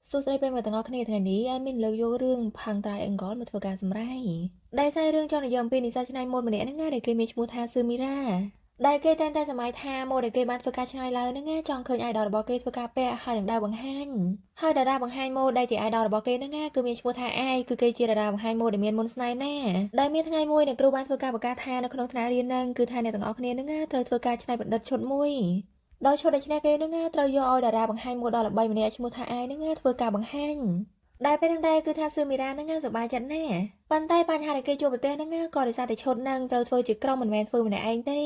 សួស្តីប្រិយមិត្តទាំងអស់គ្នាថ្ងៃនេះមានលើកយករឿងផាំងត្រៃអង្កលមកធ្វើការសម្ដែងដែលផ្សាយរឿងចង់និយមពីនិស្សិតឆ្នៃម៉ូដម្នាក់ហ្នឹងណាដែលគេមានឈ្មោះថាស៊ឺមីរ៉ាដែលគេតែងតែសម័យថាម៉ូដដែលគេបានធ្វើការឆ្នៃឡើងហ្នឹងណាចង់ឃើញអាយដលរបស់គេធ្វើការពាក់ហើយនឹងដើរបង្ហាញហើយតារាបង្ហាញម៉ូដដែលជាអាយដលរបស់គេហ្នឹងណាគឺមានឈ្មោះថាអាយគឺគេជាតារាបង្ហាញម៉ូដដែលមានមុនស្នេហ៍ណាដែលមានថ្ងៃមួយអ្នកគ្រូបានធ្វើការបង្កាសថានៅក្នុងថ្នាក់រៀនហ្នឹងគឺថាអ្នកទាំងអស់គ្នាហ្នឹងណាត្រូវធ្វើការច្នៃប្រឌិតឈុតមួយដោយឈុតដែលឆ្នះគេហ្នឹងណាត្រូវយកឲ្យតារាបង្ហាញម៉ូដដ៏ល្បីម្នាក់ឈ្មោះថាអាយហ្នឹងណាធ្វើការបង្ហាញដែលពេលហ្នឹងដែរគឺថាស៊ឺមីរ៉ាហ្នឹងណាសប្បាយចិត្តណាស់ប៉ុន្តែបញ្ហាដែលគេជួបប្រទះហ្នឹងណាក៏ដោយសារតែឈុតហ្នឹងត្រូវធ្វើជាក្រុមមិនមែនធ្វើម្នាក់ឯងទេ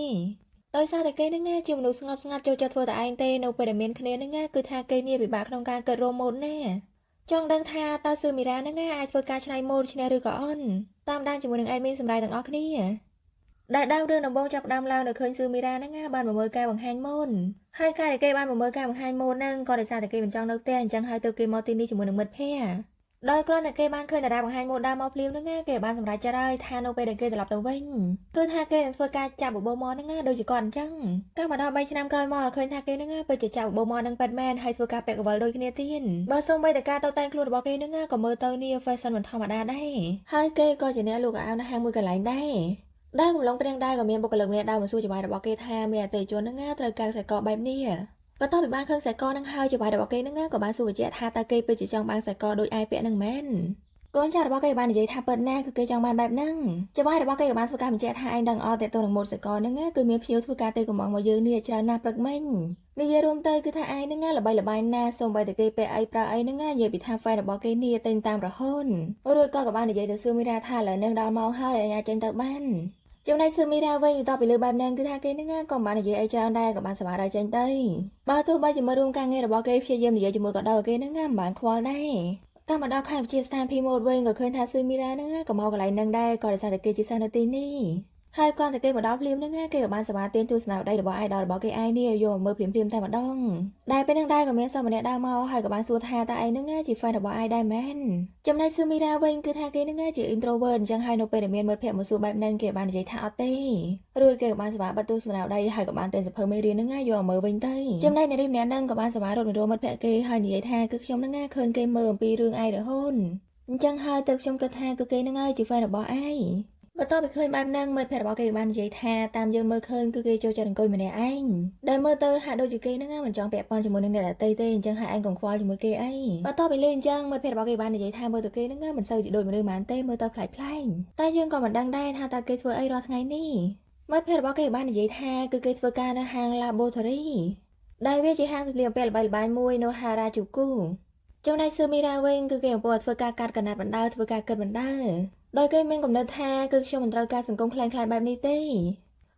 ដោយសារតែគេហ្នឹងណាជាមនុស្សស្ងប់ស្ងាត់ចូលចិត្តធ្វើតែឯងទេនៅពេលដែលមានគ្នាហ្នឹងណាគឺថាគេនេះពិបាកក្នុងការកើតរោមម៉ូដណាចង់ដឹងថាតើស៊ឺមីរ៉ាហ្នឹងណាអាចធ្វើការឆ្នៃម៉ូដឈ្នះឬក៏អន់តាមដានជាមួយនឹងអេដមីនសម្រាប់ទាំងអស់គ្នាដែលដើមរឿងដំបូងចាប់ផ្ដើមឡើងដោយឃើញស៊ឺមីរ៉ាហ្នឹងណាបានមកមើលការបង្ហាញម៉ូដហើយការដែលគេបានមកមើលការបង្ហាញម៉ូដហ្នឹងក៏ដោយសារតែគេមិនចង់នៅផ្ទះអញ្ចឹងហើយទៅគេមកទីនេះជាមួយនឹងមិត្តភ័ក្តិដោយគ្រាន់តែគេបានឃើញតារាបង្ហាញម៉ូដដើមមកភ្លាមហ្នឹងណាគេបានសម្រេចចិត្តហើយថានៅពេលដែលគេត្រឡប់ទៅវិញគឺថាគេនឹងធ្វើការចាប់បបោមកហ្នឹងណាដូចជាគាត់អញ្ចឹងកាលមកដល់3ឆ្នាំក្រោយមកឃើញថាគេហ្នឹងណាពិតជាចាប់បបោមកនឹងប៉ិតមែនហើយធ្វើការពាក់កវិលដូចគ្នាទៀតបើសូម្បីតែការតតែងខ្លួនរបស់គេហ្នឹងណាក៏មើលទៅនេះ fashion មិនធម្មតាដែរហើយគេក៏ជាអ្នកលក់កៅអៅនៅហាងមួយកន្លែងដែរដែលកំឡុងព្រៀងដែរក៏មានបុគ្គលិកម្នាក់ដើរមកសួរចម្លើយរបស់គេថាមានអតិថិជនហ្នឹងណាត្រូវការខ្សែកបែបនេះបន្ទាប់ពីបានឃើញខ្សែកហ្នឹងហើយចម្លើយរបស់គេហ្នឹងណាក៏បានសួរបញ្ជាក់ថាតើគេពិតជាចង់បានខ្សែកដូចអាយពាក់ហ្នឹងមែនកូនចៅរបស់គេបាននិយាយថាពិតណាស់គឺគេចង់បានបែបហ្នឹងចម្លើយរបស់គេក៏បានធ្វើការបញ្ជាក់ថាឯងដឹងអត់តើតើនឹងម៉ូតខ្សែកហ្នឹងណាគឺមានភ្ញៀវធ្វើការទេកំងមកយើងនេះច្រើនណាស់ព្រឹកមិញនិយាយរួមទៅគឺថាឯងហ្នឹងណាល្បីល្បាញណាស់សូម្បីតែគេពាក់អីប្រើអីហ្នឹងណានិយាយពីថា fan របស់គេនេះតែងតាមរហូតរួចក៏បាននិយាយទៅស៊ឺមីរ៉ាថាឥឡូវនឹងដល់ម៉ោងហើយឯងអាចចេញទៅបានចំណែកស៊ឺមីរ៉ាវិញបន្ទាប់ពីលើបែបហ្នឹងគឺថាគេហ្នឹងក៏បាននិយាយអីច្រើនដែរក៏បានសប្បាយដែរចេញទៅបើទោះបីជាមើលរួមការងាររបស់គេព្យាយាមនិយាយជាមួយក៏ដោយគេហ្នឹងមិនបានខ្វល់ដែរកាលមកដល់ខែវិទ្យាស្ថានភីម៉ូដវិញក៏ឃើញថាស៊ឺមីរ៉ាហ្នឹងក៏មកកន្លែងហ្នឹងដែរក៏ដោយសារតែគេជាសិស្សនៅទីនេះហើយគ្រាន់តែគេមកដល់ភ្លាមហ្នឹងគេក៏បានសប្បាយទាញទស្សនវិស័យរបស់ idol របស់គេឯងនេះយកមកមើលភ្លាមតែម្ដងដែលពេលហ្នឹងដែរក៏មានសិស្សម្នាក់ដើរមកហើយក៏បានសួរថាតើឯងហ្នឹងជា fan របស់ idol ដែរមែនចំណែកស៊ឺមីរ៉ាវិញគឺថាគេហ្នឹងជា introvert អញ្ចឹងហើយនៅពេលដែលមានមិត្តភក្តិមកសួរបែបហ្នឹងគេបាននិយាយថាអត់ទេរួចគេក៏បានសប្បាយបិទទស្សនវិស័យហើយក៏បានទិញសៀវភៅមេរៀនហ្នឹងយកមកមើលវិញទៅចំណែកអ្នករៀនម្នាក់ហ្នឹងក៏បានសប្បាយរត់ទៅរកមិត្តភក្តិគេហើយនិយាយថាគឺខ្ញុំហ្នឹងឃើញគេមើលអំពីរឿងឯងរហូតអញ្ចឹងហើយទៅខ្ញុំគិតថាគឺគេហ្នឹងជា fan របស់ឯងបន្ទាប់ពីឃើញបែបហ្នឹងមិត្តភក្តិរបស់គេបាននិយាយថាតាមយើងមើលឃើញគឺគេចូលចិត្តអង្គុយម្នាក់ឯងដែលមើលទៅហាក់ដូចជាគេហ្នឹងមិនចង់ពាក់ព័ន្ធជាមួយនឹងអ្នកដទៃទេអញ្ចឹងហើយឯងកុំខ្វល់ជាមួយគេអីបន្ទាប់ពីលេងអញ្ចឹងមិត្តភក្តិរបស់គេបាននិយាយថាមើលទៅគេហ្នឹងមិនសូវជាដូចមនុស្សហ្មងទេមើលទៅប្លែកៗតែយើងក៏មិនដឹងដែរថាតើគេធ្វើអីរាល់ថ្ងៃនេះមិត្តភក្តិរបស់គេបាននិយាយថាគឺគេធ្វើការនៅហាង Laboratory ដែលវាជាហាងសម្លៀកបំពាក់ល្បីល្បាញមួយនៅ Harajuku ចំណែកស៊ឺមីរ៉ាវិញគឺគេកំពុងធ្វើការកាត់កណាត់បណ្ដើធ្វើការគិតបណ្ដើដោយគេមានគំនិតថាគឺខ្ញុំមិនត្រូវការសង្គមខ្លាំងៗបែបនេះទេ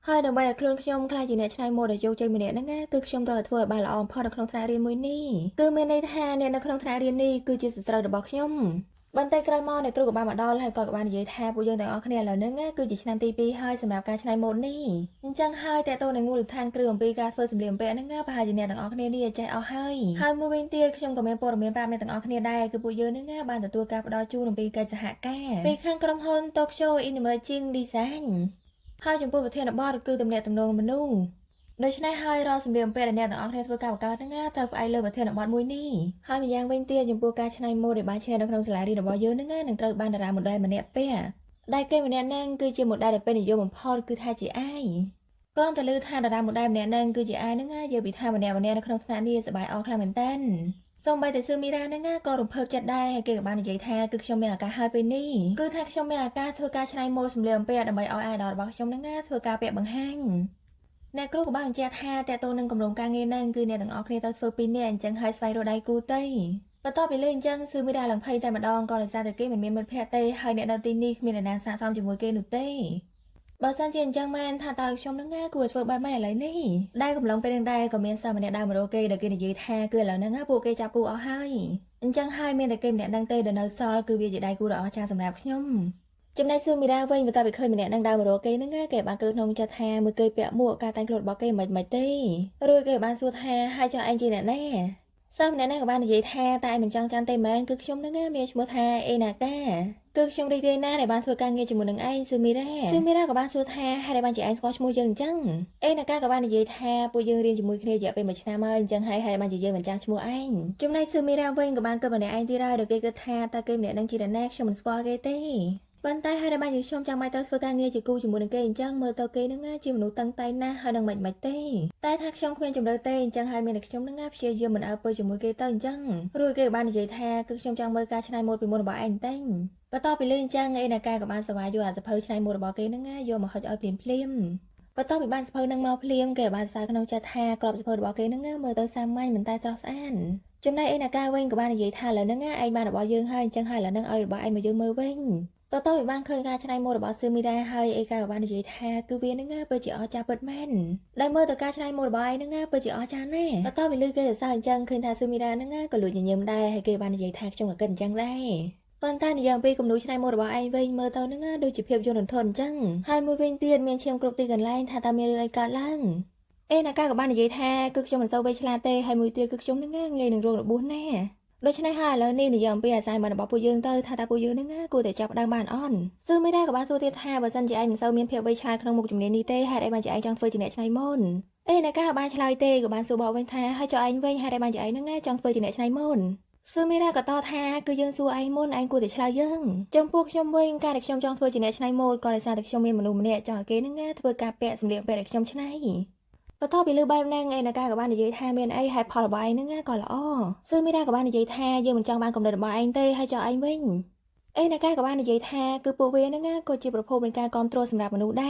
ហើយដើម្បីឲ្យខ្លួនខ្ញុំក្លាយជាអ្នកច្នៃម៉ូដដែលជោគជ័យម្នាក់ហ្នឹងណាគឺខ្ញុំត្រូវធ្វើឲ្យបានល្អបំផុតនៅក្នុងថ្នាក់រៀនមួយនេះគឺមានន័យថាអ្នកនៅក្នុងថ្នាក់រៀននេះគឺជាសត្រូវរបស់ខ្ញុំបន្តែក្រោយមកអ្នកគ្រូក៏បានមកដល់ហើយគាត់ក៏បាននិយាយថាពួកយើងទាំងអស់គ្នាឥឡូវហ្នឹងគឺជាឆ្នាំទី2ហើយសម្រាប់ការច្នៃម៉ូដនេះអញ្ចឹងហើយតើតើនៅមូលដ្ឋានគ្រឹះអំពីការធ្វើសម្លៀកបំពាក់ហ្នឹងប្រហែលជាអ្នកទាំងអស់គ្នានេះចេះអស់ហើយមួយវិញទៀតខ្ញុំក៏មានព័ត៌មានប្រាប់អ្នកទាំងអស់គ្នាដែរគឺពួកយើងហ្នឹងបានទទួលការផ្ដល់ជូនអំពីកិច្ចសហការពីខាងក្រុមហ៊ុន Tokyo Emerging Design ហើយចំពោះប្រធានបទគឺទំនាក់ទំនងមនុស្សដូច្នេះហើយរាល់សម្លៀកបំពាក់ដែលអ្នកទាំងអស់គ្នាធ្វើការបង្កើតហ្នឹងត្រូវផ្អែកលើប្រធានបទមួយនេះហើយម្យ៉ាងវិញទៀតចំពោះការច្នៃម៉ូដដែលបានឈ្នះនៅក្នុងសាលារៀនរបស់យើងហ្នឹងនឹងត្រូវបានតារាម៉ូដែលម្នាក់ពាក់ដែលគេម្នាក់ហ្នឹងគឺជាម៉ូដែលដែលពេញនិយមបំផុតគឺថាជាអាយគ្រាន់តែឮថាតារាម៉ូដែលម្នាក់ហ្នឹងគឺជាអាយហ្នឹងយកពីថាម្នាក់នៅក្នុងថ្នាក់នេះសប្បាយអរខ្លាំងមែនតើសូម្បីតែស៊ឺមីរ៉ាហ្នឹងក៏រំភើបចិត្តដែរហើយគេក៏បាននិយាយថាគឺខ្ញុំមានឱកាសហើយពេលនេះគឺថាខ្ញុំមានឱកាសធ្វើការច្នៃម៉ូដសម្លៀកបំពាក់ដើម្បីឲ្យអាយដលរបស់ខ្ញុំហ្នឹងធ្វើការពាក់បង្ហាញអ្នកគ្រូក៏បានបញ្ជាក់ថាតើតើនឹងគម្រោងការងារហ្នឹងគឺអ្នកទាំងអស់គ្នាត្រូវធ្វើពីនេះអញ្ចឹងហើយស្វែងរកដៃគូទៅបន្ទាប់ពីលេងអញ្ចឹងស៊ឺមីរ៉ាឡើងភ័យតែម្ដងក៏ដោយសារតែគេមិនមានមិត្តភក្តិទេហើយអ្នកនៅទីនេះគ្មានអ្នកណាស័ក្តិសមជាមួយគេនោះទេបើសិនជាអញ្ចឹងមែនថាតើខ្ញុំនឹងគួរធ្វើបែបម៉េចឥឡូវនេះដែលកំឡុងពេលនឹងដែរក៏មានសិស្សម្នាក់ដើរមករកគេដែលគេនិយាយថាគឺឥឡូវហ្នឹងពួកគេចាប់គូអស់ហើយអញ្ចឹងហើយមានតែគេម្នាក់ហ្នឹងទេដែលនៅសល់គឺវាជាដៃគូដ៏អស្ចារ្យសម្រាប់ខ្ញុំចំណែកស៊ឺមីរ៉ាវិញបន្ទាប់ពីឃើញម្នាក់ហ្នឹងដើរមករកគេហ្នឹងគេបានគិតក្នុងចិត្តថាមើលគេពាក់មួកការតែងខ្លួនរបស់គេមិនទេរួចគេបានសួរថាហើយចុះឯងជាអ្នកណាសិស្សម្នាក់ហ្នឹងក៏បាននិយាយថាតែឯងមិនចង់ចាំទេមែនគឺខ្ញុំហ្នឹងមានឈ្មោះថាអេណាកា គឺខ្ញុំរីករាយណាស់ដែលបានធ្វើការងារជាមួយនឹងឯងស៊ឺមីរ៉ាក៏បានសួរថាហេតុអីបានជាឯងស្គាល់ឈ្មោះយើងអញ្ចឹងអេណាកាក៏បាននិយាយថាពួកយើងរៀនជាមួយគ្នារយៈពេល1ឆ្នាំហើយអញ្ចឹងហើយហេតុអីបានជាយើងមិនចាំឈ្មោះឯងចំណែកស៊ឺមីរ៉ាវិញក៏បានគិតម្នាក់ឯងទៀតហើយដែលគេគិតថាតើគេម្នាក់នឹងជានរណាខ្ញុំមិនស្គាល់គេទេប៉ុន្តែហេតុអីបានជាខ្ញុំចាំបាច់ត្រូវធ្វើការងារជាគូជាមួយនឹងគេអញ្ចឹងមើលទៅគេនឹងជាមនុស្សតឹងតែងណាស់ហើយនឹងមិនទេតែថាខ្ញុំគ្មានជំរឿទេអញ្ចឹងហើយមានតែខ្ញុំនឹងព្យាយាមមិនអើពើជាមួយគេទៅអញ្ចឹងរួចគេក៏បាននិយាយថាគឺខ្ញុំចង់មើលការច្នៃម៉ូដពីមុនរបស់ឯងតែបន្ទាប់ពីលឿនអញ្ចឹងឯណាកាក៏បានសវ៉ាយកអាសភៅច្នៃម៉ូដរបស់គេនឹងយកមកហុចឲ្យភ្លាមបន្ទាប់ពីបានសភៅនឹងមកភ្លាមគេបានសើក្នុងចិត្តថាក្របសភៅរបស់គេនឹងមើលទៅសាមញ្ញមិនតែស្រស់ស្អាតចំណែកឯណាកាវិញក៏បាននិយាយថាឥឡូវហ្នឹងឯងបានរបស់យើងហើយអញ្ចឹងហើយឥឡូវហ្នឹងឲ្យរបស់ឯងមកយើងមើលវិញបន្ទាប់ពីបានឃើញការច្នៃម៉ូដរបស់ស៊ឺមីរ៉ាហើយឯកាក៏បាននិយាយថាគឺវានឹងពិតជាអស្ចារ្យពិតមែនដែលមើលទៅការច្នៃម៉ូដរបស់ឯងនឹងពិតជាអស្ចារ្យណាស់បន្ទាប់ពីឮគេសរសើរអញ្ចឹងឃើញថាស៊ឺមីរ៉ានឹងក៏លួចញញឹមដែរហើយគេបាននិយាយថាខ្ញុំក៏គិតអញ្ចឹងដែរប៉ុន្តែនិយាយអំពីគំនូរច្នៃម៉ូដរបស់ឯងវិញមើលទៅនឹងដូចជាភាពយន្តរន្ធត់អញ្ចឹងហើយមួយវិញទៀតមានឈាមគ្រប់ទីកន្លែងថាតើមានរឿងអីកើតឡើងឯណាកាក៏បាននិយាយថាគឺខ្ញុំមិនសូវវៃឆ្លាតទេហើយមួយទៀតគឺខ្ញុំនឹងងាយនឹងរងរបួសណាស់ដូច្នេះហើយឥឡូវនេះនិយាយអំពីអាស័យមិនរបស់ពួកយើងទៅថាតើពួកយើងនឹងគួរតែចាប់ដើមបានអន់ស៊ឺមីរ៉ាក៏បានសួរទៀតថាបើសិនជាឯងមិនសូវមានភាពវៃឆ្លាតក្នុងមុខជំនាញនេះទេហេតុអីបានជាឯងចង់ធ្វើជាអ្នកច្នៃម៉ូដឯណាកាក៏បានឆ្លើយទេក៏បានសួរបកវិញថាហើយចុះឯងវិញហេតុអីបានជាឯងនឹងចង់ធ្វើជាអ្នកច្នៃម៉ូដស៊ឺមីរ៉ាក៏តបថាគឺយើងសួរឯងមុនឯងគួរតែឆ្លើយយើងចំពោះខ្ញុំវិញការដែលខ្ញុំចង់ធ្វើជាអ្នកច្នៃម៉ូដក៏ដោយសារតែខ្ញុំមានមនុស្សម្នាក់ចង់ឲ្យគេនឹងធ្វើការពាក់សម្លៀកបំពាក់ដែលខ្ញុំច្នៃបន្ទាប់ពីលើបែបហ្នឹងឯណាកាក៏បាននិយាយថាមានអីហេតុផលរបស់ឯងហ្នឹងក៏ល្អស៊ឺមីរ៉ាក៏បាននិយាយថាយើងមិនចង់បានកំណត់របស់ឯងទេហើយចោលឯងវិញឯណាកាក៏បាននិយាយថាគឺពួកវាហ្នឹងក៏ជាប្រភពនៃការគ្រប់គ្រងសម្រាប់មនុស្សដែ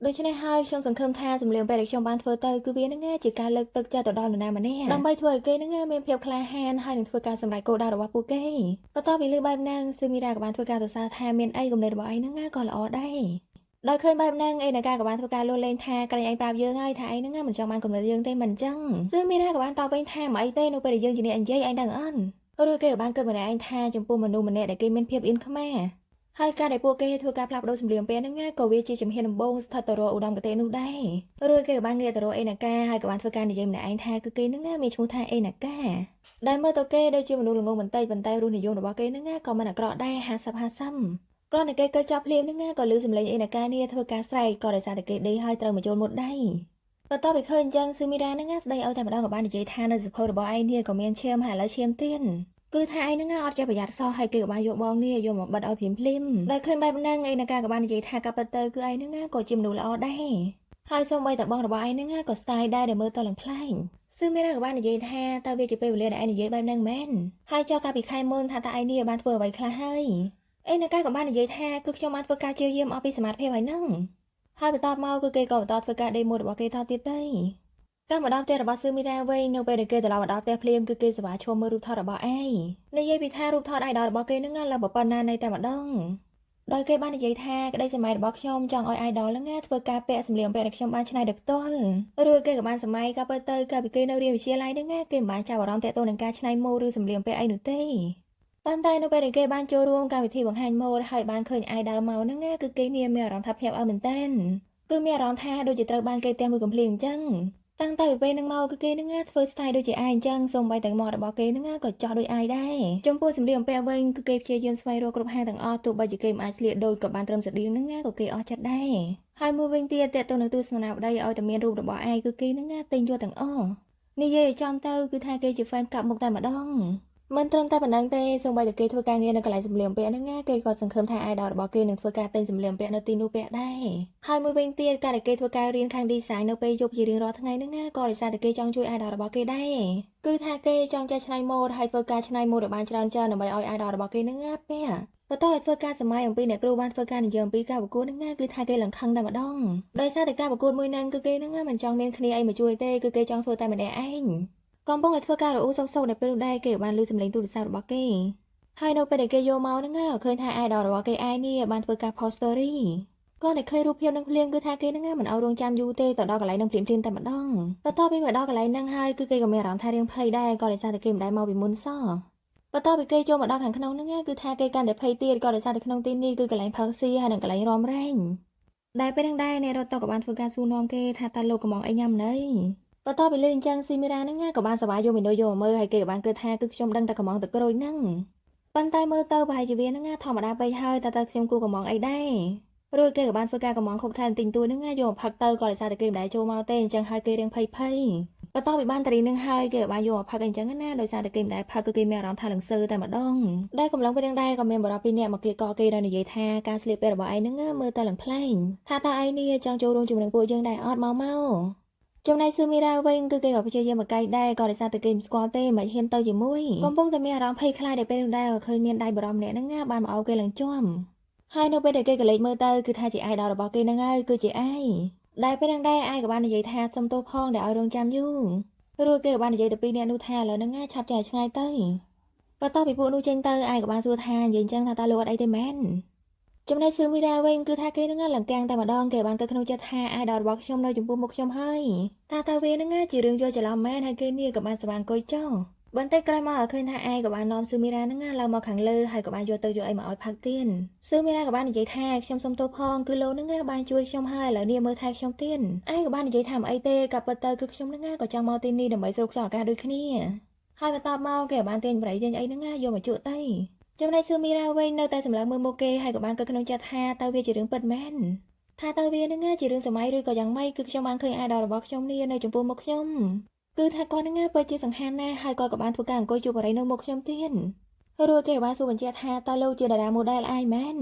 រដូច្នេះហើយខ្ញុំសង្ឃឹមថាសម្លៀកបំពាក់ដែលខ្ញុំបានធ្វើទៅគឺវាហ្នឹងជាការលើកទឹកចិត្តទៅដល់នរណាម្នាក់ដើម្បីធ្វើឲ្យគេហ្នឹងមានភាពក្លាហានហើយនឹងធ្វើការសម្រេចគោលដៅរបស់ពួកគេបន្ទាប់ពីលើបែបហ្នឹងស៊ឺមីរ៉ាក៏បានធ្វើការសរសើរថាមានអីកំណត់របស់ឯងហ្នឹងក៏ល្អដែរដោយឃើញបែបហ្នឹងឯណាកាក៏បានធ្វើការលួចលេងថាក្រែងឯងប្រាប់យើងហើយថាឯងហ្នឹងមិនចង់បានកំណត់យើងទេមិនអញ្ចឹងស៊ឺមីរ៉ាក៏បានតបវិញថាមិនអីទេនៅពេលដែលយើងជាអ្នកនិយាយឯងដឹងអត់រួចគេក៏បានគិតម្នាក់ឯងថាចំពោះមនុស្សម្នាក់ដែលគេមានភាពអៀនខ្មាហើយការដែលពួកគេធ្វើការផ្លាស់ប្ដូរសម្លៀកបំពាក់ហ្នឹងក៏វាជាជំហានដំបូងស្ថិតទៅរកឧត្តមគតិនោះដែររួចគេក៏បានងាកទៅរកឯណាកាហើយក៏បានធ្វើការនិយាយម្នាក់ឯងថាគឺគេហ្នឹងមានឈ្មោះថាឯណាកាដែលមើលទៅគេដូចជាមនុស្សល្ងងបន្តិចប៉ុន្តែរសនិយមរបស់គេហ្នឹងក៏មិនអាក្រក់ដែរ50-50គ្រាន់តែគេក៏ចាប់ភ្លាមហ្នឹងក៏ឮសំឡេងឯណាកានេះធ្វើការស្រែកក៏ដោយសារតែគេដេកហើយត្រូវមកចូលមុតដៃបន្ទាប់ពីឃើញអញ្ចឹងស៊ឺមីរ៉ាហ្នឹងស្ដីឲ្យតែម្ដងក៏បាននិយាយថានៅសភៅរបស់ឯងនេះក៏មានឈាមហើយឥឡូវឈាមទៀតគឺថាឯងហ្នឹងអត់ចេះប្រយ័ត្នសោះហើយគេក៏បានយកបងនេះយកមកបិទឲ្យភ្លាមដែលឃើញបែបហ្នឹងឯណាកាក៏បាននិយាយថាកាពិតទៅគឺឯងហ្នឹងក៏ជាមនុស្សល្អដែរហើយសូម្បីតែបងរបស់ឯងហ្នឹងក៏ស្ទាយដែរដែលមើលទៅឡើងប្លែកស៊ឺមីរ៉ាក៏បាននិយាយថាតើវាជាពេលវេលាដែលឯងនិយាយបែបហ្នឹងមែនហើយចុះកាលពីខែមុនថាតើឯងនេះបានធ្វើអ្វីខ្លះហើយឯណាកាក៏បាននិយាយថាគឺខ្ញុំបានធ្វើការជាយាមអស់ពីសមត្ថភាពហើយហ្នឹងហើយបន្ទាប់មកគឺគេក៏បន្តធ្វើការដេម៉ូរបស់គេតទៀតទៅការមកដល់ផ្ទះរបស់ស៊ឺមីរ៉ាវិញនៅពេលដែលគេត្រឡប់មកដល់ផ្ទះភ្លាមគឺគេសប្បាយឈមមើលរូបថតរបស់ឯងនិយាយពីថារូបថតអាយដលរបស់គេហ្នឹងឡើងប៉ុណ្ណានៃតែម្ដងដោយគេបាននិយាយថាក្តីសម័យរបស់ខ្ញុំចង់ឲ្យ idol ហ្នឹងធ្វើការពាក់សម្លៀកបំពាក់ដែលខ្ញុំបានច្នៃដោយផ្ទាល់រួចគេក៏បានសម័យក៏ពិតទៅកាលពីគេនៅរៀនវិទ្យាល័យហ្នឹងគេមិនបានចាប់អារម្មណ៍ទាក់ទងនឹងការច្នៃម៉ូដឬសម្លៀកបំពាក់អីនោះទេប៉ុន្តែនៅពេលដែលគេបានចូលរួមកម្មវិធីបង្ហាញម៉ូដហើយបានឃើញ idol មកហ្នឹងគឺគេមានអារម្មណ៍ថាភ្ញាក់ផ្អើលមែនទែនគឺមានអារម្មណ៍ថាដូចជាត្រូវបានគេទះមួយកំភ្លៀងអញ្ចឹងតាំងតែពីពេលហ្នឹងមកគឺគេនឹងធ្វើ style ដូចជាឯងអញ្ចឹងសូម្បីតែម៉ូដរបស់គេនឹងក៏ចោះដូចឯងដែរចំពោះសម្លៀកបំពាក់វិញគឺគេព្យាយាមស្វែងរកគ្រប់ហាងទាំងអស់ទោះបីជាគេមិនអាចស្លៀកដូចក៏បានត្រឹមស្តៀងនឹងក៏គេអស់ចិត្តដែរហើយមួយវិញទៀតតើតើនឹងទស្សនាវដ្តីឲ្យតែមានរូបរបស់ឯងគឺគេនឹងទិញយកទាំងអស់និយាយឲ្យចំទៅគឺថាគេជា fan កាប់មុខតែម្ដងមិនត្រឹមតែប៉ុណ្្នឹងទេសូម្បីតែគេធ្វើការងារនៅកន្លែងសម្លៀកបំពាក់ហ្នឹងគេក៏សង្ឃឹមថា idol របស់គេនឹងធ្វើការទិញសម្លៀកបំពាក់នៅទីនោះពាក់ដែរហើយមួយវិញទៀតការដែលគេធ្វើការរៀនខាង design នៅពេលយប់ជារៀងរាល់ថ្ងៃហ្នឹងក៏ដោយសារតែគេចង់ជួយ idol របស់គេដែរគឺថាគេចង់ចេះច្នៃម៉ូដហើយធ្វើការច្នៃម៉ូដឲ្យបានច្រើនដើម្បីឲ្យ idol របស់គេហ្នឹងពាក់បន្ទាប់ឲ្យធ្វើការសម័យអំពីអ្នកគ្រូបានធ្វើការនិយាយអំពីការប្រកួតហ្នឹងគឺថាគេឡើងខឹងតែម្ដងដោយសារតែការប្រកួតមួយហ្នឹងគឺគេហ្នឹងមិនចង់មានគ្នាអីមកជួយទេគឺគេចង់ធ្វើតែម្នាក់ឯងកំពុងតែធ្វើការរអ៊ូសោកៗដែលពេលនោះដែរគេបានលឺសំឡេងទូរស័ព្ទរបស់គេហើយនៅពេលដែលគេយកមកហ្នឹងឃើញថា idol របស់គេឯងនេះបានធ្វើការ post story គាត់តែឃើញរូបភាពនឹងភ្លាមគឺថាគេហ្នឹងមិនឲ្យរងចាំយូរទេទៅដល់កន្លែងហ្នឹងភ្លាមតែម្ដងបន្ទាប់ពីមកដល់កន្លែងហ្នឹងហើយគឺគេក៏មានអារម្មណ៍ថារៀងភ័យដែរក៏ដោយសារតែគេមិនដែលមកពីមុនសោះបន្ទាប់ពីគេចូលមកដល់ខាងក្នុងហ្នឹងគឺថាគេកាន់តែភ័យទៀតក៏ដោយសារតែក្នុងទីនេះគឺកន្លែងផឹកស៊ីហើយនិងកន្លែងរំរែងដែលពេលហ្នឹងដែរអ្នករត់តុក៏បានធ្វើការសួរនាំគេថាតើលោកកំងអីញ៉ាំណីបន្ទាប់ពីលឺអញ្ចឹងស៊ីមីរ៉ាហ្នឹងក៏បានសប្បាយយកមីណូយកមកមើលហើយគេក៏បានគិតថាគឺខ្ញុំដឹងតែកំងទឹកក្រូចហ្នឹង ប៉ុន្តែមើលទៅប្រហែលជាវានឹងធម្មតាពេកហើយតែខ្ញុំគួរកំងអីដែររួចគេក៏បានធ្វើការកំងខុកថែមទិញទួយនឹងយកមកផឹកទៅក៏ដោយសារតែគេមិនដែលចូលមកទេអញ្ចឹងហើយគេរៀងភ័យបន្ទាប់ពីបានតារីនឹងហើយគេក៏បានយកមកផឹកអញ្ចឹងណាដោយសារតែគេមិនដែលផឹកគឺគេមានអារម្មណ៍ថានឹងសើតែម្ដងដែលកំឡុងពេលនឹងដែរក៏មានបរិបទ2នាក់មកគេកគេដល់និយាយថាការស្លៀកពាក់របស់ឯងនឹងមើលទៅឡើងប្លែកថាតើឯងនេះចង់ចូលរួមជាមួយនឹងពួកយើងដែរអត់មកចំណែកស៊ឺមីរ៉ាវិញគឺគេក៏ព្យាយាមបកកាយដែរក៏ដោយសារតែគេមិនស្គាល់ទេមិនហ៊ានទៅជាមួយកំពុងតែមានអារម្មណ៍ភ័យខ្លាចដែលពេលនោះដែរក៏ឃើញមានដៃបរមម្នាក់ហ្នឹងបានមកអោបគេឡើងជាប់ហើយនៅពេលដែលគេក៏លេចមើលទៅគឺថាជាអាយដលរបស់គេហ្នឹងហើយគឺជាអាយដែលពេលហ្នឹងដែរអាយក៏បាននិយាយថាសុំទោសផងដែលឲ្យរងចាំយូររួចគេក៏បាននិយាយទៅពីរនាក់នោះថាឥឡូវហ្នឹងឆាប់ចេញឲ្យឆ្ងាយទៅបន្ទាប់ពីពួកនោះចេញទៅអាយក៏បានសួរថានិយាយអញ្ចឹងថាតើលោកអត់អីទេមែនចំណែកស៊ឺមីរ៉ាវិញគឺថាគេនឹងឡើងកាំងតែម្ដងគេបានគិតក្នុងចិត្តថាអាយដលរបស់ខ្ញុំនៅចំពោះមុខខ្ញុំហើយតើវានឹងជារឿងយល់ច្រឡំមែនហើយគេនេះក៏បានស្វាងអង្គុយចុះបន្តិចក្រោយមកឃើញថាអាយក៏បាននាំស៊ឺមីរ៉ានឹងឡើងមកខាងលើហើយក៏បានយកទៅយកអីមកឲ្យផឹកទៀនស៊ឺមីរ៉ាក៏បាននិយាយថាខ្ញុំសុំទោសផងគឺលោកនឹងបានជួយខ្ញុំហើយឥឡូវនេះមើលថែខ្ញុំទៀនអាយក៏បាននិយាយថាមិនអីទេក៏ពិតទៅគឺខ្ញុំនឹងក៏ចង់មកទីនេះដើម្បីស្រូបខ្យល់អាកាសដូចគ្នាហើយបន្ទាប់មកគេក៏បានទាញបរិយាអីនឹងយកមកជក់ទៅចំណែកស៊ឺមីរ៉ាវិញនៅតែសម្លឹងមើលមុខគេហើយក៏បានគិតក្នុងចិត្តថាតើវាជារឿងពិតមែនថាតើវានឹងជារឿងសម័យឬក៏យ៉ាងម៉េចគឺខ្ញុំបានឃើញអាយដលរបស់ខ្ញុំនេះនៅចំពោះមុខខ្ញុំគឺថាគាត់នឹងពិតជាសង្ហាណាស់ហើយគាត់ក៏បានធ្វើការអង្គុយជួបបរិយនៅមុខខ្ញុំទៀតរួចគេក៏បានសួរបញ្ជាក់ថាតើលោកជាតារា model អាយមែន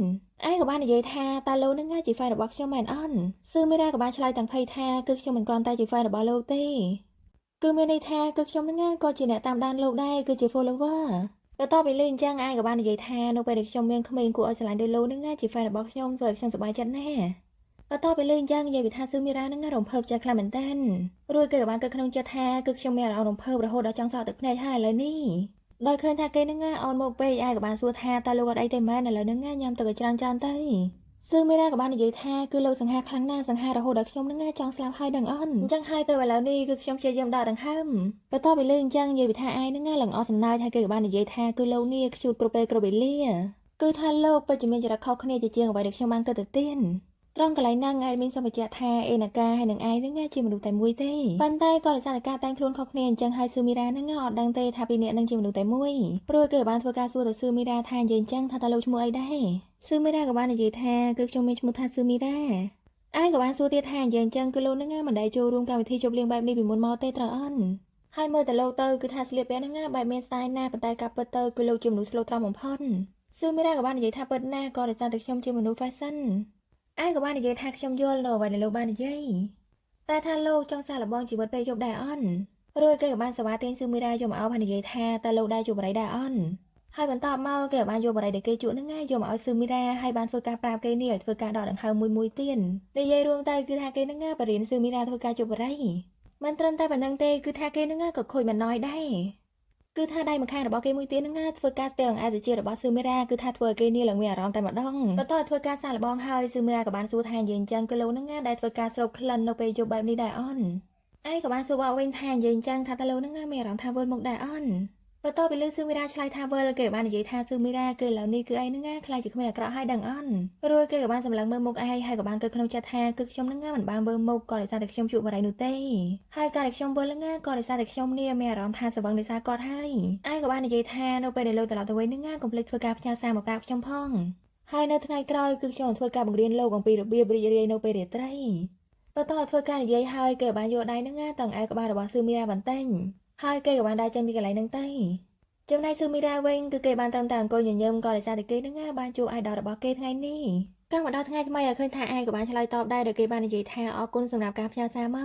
អាយក៏បាននិយាយថាតើលោកនឹងជា fan របស់ខ្ញុំមែនអត់ស៊ឺមីរ៉ាក៏បានឆ្លើយទាំងភ័យថាគឺខ្ញុំមិនគ្រាន់តែជា fan របស់លោកទេគឺមានន័យថាគឺខ្ញុំនឹងក៏ជាអ្នកតាមដានលោកដែរគឺជា followerបន្ទាប់ពីលឺអញ្ចឹងអាយក៏បាននិយាយថានៅពេលដែលខ្ញុំមានក្មេងគួរឲ្យស្រឡាញ់ដូចលោកនឹងជា fan របស់ខ្ញុំធ្វើឲ្យខ្ញុំសប្បាយចិត្តណាស់បន្ទាប់ពីលឺអញ្ចឹងនិយាយពីថាស៊ឺមីរ៉ានឹងរំភើបចិត្តខ្លាំងមែនតើរួចគេក៏បានគិតក្នុងចិត្តថាគឺខ្ញុំមានអារម្មណ៍រំភើបរហូតដល់ចង់ស្រក់ទឹកភ្នែកហើយឥឡូវនេះដោយឃើញថាគេនឹងអោនមកពេកអាយក៏បានសួរថាតើលោកអត់អីទេមែនឥឡូវនឹងញ៉ាំទឹកឲ្យច្រើនទៅស៊ឺមីរ៉ាក៏បាននិយាយថាគឺលោកសង្ហាខ្លាំងណាស់សង្ហារហូតដល់ខ្ញុំនឹងចង់ស្លាប់ហើយដឹងអន់អញ្ចឹងហើយទៅឥឡូវនេះគឺខ្ញុំព្យាយាមដកដង្ហើមបន្ទាប់ពីលឺអញ្ចឹងនិយាយពីថាអាយនឹងឡើងអស់សំណើចហើយគេក៏បាននិយាយថាគឺលោកនេះខ្ជូតគ្រប់ពេលគ្រប់វេលាគឺថាលោកពិតជាមានចរិតខុសគ្នាជាងអ្វីដែលខ្ញុំបានគិតទៅទៀតត្រង់កន្លែងហ្នឹងឯងមានសម្បត្តិថាអេណាកាហើយនឹងឯងនឹងជាមនុស្សតែមួយទេប៉ុន្តែក៏ដោយសារតែការតែងខ្លួនខុសគ្នាអញ្ចឹងហើយស៊ឺមីរ៉ានឹងអត់ដឹងទេថាពីរនាក់នឹងជាមនុស្សតែមួយព្រោះគេបានធ្វើការសួរទៅស៊ឺមីរ៉ាថានិយាយអញ្ចឹងថាតើលោកឈ្មោះអីដែរស៊ឺមីរ៉ាក៏បាននិយាយថាគឺខ្ញុំមានឈ្មោះថាស៊ឺមីរ៉ាឯងក៏បានសួរទៀតថានិយាយអញ្ចឹងគឺលោកនឹងមិនដែលចូលរួមកម្មវិធីជប់លៀងបែបនេះពីមុនមកទេត្រូវអន់ហើយមើលទៅលោកទៅគឺថាស្លៀកពាក់នឹងបែបមានស្ទាយណាស់ប៉ុន្តែការពិតទៅគឺលោកជាមនុស្សស្លូតត្រង់បំផុតស៊ឺមីរ៉ាក៏បាននិយាយថាពិតណាស់ក៏ដោយសារតែខ្ញុំជាមនុស្ស fashionអាយក៏បាននិយាយថាខ្ញុំយល់នៅអ្វីដែលលោកបាននិយាយតែថាលោកចង់សាកល្បងជីវិតពេលយប់ដែរអន់រួចគេក៏បានសវ៉ាទាញស៊ឺមីរ៉ាយកមកអោបហើយនិយាយថាតើលោកដែរជួបបរិយដែរអន់ហើយបន្តមកគេក៏បានយកបរិយដែលគេជួបនឹងយកមកឲ្យស៊ឺមីរ៉ាហើយបានធ្វើការប្រាប់គេនេះឲ្យធ្វើការដកដង្ហើមមួយទៀតនិយាយរួមទៅគឺថាគេនឹងបរិញ្ញាស៊ឺមីរ៉ាធ្វើការជួបបរិយមិនត្រឹមតែប៉ុណ្្នឹងទេគឺថាគេនឹងក៏ខូចមិនណយដែរគឺថាដៃម្ខាងរបស់គេមួយទៀតនឹងធ្វើការស្ទើរអង្អែលទៅជារបស់ស៊ឺមីរ៉ាគឺថាធ្វើឲ្យគេនេះឡើងមានអារម្មណ៍តែម្ដងបន្ទាប់ធ្វើការសាកល្បងហើយស៊ឺមីរ៉ាក៏បានសួរថានិយាយអញ្ចឹងគឺលោកនឹងដែលធ្វើការស្រូបក្លិននៅពេលយប់បែបនេះដែរអន់ឯងក៏បានសួរបកវិញថានិយាយអញ្ចឹងថាតើលោកនឹងមានអារម្មណ៍ថាវិលមុខដែរអន់បន្ទាប់ពីលឺស៊ឺមីរ៉ាឆ្លើយថាវិលគេក៏បាននិយាយថាស៊ឺមីរ៉ាគឺឥឡូវនេះគឺឯងនឹងខ្លាចជាក្មេងអាក្រក់ហើយដឹងអន់រួចគេក៏បានសម្លឹងមើលមុខឯងហើយក៏បានគិតក្នុងចិត្តថាគឺខ្ញុំនឹងមិនបានមើលមុខក៏ដោយសារតែខ្ញុំជួបបរិយនោះទេហើយការដែលខ្ញុំវិលនឹងក៏ដោយសារតែខ្ញុំនេះមានអារម្មណ៍ថាស្រវឹងដោយសារគាត់ហើយឯងក៏បាននិយាយថានៅពេលដែលលោកត្រឡប់ទៅវិញនឹងកុំភ្លេចធ្វើការផ្ញើសារមកប្រាប់ខ្ញុំផងហើយនៅថ្ងៃក្រោយគឺខ្ញុំធ្វើការបង្រៀនលោកអំពីរបៀបរីករាយនៅពេលរាត្រីបន្ទាប់ធ្វើការនិយាយហើយគេក៏បានយកដៃនឹងតឹងឯក្បាលរបស់ស៊ឺមីរ៉ាបន្តិចហើយគេក៏បានដើរចេញពីកន្លែងហ្នឹងទៅចំណែកស៊ឺមីរ៉ាវិញគឺគេបានត្រឹមតែអង្គុយញញឹមក៏ដោយសារតែគេនឹងបានជួបអាយដលរបស់គេថ្ងៃនេះកាលមកដល់ថ្ងៃថ្មីឲ្យឃើញថាអាយក៏បានឆ្លើយតបដែរដោយគេបាននិយាយថាអរគុណសម្រាប់ការផ្ញើសារមក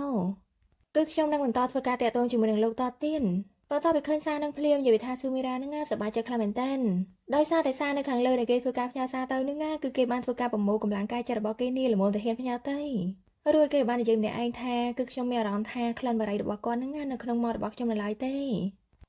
គឺខ្ញុំនឹងបន្តធ្វើការតាក់ទងជាមួយនឹងលោកតទៀតបន្ទាប់ពីឃើញសារនឹងភ្លាមនិយាយថាស៊ឺមីរ៉ានឹងសប្បាយចិត្តខ្លាំងមែនទែនដោយសារតែសារនៅខាងលើដែលគេធ្វើការផ្ញើសារទៅនឹងគឺគេបានធ្វើការប្រមូលកម្លាំងកាយចិត្តរបស់គេនេះល្មមទៅហ៊ានផ្ញើទៅរួចគេបាននិយាយម្នាក់ឯងថាគឺខ្ញុំមានអារម្មណ៍ថាក្លិនបារីរបស់គាត់នឹងនៅក្នុងមាត់របស់ខ្ញុំនៅឡើយទេ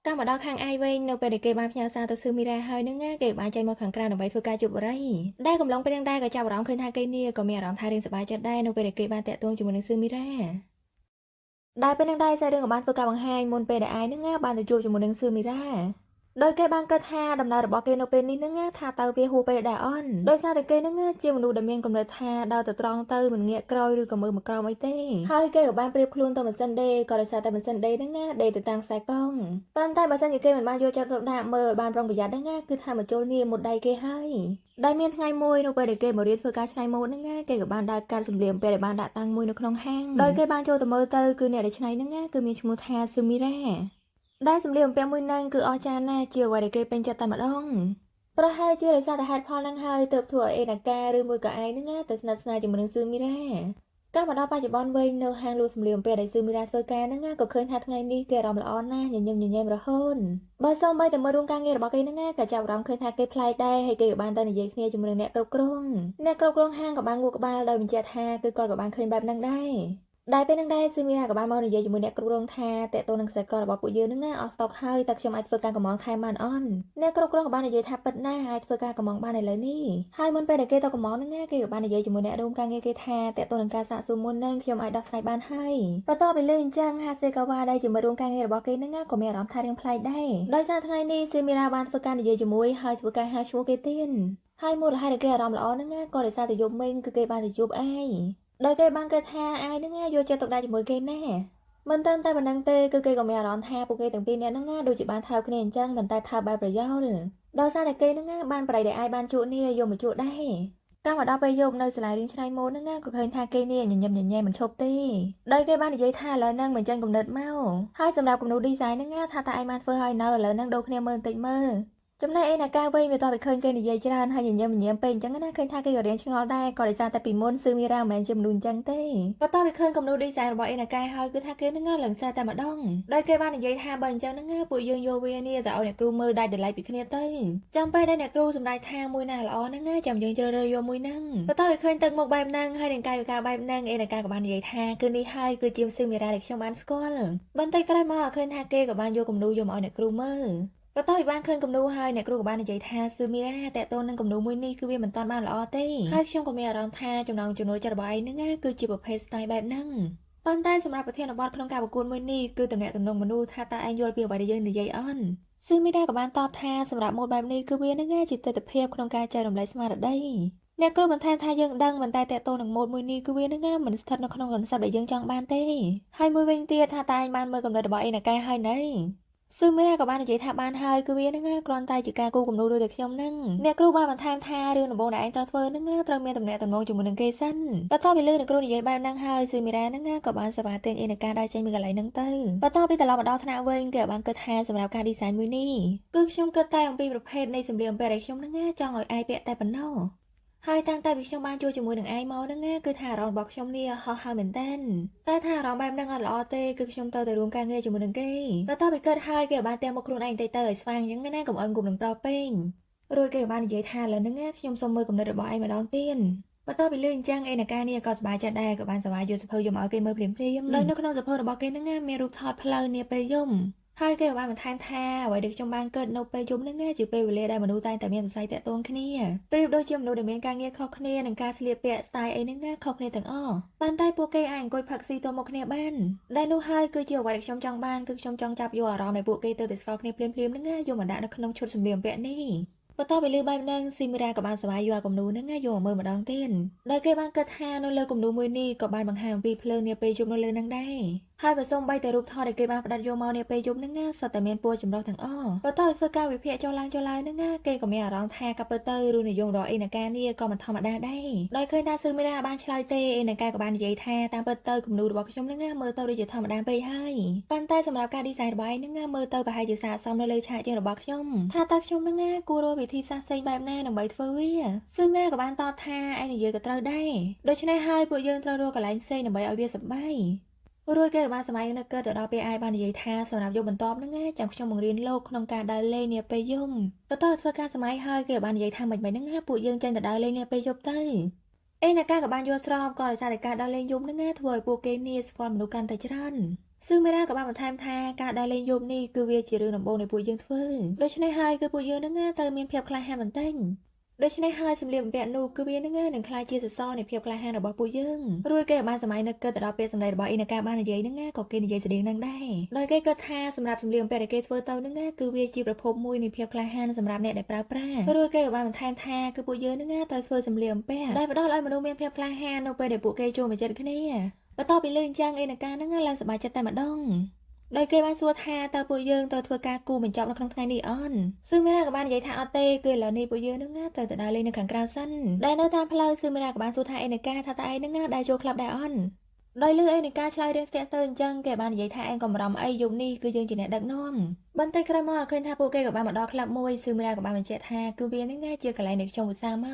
តាមមកដល់ខាងឯងវិញនៅពេលដែលគេបានផ្ញើសារទៅស៊ឺមីរ៉ាហើយនឹងគេបានចេញមកខាងក្រៅដើម្បីធ្វើការជួបបរិយដែលកំឡុងពេលនឹងដែរក៏ចាប់អារម្មណ៍ឃើញថាគេនេះក៏មានអារម្មណ៍ថារៀងសប្បាយចិត្តដែរនៅពេលដែលគេបានតាក់ទងជាមួយនឹងស៊ឺមីរ៉ាដែលពេលនឹងដែរសាររឿងក៏បានធ្វើការបង្ហាញមុនពេលដែលឯងនឹងបានទៅជួបជាមួយនឹងស៊ឺមីរ៉ា ដោយគេបានគិតថាដំណើររបស់គេនៅពេលនេះហ្នឹងថាទៅវាហួសពេលដែរអន់ដោយសារតែគេហ្នឹងជាមនុស្សដែលមានកំណត់ថាដើរទៅត្រង់ទៅមិនងាកក្រោយឬក៏មើលមកក្រោមអីទេហើយគេក៏បានប្រៀបខ្លួនទៅម៉ាស៊ីនដេរក៏ដោយសារតែម៉ាស៊ីនដេរហ្នឹងដេរទៅតាមខ្សែកង់ប៉ុន្តែបើសិនជាគេមិនបានយកចិត្តទុកដាក់មើលឲ្យបានប្រុងប្រយ័ត្នហ្នឹងគឺថាមកចូលនេះមុតដៃគេហើយដែលមានថ្ងៃមួយនៅពេលដែលគេមករៀនធ្វើការច្នៃម៉ូដហ្នឹងគេក៏បានដើរកាត់សម្លៀកបំពាក់ដែលបានដាក់តាំងមួយនៅក្នុងហាងដោយគេបានចូលទៅមើលទៅគឺអ្នកដែលច្នៃហ្នឹងគឺមានឈ្មោះថាស៊ឺមីរ៉ាដែលសម្លៀកបំពាក់មួយហ្នឹងគឺអស្ចារ្យណាស់ជាអ្វីដែលគេពេញចិត្តតែម្ដងប្រហែលជាដោយសារតែហេតុផលហ្នឹងហើយទើបធ្វើឲ្យអេណាកាឬមួយក៏ឯងហ្នឹងទៅស្និទ្ធស្នាលជាមួយនឹងស៊ឺមីរ៉ាកាលមកដល់បច្ចុប្បន្នវិញនៅហាងលក់សម្លៀកបំពាក់ដែលស៊ឺមីរ៉ាធ្វើការហ្នឹងក៏ឃើញថាថ្ងៃនេះគេអារម្មណ៍ល្អណាស់ញញឹមញញែមរហូតបើសូម្បីតែមើលរួមការងាររបស់គេហ្នឹងក៏ចាប់អារម្មណ៍ឃើញថាគេប្លែកដែរហើយគេក៏បានទៅនិយាយគ្នាជាមួយនឹងអ្នកគ្រប់គ្រងហាងក៏បានងក់ក្បាលដោយបញ្ជាក់ថាគឺគាត់ក៏បានឃើញបែបហ្នឹងដែរដែលពេលហ្នឹងដែរស៊ឺមីរ៉ាក៏បានមកនិយាយជាមួយអ្នកគ្រប់គ្រងថាតេតូននឹងខ្សែករបស់ពួកយើងហ្នឹងអស់ស្តុកហើយតែខ្ញុំអាចធ្វើការកម្មងថែមបានអន់អ្នកគ្រប់គ្រងក៏បាននិយាយថាពិតណាស់អាចធ្វើការកម្មងបានឥឡូវនេះហើយមុនពេលដែលគេទៅកម្មងហ្នឹងគេក៏បាននិយាយជាមួយអ្នករួមការងារគេថាតេតូននឹងការសាកសួរមុនហ្នឹងខ្ញុំអាចដោះស្រាយបានហើយបន្ទាប់ពីលើអញ្ចឹងហាសេកាវ៉ាដែលជាមួយរួមការងាររបស់គេហ្នឹងក៏មានអារម្មណ៍ថារៀងប្លែកដែរដោយសារថ្ងៃនេះស៊ឺមីរ៉ាបានធ្វើការនិយាយជាមួយហើយធ្វើការហៅឈ្មោះគេទៀតហើយមូលហេតុដែលគេអារម្មណ៍ល្អហ្នឹងក៏ដោយសារតែយប់មិញគឺគេបានទៅជួបអាយដោយគេបានគិតថាអាយហ្នឹងយកចិត្តទុកដាក់ជាមួយគេណាមិនត្រឹមតែប៉ុណ្្នឹងទេគឺគេក៏មានអារម្មណ៍ថាពួកគេទាំងពីរនាក់ហ្នឹងដូចជាបានថើបគ្នាអញ្ចឹងមិនតែថើបបែបប្រយោលដោយសារតែគេហ្នឹងបានប្រៃដែលអាយបានជួបនេះយកមកជួបដែរកាលមកដល់ពេលយប់នៅសាលារៀនឆ្នៃម៉ូដហ្នឹងក៏ឃើញថាគេនេះញញឹមញញែមិនឈប់ទេដោយគេបាននិយាយថាឥឡូវហ្នឹងមិនចាញ់កំណត់មកហើយសម្រាប់គំនូរ design ហ្នឹងថាតើឯងបានធ្វើឲ្យនៅឥឡូវហ្នឹងដូរគ្នាមើលបន្តិចមើលចំណែកឯណាកាវិញវាតបឃើញគេនិយាយច្រើនហើយញញឹមញញែមពេកអញ្ចឹងណាឃើញថាគេក៏រៀងឆ្ងល់ដែរក៏ដោយសារតែពីមុនស៊ឺមីរ៉ាមិនមែនជាមនុស្សអញ្ចឹងទេបន្ទាប់ពីឃើញគំនូរ design របស់ឯណាកាហើយគឺថាគេនឹងឡើងសារតែម្ដងដោយគេបាននិយាយថាបើអញ្ចឹងហ្នឹងពួកយើងយកវានេះទៅឲ្យអ្នកគ្រូមើលដាច់តម្លៃពីគ្នាទៅចាំពេលដែលអ្នកគ្រូសម្រេចថាមួយណាល្អហ្នឹងចាំយើងជ្រើសរើសយកមួយហ្នឹងបន្ទាប់ពីឃើញទឹកមុខបែបហ្នឹងហើយនឹងកាយវិការបែបហ្នឹងឯណាកាក៏បាននិយាយថាគឺនេះហើយគឺជាស៊ឺមីរ៉ាដែលខ្ញុំបានស្គាល់បន្តិចក្រោយមកឃើញថាគេក៏បានយកគំនូរយកមកឲ្យអ្នកគ្រូមើលបន្ទាប់ពីបានឃើញគំនូរហើយអ្នកគ្រូក៏បាននិយាយថាស៊ឺមីរ៉ាតេតូននឹងគំនូរមួយនេះគឺវាមិនតាន់បានល្អទេហើយខ្ញុំក៏មានអារម្មណ៍ថាចំណង់ចំណូលចិត្តរបស់ឯងហ្នឹងគឺជាប្រភេទ style បែបហ្នឹងប៉ុន្តែសម្រាប់ប្រធានបទក្នុងការប្រកួតមួយនេះគឺតំណាក់តំណងមនុស្សថាតើឯងយល់ពីអ្វីដែលយើងនិយាយអន់ស៊ឺមីរ៉ាក៏បានតបថាសម្រាប់ម៉ូដបែបនេះគឺវានឹងជាទស្សនវិជ្ជាក្នុងការចែករំលែកស្មារតីអ្នកគ្រូបន្ថែមថាយើងដឹងមិនតែតេតូននឹងម៉ូដមួយនេះគឺវានឹងមិនស្ថិតនៅក្នុង concept ដែលយើងចង់បានទេហើយមួយវិញទៀតថាតើឯងបានមើលកំណត់របស់ឯណាកាហើយណីស៊ឺមីរ៉ាក៏បាននិយាយថាបានហើយគឺវានឹងគ្រាន់តែជាការគូគំនូរដូចតែខ្ញុំនឹងអ្នកគ្រូបានបន្ថែមថារឿងដំបូងដែលឯងត្រូវធ្វើនឹងត្រូវមានតំណែងតំណងជាមួយនឹងគេសិនបន្ទាប់ពីលើអ្នកគ្រូនិយាយបែបហ្នឹងហើយស៊ឺមីរ៉ានឹងក៏បានសប្បាយទាញឯណាកាដើរចេញពីកន្លែងហ្នឹងទៅបន្ទាប់ពីត្រឡប់មកដល់ថ្នាក់វិញគេបានគិតថាសម្រាប់ការ design មួយនេះគឺខ្ញុំគិតតែអំពីប្រភេទនៃសម្លៀកបំពាក់ដែលខ្ញុំនឹងចង់ឲ្យឯងពាក់តែប៉ុណ្ណោះហើយតាំងតែពីខ្ញុំបានជួបជាមួយនឹងឯងមកហ្នឹងគឺថាអារម្មណ៍របស់ខ្ញុំនេះហោះហើរមែនតើតែថាអារម្មណ៍បែបហ្នឹងអត់ល្អទេគឺខ្ញុំទៅរួមការងារជាមួយនឹងគេបន្ទាប់ពីកើតហើយគេបានតែមកខ្លួនឯងទៅឲ្យស្វាងអញ្ចឹងណាកុំអើងគំនឹងប្រពេងរួចគេបាននិយាយថាឥឡូវហ្នឹងខ្ញុំសូមមើលគំនិតរបស់ឯងម្ដងទៀតបន្ទាប់ពីលើអញ្ចឹងឯណាកានេះក៏សប្បាយចិត្តដែរក៏បានសប្បាយយកសភៅយកមកឲ្យគេមើលភ្លាមៗដោយនៅក្នុងសភៅរបស់គេហ្នឹងមានរូបថតផ្លូវនាពេលយប់ហើយគេក៏បានបន្ថែមថាអ្វីដែលខ្ញុំបានកើតនៅពេលយប់ហ្នឹងជាពេលវេលាដែលមនុស្សតែងតែមានវិស័យតាក់ទងគ្នាប្រៀបដូចជាមនុស្សដែលមានការងារខុសគ្នានិងការស្លៀកពាក់ style អីហ្នឹងខុសគ្នាទាំងអស់ប៉ុន្តែពួកគេអាចអង្គុយផឹកស៊ីទល់មុខគ្នាបានដែលនោះហើយគឺជាអ្វីដែលខ្ញុំចង់បានគឺខ្ញុំចង់ចាប់យកអារម្មណ៍ដែលពួកគេទៅស្គាល់គ្នាភ្លាមៗហ្នឹងយកមកដាក់នៅក្នុងឈុតសម្លៀកបំពាក់នេះបន្ទាប់ពីលើបែបហ្នឹងស៊ីមីរ៉ាក៏បានសប្បាយយកគំនូរហ្នឹងយកមកមើលម្ដងទៀតដោយគេបានគិតថានៅលើគំនូរមួយនេះក៏បានបង្ហាញអំពីភ្លើងនាពេលយប់នៅលើហ្នឹងដែរហើយបើសូម្បីតែរូបថតដែលគេបានផ្ដិតយកមកនាពេលយប់ហ្នឹងសុទ្ធតែមានពណ៌ចម្រុះទាំងអស់បន្ទាប់ពីធ្វើការវិភាគចុះឡើងហ្នឹងគេក៏មានអារម្មណ៍ថាកាពិតទៅរឿងនិយមរបស់អេណាកានេះក៏មិនធម្មតាដែរដោយឃើញថាស៊ឺមីរ៉ាបានឆ្លើយទេអេណាកាក៏បាននិយាយថាតាមពិតទៅគំនូររបស់ខ្ញុំហ្នឹងមើលទៅដូចជាធម្មតាពេកហើយប៉ុន្តែសម្រាប់ការ design របស់ឯងហ្នឹងមើលទៅប្រហែលជាស័ក្តិសមនៅលើឆាកជាងរបស់ខ្ញុំថាតើខ្ញុំហ្នឹងគួររកវិធីសាស្ត្រផ្សេងបែបណាដើម្បីធ្វើវាស៊ឺមីរ៉ាក៏បានតបថាឯងនិយាយក៏ត្រូវដែរដូច្នេះហើយពួកយើងត្រូវរកកន្លែងផ្សេងដើម្បីឲ្យវាសប្បាយរួចគេក៏បានសម័យនឹកទៅដល់ពេលអាយបាននិយាយថាសម្រាប់យកបន្ទាប់ហ្នឹងចាំខ្ញុំបង្រៀនលោកក្នុងការដើរលេងនាពេលយប់បន្ទាប់ធ្វើការសម័យហើយគេក៏បាននិយាយថាមិនហ្នឹងពួកយើងចេញទៅដើរលេងនាពេលយប់ទៅឯណាកាក៏បានយល់ស្របក៏ដោយសារតែការដើរលេងយប់ហ្នឹងធ្វើឲ្យពួកគេនេះស្គាល់មនុស្សកាន់តែច្រើនស៊ឺមីរ៉ាក៏បានបន្ថែមថាការដើរលេងយប់នេះគឺវាជារឿងដំបូងនៃពួកយើងធ្វើដូច្នេះហើយគឺពួកយើងហ្នឹងត្រូវមានភាពក្លាហានបន្តិច ដូច្នេះហើយសម្លៀកបំពាក់នោះគឺវានឹងនឹងខ្លាចជាសសរនៃភាពក្លាហានរបស់ពួកយើងរួចគេបានសម័យនឹកគិតទៅដល់ពេលសម្ដីរបស់អ៊ីណាកាបាននិយាយនឹងក៏គេនិយាយស្តៀងនឹងដែរដោយគេគិតថាសម្រាប់សម្លៀកបំពាក់ដែលគេធ្វើទៅនឹងគឺវាជាប្រភពមួយនៃភាពក្លាហានសម្រាប់អ្នកដែលប្រើប្រាស់រួចគេបានបន្ថែមថាគឺពួកយើងនឹងត្រូវធ្វើសម្លៀកបំពាក់ដែលផ្ដល់ឲ្យមនុស្សមានភាពក្លាហាននៅពេលដែលពួកគេចូលមកជិតគ្នាបន្ទាប់ពីលើអញ្ចឹងអ៊ីណាកានឹងឡើងសប្បាយចិត្តតែម្ដងដោយគេបានសួរថាតើពួកយើងត្រូវធ្វើការគូបញ្ចប់នៅក្នុងថ្ងៃនេះអនស៊ឺមីរ៉ាក៏បាននិយាយថាអត់ទេគឺឥឡូវនេះពួកយើងនឹងត្រូវទៅដើរលេងនៅខាងក្រៅសិនដែលនៅតាមផ្លូវស៊ឺមីរ៉ាក៏បានសួរថាអេនីកាថាតើឯងនឹងដែរចូលក្លឹបដែរអនដោយលឺអេនីកាឆ្លើយរឿងស្ទាក់ស្ទើរអញ្ចឹងគេបាននិយាយថាឯងកុំបារម្ភអីយប់នេះគឺយើងជាអ្នកដឹកនាំបន្តិចក្រោយមកឃើញថាពួកគេក៏បានមកដល់ក្លឹបមួយស៊ឺមីរ៉ាក៏បានបញ្ជាក់ថាគឺវានឹងជាកន្លែងនៃខ្ញុំឧស្សាហ៍មក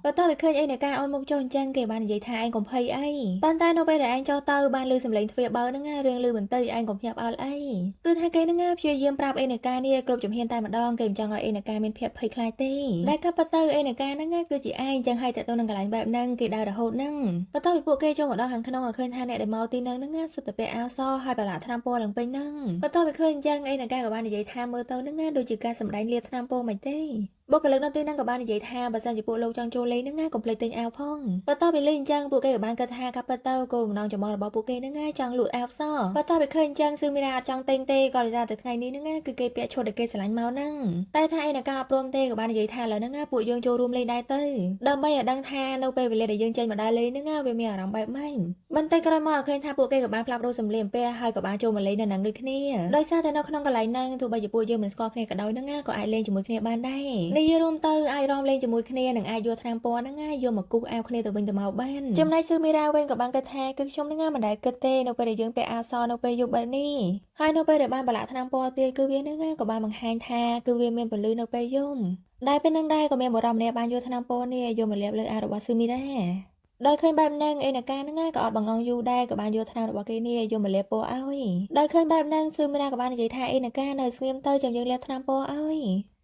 បន្ទាប់ពីឃើញអេនីកាអូនមុខចុះអញ្ចឹងគេបាននិយាយថាឯងកុំភ័យអីប៉ុន្តែនៅពេលដែលឯងចុះទៅបានលឺសំឡេងទ្វារបើនឹងរឿងលឺបន្តិចឯងកុំភ្ញាក់ផ្អើលអីគឺថាគេនឹងព្យាយាមប្រាប់អេនីកានេះគ្រប់ជំហានតែម្ដងគេមិនចង់ឲ្យអេនីកាមានភាពភ័យខ្លាចទេដែលក៏ប៉ុន្តែអេនីកានឹងគឺជាឯងចឹងហើយតើទៅនឹងកន្លែងបែបហ្នឹងគេដើររហូតហ្នឹងបន្ទាប់ពីពួកគេចូលមកដល់ខាងក្នុងឃើញថាអ្នកដែលមកទីហ្នឹងសុទ្ធតែពាក់អាវសហើយប្រឡាក់ថ្នាំពណ៌ឡើងពេញហ្នឹងបន្ទាប់ពីឃើញអញ្ចឹងអេនីកាក៏បាននិយាយថាមើលទៅនឹងដូចជាការសម្ដែងលាបថ្នាំពណ៌មិនទេបុគ្គលិកនៅទីហ្នឹងក៏បាននិយាយថាបើសិនជាពួកលោកចង់ចូលលេងហ្នឹងកុំភ្លេចទិញអាវផងបន្ទាប់ពីលេងអញ្ចឹងពួកគេក៏បានគិតថាកាប់ពិតទៅគោលបំណងចម្បងរបស់ពួកគេហ្នឹងចង់លក់អាវសបន្ទាប់ពីឃើញអញ្ចឹងស៊ឺមីរ៉ាអត់ចង់ទិញទេក៏ដោយសារតែថ្ងៃនេះហ្នឹងគឺគេពាក់ឈុតដែលគេស្រឡាញ់មកហ្នឹងតែថាអេណាកាអត់ព្រមទេក៏បាននិយាយថាឥឡូវហ្នឹងពួកយើងចូលរួមលេងដែរទៅដើម្បីឲ្យដឹងថានៅពេលវេលាដែលយើងចេញមកដើរលេងហ្នឹងវាមានអារម្មណ៍បែបម៉េចបន្តិចក្រោយមកឃើញថាពួកគេក៏បានផ្លាប់រោសម្លៀកបំពាក់ហើយក៏បានចូលមកលេងនៅហ្នឹងដូចគ្នាដោយសារតែនៅក្នុងកន្លែងហ្នឹងទោះបីជាពួកយើងមិនស្គាល់គ្នាក៏ដោយហ្នឹងក៏អាចលេងជាមួយគ្នាបានដែរនិយាយរួមទៅអាចរំលេងជាមួយគ្នានឹងអាចយកថ្នាំពណ៌ហ្នឹងយកមកគូសអាវគ្នាទៅវិញទៅមកបានចំណែកស៊ឺមីរ៉ាវិញក៏បានគិតថាគឺខ្ញុំហ្នឹងមិនដែលគិតទេនៅពេលដែលយើងពាក់អាវសនៅពេលយប់បែបនេះហើយនៅពេលដែលបានប្រឡាក់ថ្នាំពណ៌ទៀតគឺវាហ្នឹងក៏បានបង្ហាញថាគឺវាមានពលឺនៅពេលយប់ដែលពេលហ្នឹងដែរក៏មានបរិម្នាក់បានយកថ្នាំពណ៌នេះយកមកលាបលើអាវរបស់ស៊ឺមីរ៉ាដោយឃើញបែបហ្នឹងអេណាកាហ្នឹងក៏អត់បង្ងយូរដែរក៏បានយកថ្នាំរបស់គេនេះយកមកលាបពណ៌ឲ្យដោយឃើញបែបហ្នឹងស៊ឺមីរ៉ាក៏បាននិយាយថាអេណាកានៅស្ងៀមទៅចាំយើងលាបថ្នាំពណ៌ឲ្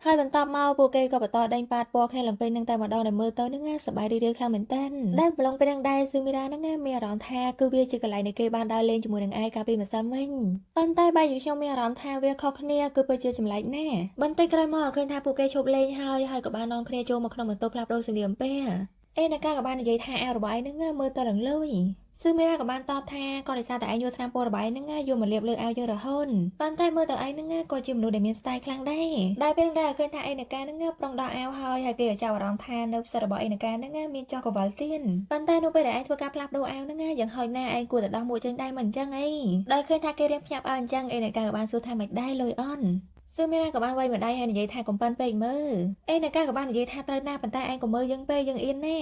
យហើយបន្ទាប់មកពួកគេក៏បន្តដេញប៉ាតពណ៌គ្នាឡើងពេញនឹងតែម្ដងដែលមើលទៅហ្នឹងសប្បាយរីករាយខ្លាំងមែនតើដែលប្រឡងពេលហ្នឹងដែរស៊ឺមីរ៉ាហ្នឹងមានអារម្មណ៍ថាគឺវាជាកន្លែងដែលគេបានដើរលេងជាមួយនឹងឯងកាលពីម្សិលមិញប៉ុន្តែបែរជាខ្ញុំមានអារម្មណ៍ថាវាខុសគ្នាគឺពិតជាចម្លែកណាស់បន្តិចក្រោយមកឃើញថាពួកគេឈប់លេងហើយក៏បាននាំគ្នាចូលមកក្នុងបន្ទប់ផ្លាស់ប្ដូរសម្លៀកបំពាក់អេណាកាក៏បាននិយាយថាអាវរបស់ឯងហ្នឹងមើលទៅឡើងលុយស៊ឺមីរ៉ាក៏បានតបថាក៏ដោយសារតែឯងយកថ្នាំពណ៌របស់ឯងហ្នឹងយកមកលាបលើអាវយើងរហូតប៉ុន្តែមើលទៅឯងហ្នឹងក៏ជាមនុស្សដែលមានស្ទាយខ្លាំងដែរដែលពេលហ្នឹងឃើញថាអេណាកាហ្នឹងប្រុងដោះអាវហើយគេក៏ចាប់អារម្មណ៍ថានៅផ្សិតរបស់អេណាកាហ្នឹងមានចោះកវលទៀនប៉ុន្តែនៅពេលដែលឯងធ្វើការផ្លាស់ប្ដូរអាវហ្នឹងយ៉ាងហោចណាស់ឯងគួរតែដោះមួកចេញដែរមិនអញ្ចឹងអីដែលឃើញថាគេរៀបភ្ញាប់ឲ្យអញ្ចឹងអេណាកាក៏បានសួរថាមិនដែរលុយអន់ស៊ឺមីរ៉ាក៏បានវាយម្ដាយហើយនិយាយថាកុំប៉ិនពេកមើលអេណាកាក៏បាននិយាយថាត្រូវណាប៉ុន្តែឯងកុំមើលយើងពេកយើងអៀនណា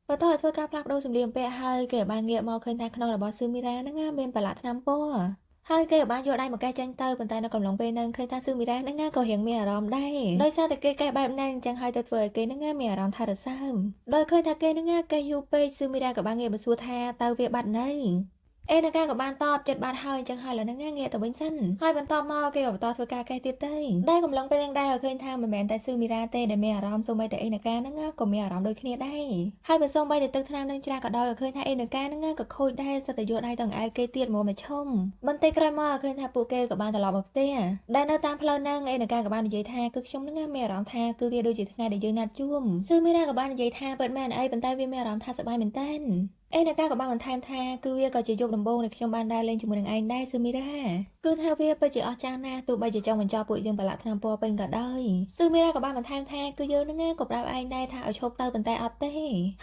បន្ទាប់ធ្វើការផ្លាស់ប្ដូរសម្លៀកបំពាក់ហើយគេបានងាកមកឃើញថាក្នុងរបស់ស៊ឺមីរ៉ាហ្នឹងមានប្រឡាក់ថ្នាំពណ៌ហើយគេក៏បានយកដៃមកកេះចាញ់ទៅប៉ុន្តែនៅកំឡុងពេលហ្នឹងឃើញថាស៊ឺមីរ៉ាហ្នឹងក៏រៀងមានអារម្មណ៍ដែរដោយសារតែគេកេះបែបហ្នឹងអញ្ចឹងហើយទៅធ្វើឲ្យគេហ្នឹងមានអារម្មណ៍ថារសើបដោយឃើញថាគេហ្នឹងកេះយូរពេកស៊ឺមីរ៉ាក៏បានងាកមកសួរថាតើវាបាត់នៅអេណាកាក៏បានតបចិត្តបាត់ហើយអញ្ចឹងហើយឥឡូវហ្នឹងងាកទៅវិញសិនហើយបន្ទាប់មកគេក៏បន្តធ្វើការកេះទៀតទៅដែលកំឡុងពេលហ្នឹងដែរឃើញថាមិនមែនតែស៊ឺមីរ៉ាទេដែលមានអារម្មណ៍សូម្បីតែអេណាកាហ្នឹងក៏មានអារម្មណ៍ដូចគ្នាដែរហើយបើសូម្បីតែទឹកថ្នាំនឹងច្រាក៏ដោយឃើញថាអេណាកាហ្នឹងក៏ខូចដែរសិតតែយកដៃទៅអែលគេទៀតមកឈុំបន្តិចក្រោយមកឃើញថាពួកគេក៏បានត្រឡប់មកផ្ទះដែលនៅតាមផ្លូវហ្នឹងអេណាកាក៏បាននិយាយថាគឺខ្ញុំហ្នឹងមានអារម្មណ៍ថាគឺវាដូចជាថ្ងៃដែលយើងណាត់ជួបស៊ឺមីរ៉ាក៏បាននិយាយថាពិតមែនអីប៉ុន្តែវាមានអារម្មណ៍ថាសប្បាយមែនតើអេណាកាក៏បានបន្ថែមថាគឺវាក៏ជាយប់ដំបូងដែលខ្ញុំបានដើរលេងជាមួយនឹងឯងដែរស៊ឺមីរ៉ាគឺថាវាពិតជាអស្ចារ្យណាស់ទោះបីជាចង់បញ្ចប់ពួកយើងប្រឡាក់ថ្នាំពណ៌ពេញក៏ដោយស៊ឺមីរ៉ាក៏បានបន្ថែមថាគឺយើងនឹងក៏ប្រាប់ឯងដែរថាឲ្យឈប់ទៅប៉ុន្តែអត់ទេ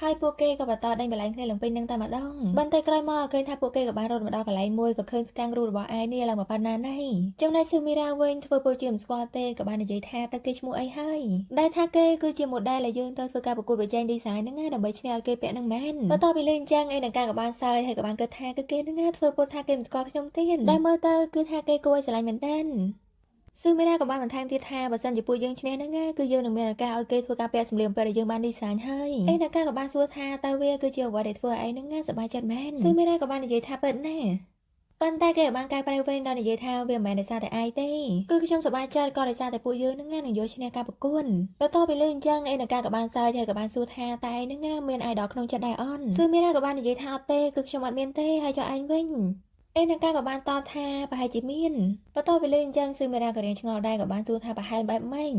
ហើយពួកគេក៏បន្តដេញបលែងគ្នាឡើងពេញនឹងតែម្ដងបន្តិចក្រោយមកឃើញថាពួកគេក៏បានរត់មកដល់កន្លែងមួយក៏ឃើញផ្ទាំងរូបរបស់ឯងនេះឡើងមកប៉ុណ្ណាណៃចំណែកស៊ឺមីរ៉ាវិញធ្វើពលជាមិនស្គាល់ទេក៏បាននិយាយថាតើគេឈ្មោះអីហើយដែលថាគេគឺជា model ដែលយើងត្រូវធ្វើការប្រកួតប្រជែង design ហ្នឹងដើម្បីឈ្នះឲ្យគេពាក់នឹងមែនបន្ទាប់ពីលេងអញ្ចឹងអេណាកាក៏បានសើចហើយក៏បានគិតថាគឺគេនឹងធ្វើពុតថាគេមិនស្គាល់ខ្ញុំទៀតដែលមើលទៅគឺថាគេគួរឲ្យស្រឡាញ់មែនតើស៊ឺមីរ៉ាក៏បានបន្ថែមទៀតថាបើសិនជាពួកយើងឈ្នះហ្នឹងគឺយើងនឹងមានឱកាសឲ្យគេធ្វើការពាក់សម្លៀកបំពាក់ដែលយើងបាន design ហើយអេណាកាក៏បានសួរថាតើវាគឺជាអ្វីដែលធ្វើឲ្យឯងហ្នឹងសប្បាយចិត្តមែនស៊ឺមីរ៉ាក៏បាននិយាយថាពិតណាស់ប៉ុន្តែគេក៏បានកែប្រែវិញដល់និយាយថាវាមិនមែនដោយសារតែឯងទេគឺខ្ញុំសប្បាយចិត្តក៏ដោយសារតែពួកយើងនឹងយកឈ្នះការប្រកួតបន្ទាប់ពីលើអញ្ចឹងអេណាកាក៏បានសើចហើយក៏បានសួរថាតែឯងនឹងមាន idol ក្នុងចិត្តដែរអនស៊ឺមីរ៉ាក៏បាននិយាយថាអត់ទេគឺខ្ញុំអត់មានទេហើយចុះឯងវិញអេណាកាក៏បានតបថាប្រហែលជាមានបន្ទាប់ពីលើអញ្ចឹងស៊ឺមីរ៉ាក៏រៀងឆ្ងល់ដែរក៏បានសួរថាប្រហែលបែបម៉េច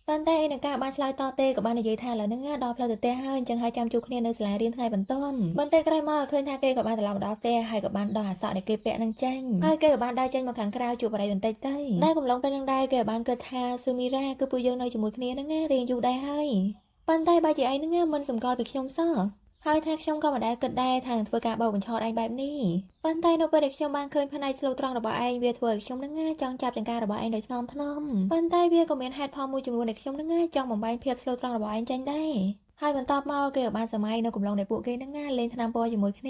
ប៉ុន្តែឯនការបានឆ្លើយតបទេក៏បាននិយាយថាឥឡូវហ្នឹងដល់ផ្លូវទៅផ្ទះហើយអញ្ចឹងហើយចាំជួបគ្នានៅសាលារៀនថ្ងៃបន្ទាប់បន្តិចក្រោយមកឃើញថាគេក៏បានត្រឡប់មកដល់ផ្ទះហើយក៏បានដោះអាសក់ដែលគេពាក់នឹងចេញហើយគេក៏បានដើរចេញមកខាងក្រៅជួបបរិយបន្តិចទៅដែលកំឡុងពេលនឹងដែរគេក៏បានគិតថាស៊ឺមីរ៉ាគឺពួកយើងនៅជាមួយគ្នាហ្នឹងរៀងយូរដែរហើយប៉ុន្តែបើជាឯងហ្នឹងមិនសម្គាល់ពីខ្ញុំសោះហើយថាខ្ញុំក៏មិនដែលគិតដែរថានឹងធ្វើការបោកបញ្ឆោតឯងបែបនេះប៉ុន្តែនៅពេលដែលខ្ញុំបានឃើញផ្នែកស្លូតត្រង់របស់ឯងវាធ្វើឲ្យខ្ញុំនឹងចង់ចាប់ចង្ការរបស់ឯងដោយថ្នមប៉ុន្តែវាក៏មានហេតុផលមួយចំនួនដែលខ្ញុំនឹងចង់បំបែកភាពស្លូតត្រង់របស់ឯងចេញដែរហើយបន្ទាប់មកគេក៏បានសម័យនៅកំឡុងដែលពួកគេនឹងលេងថ្នាំពណ៌ជាមួយគ្ន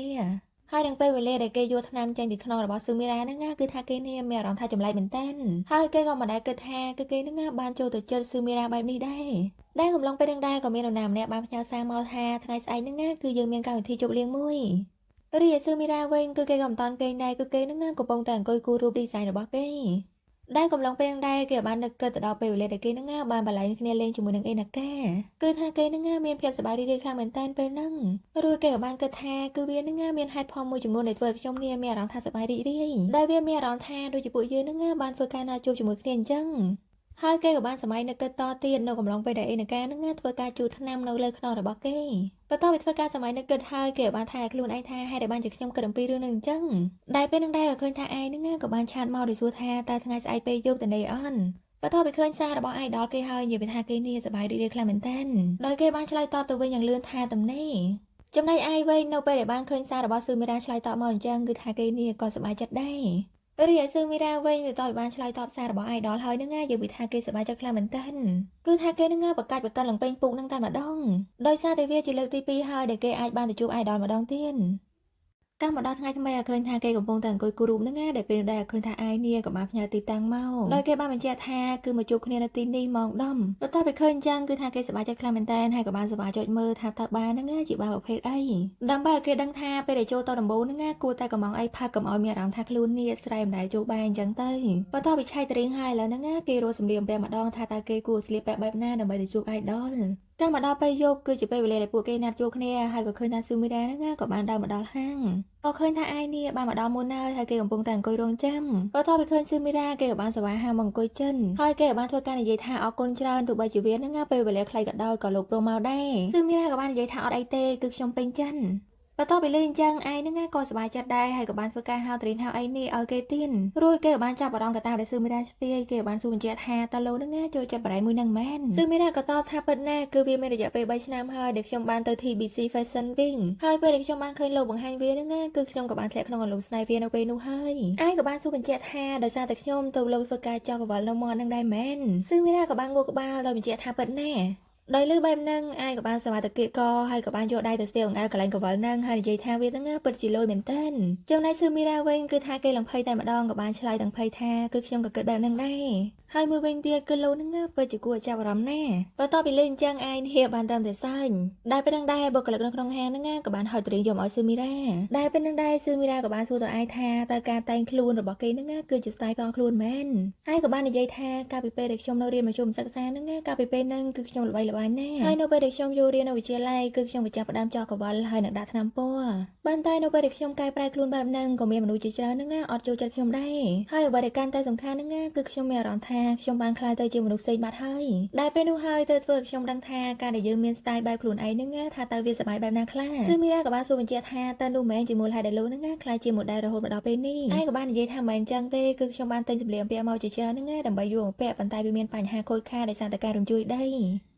ាហើយនឹងពេលវេលាដែលគេយកថ្នាំចេញពីក្នុងរបស់ស៊ឺមីរ៉ាហ្នឹងគឺថាគេមានអារម្មណ៍ថាចម្លែកមែនតើហើយគេក៏មិនដែលគិតថាគឺគេនឹងបានចូលទៅចិត្តស៊ឺមីរ៉ាបែបនេះដែរកំឡុងពេលនឹងដែរក៏មាននរណាម្នាក់បានផ្ញើសារមកថាថ្ងៃស្អែកហ្នឹងគឺយើងមានកម្មវិធីជប់លៀងមួយរីឯស៊ឺមីរ៉ាវិញគឺគេក៏មិនតាន់គេងដែរគឺគេនឹងកំពុងតែអង្គុយគូររូបឌីហ្សែនរបស់គេដែលកំឡុងពេលនឹងដែរគេបាននឹកគិតទៅដល់ពេលវេលាដែលគេនឹងបានបលែងគ្នាលេងជាមួយនឹងអេណាកាគឺថាគេនឹងមានភាពសប្បាយរីករាយខ្លាំងមែនតើពេលហ្នឹងរួចគេក៏បានគិតថាគឺវានឹងមានហេតុផលមួយចំនួនដែលធ្វើឲ្យខ្ញុំមានអារម្មណ៍ថាសប្បាយរីករាយដែលវាមានអារម្មណ៍ថាដូចជាពួកយើងនឹងបានធ្វើការណាត់ជួបជាមួយគ្នាអញ្ចឹងហើយគេក៏បានសម័យនឹកគិតតទៀតនៅកំឡុងពេលដែលអេណាកានឹងធ្វើការជូតថ្នាំនៅលើខ្នងរបស់គេបន្ទាប់ពីធ្វើការសម័យនឹកគិតហើយគេក៏បានថាខ្លួនឯងថាហេតុតែបានជាខ្ញុំគិតអំពីរឿងនេះអញ្ចឹងដែលពេលនឹងដែរក៏ឃើញថាឯងនឹងក៏បានឆាតមកដោយសួរថាតើថ្ងៃស្អែកពេលយប់ទៅណីអនបន្ទាប់ពីឃើញសាររបស់ឯដល់គេហើយនិយាយថាគេនេះសប្បាយរីករាយខ្លាំងមែនតើដោយគេបានឆ្លើយតបទៅវិញយ៉ាងលឿនថាទំនេរចំណែកឯវិញនៅពេលដែលបានឃើញសាររបស់ស៊ឺមីរ៉ាឆ្លើយតបមកអញ្ចឹងគឺថាគេនេះក៏សប្បាយចិត្តដែររីឯស៊ឺមីរ៉ាវិញវាតើបានឆ្លើយតបសាររបស់ idol ហើយនឹងយើងនិយាយថាគេសប្បាយចិត្តខ្លាំងមែនតើគឺថាគេនឹងបកាច់បកិនឡើងពេញពុកនឹងតែម្ដងដោយសារតែវាជាលើកទី2ហើយដែលគេអាចបានទៅជួប idol ម្ដងទៀតតាមមកដល់ថ្ងៃថ្មីឲ្យឃើញថាគេកំពុងតែអង្គុយគូររូបហ្នឹងដែលពេលដែលឃើញថាឯនេះក៏បានផ្ញើទីតាំងមកដោយគេបានបញ្ជាក់ថាគឺមកជួបគ្នានៅទីនេះម៉ោង10បន្ទាប់ពីឃើញចឹងគឺថាគេសប្បាយចិត្តខ្លាំងមែនតើហើយក៏បានសប្បាយចុចមើលថាតើបាហ្នឹងជាបាប្រភេទអីដើម្បីឲ្យគេដឹងថាពេលដែលចូលទៅដំបូងហ្នឹងគួរតែកំងអីផាកកំឲ្យមានអារម្មណ៍ថាខ្លួននេះស្រែមិនដែលចូលបាយអញ្ចឹងទៅបន្ទាប់ពីឆៃតរៀងហើយឥឡូវហ្នឹងគេរស់សម្លៀកបំពាក់ម្ដងថាតើគេគួរស្លៀកពាក់បែបណាដើម្បីទៅជួប idol តាមមកដល់ពេលយប់គឺជាពេលវេលាដែលពួកគេណាត់ជួបគ្នាហើយក៏ឃើញថាស៊ឺមីរ៉ាហ្នឹងក៏បានដើរមកដល់ហាងក៏ឃើញថាឯនេះបានមកដល់មុនហើយគេកំពុងតែអង្គុយរងចាំបន្ទាប់ពីឃើញស៊ឺមីរ៉ាគេក៏បានសវ៉ាហាងមកអង្គុយចិនហើយគេក៏បានធ្វើការនិយាយថាអរគុណច្រើនទោះបីជាវាហ្នឹងពេលវេលាខ្លីក៏ដោយក៏លោកព្រមមកដែរស៊ឺមីរ៉ាក៏បាននិយាយថាអត់អីទេគឺខ្ញុំពេញចិនបន្ទាប់ពីលឺអញ្ចឹងឯងហ្នឹងក៏សប្បាយចិត្តដែរហើយក៏បានធ្វើការហៅត្រៀនហៅឯនេះឲ្យគេទៀនរួចគេក៏បានចាប់អារម្មណ៍កតាដែលស៊ឺមីរ៉ាស្ពាយគេក៏បានសួរបញ្ជាក់ថាតើលោកហ្នឹងចូលចិត្តបរិយាមួយហ្នឹងមែនស៊ឺមីរ៉ាក៏តបថាពិតណាស់គឺវាមានរយៈពេល3ឆ្នាំហើយដែលខ្ញុំបានទៅ TBC Fashion Week ហើយពេលដែលខ្ញុំបានឃើញលោកបង្ហាញវាហ្នឹងគឺខ្ញុំក៏បានធ្លាក់ក្នុងអន្លង់ស្នេហ៍វានៅពេលនោះហើយឯងក៏បានសួរបញ្ជាក់ថាដោយសារតែខ្ញុំទៅលោកធ្វើការចោះកវលនៅមាត់ហ្នឹងដែរមែនស៊ឺមីរ៉ាក៏បានងក់ក្បាលដោយបញ្ជាក់ថាពិតណាស់ដោយលើបែបហ្នឹងឯងក៏បានសមត្ថកិច្ចក៏ហើយក៏បានយកដៃទៅស្ទាវអង្អែលកន្លែងកវលហ្នឹងហើយនិយាយថាវាហ្នឹងពិតជាលយមែនតើចំណែកស៊ឺមីរ៉ាវិញគឺថាគេលំភ័យតែម្ដងក៏បានឆ្លើយទាំងភ័យថាគឺខ្ញុំក៏គិតបែបហ្នឹងដែរហើយមួយវិញទៀតគឺលោកហ្នឹងពិតជាគួរចាប់អារម្មណ៍ណាស់បន្ទាប់ពីលេងអញ្ចឹងឯងហៀបបានត្រឹមតែសើញដែលពេលហ្នឹងដែរបុគ្គលិកនៅក្នុងហាងហ្នឹងក៏បានហៅទៅរៀងយកមកឲ្យស៊ឺមីរ៉ាដែលពេលហ្នឹងដែរស៊ឺមីរ៉ាក៏បានសួរទៅឯងថាតើការតែងខ្លួនរបស់គេហ្នឹងគឺជាស្ទាយផ្ទាល់ខ្លួនមែនឯងក៏បាននិយាយថាកាលពីពេលដែលខ្ញុំនៅរៀនមធ្យមសិក្សាហ្នឹងកាលពីពេលហ្នឹងគឺខ្ញុំល្បីល្បាញណាស់ហើយនៅពេលដែលខ្ញុំយករៀននៅវិទ្យាល័យគឺខ្ញុំក៏ចាប់ផ្ដើមចោះកវលហើយនឹងដាក់ថ្នាំពណ៌ប៉ុន្តែនៅពេលដែលខ្ញុំកែប្រែខ្លួនបែបហ្នឹងក៏មានមនុស្សជាច្រើនហ្នឹងអត់ចូលចិត្តខ្ញុំដែរហើយអ្វីដែលកាន់តែសំខាន់ហ្នឹងគឺខ្ញុំមានអារម្មណ៍ថាខ្ញុំបានក្លាយទៅជាមនុស្សផ្សេងបាត់ហើយដែលពេលនោះហើយទៅធ្វើឲ្យខ្ញុំដឹងថាការដែលយើងមានស្ទាយបែបខ្លួនឯងហ្នឹងថាតើវាសប្បាយបែបណាខ្លះស៊ឺមីរ៉ាក៏បានសួរបញ្ជាក់ថាតើនោះមែនជាមូលហេតុដែលលោកហ្នឹងក្លាយជា model រហូតមកដល់ពេលនេះឯងក៏បាននិយាយថាមិនមែនអញ្ចឹងទេគឺខ្ញុំបានទិញសម្លៀកបំពាក់មកជាច្រើនហ្នឹងដើម្បីយកមកពាក់ប៉ុន្តែវាមានបញ្ហាខូចខាតដោយសារតែការរំជួយដ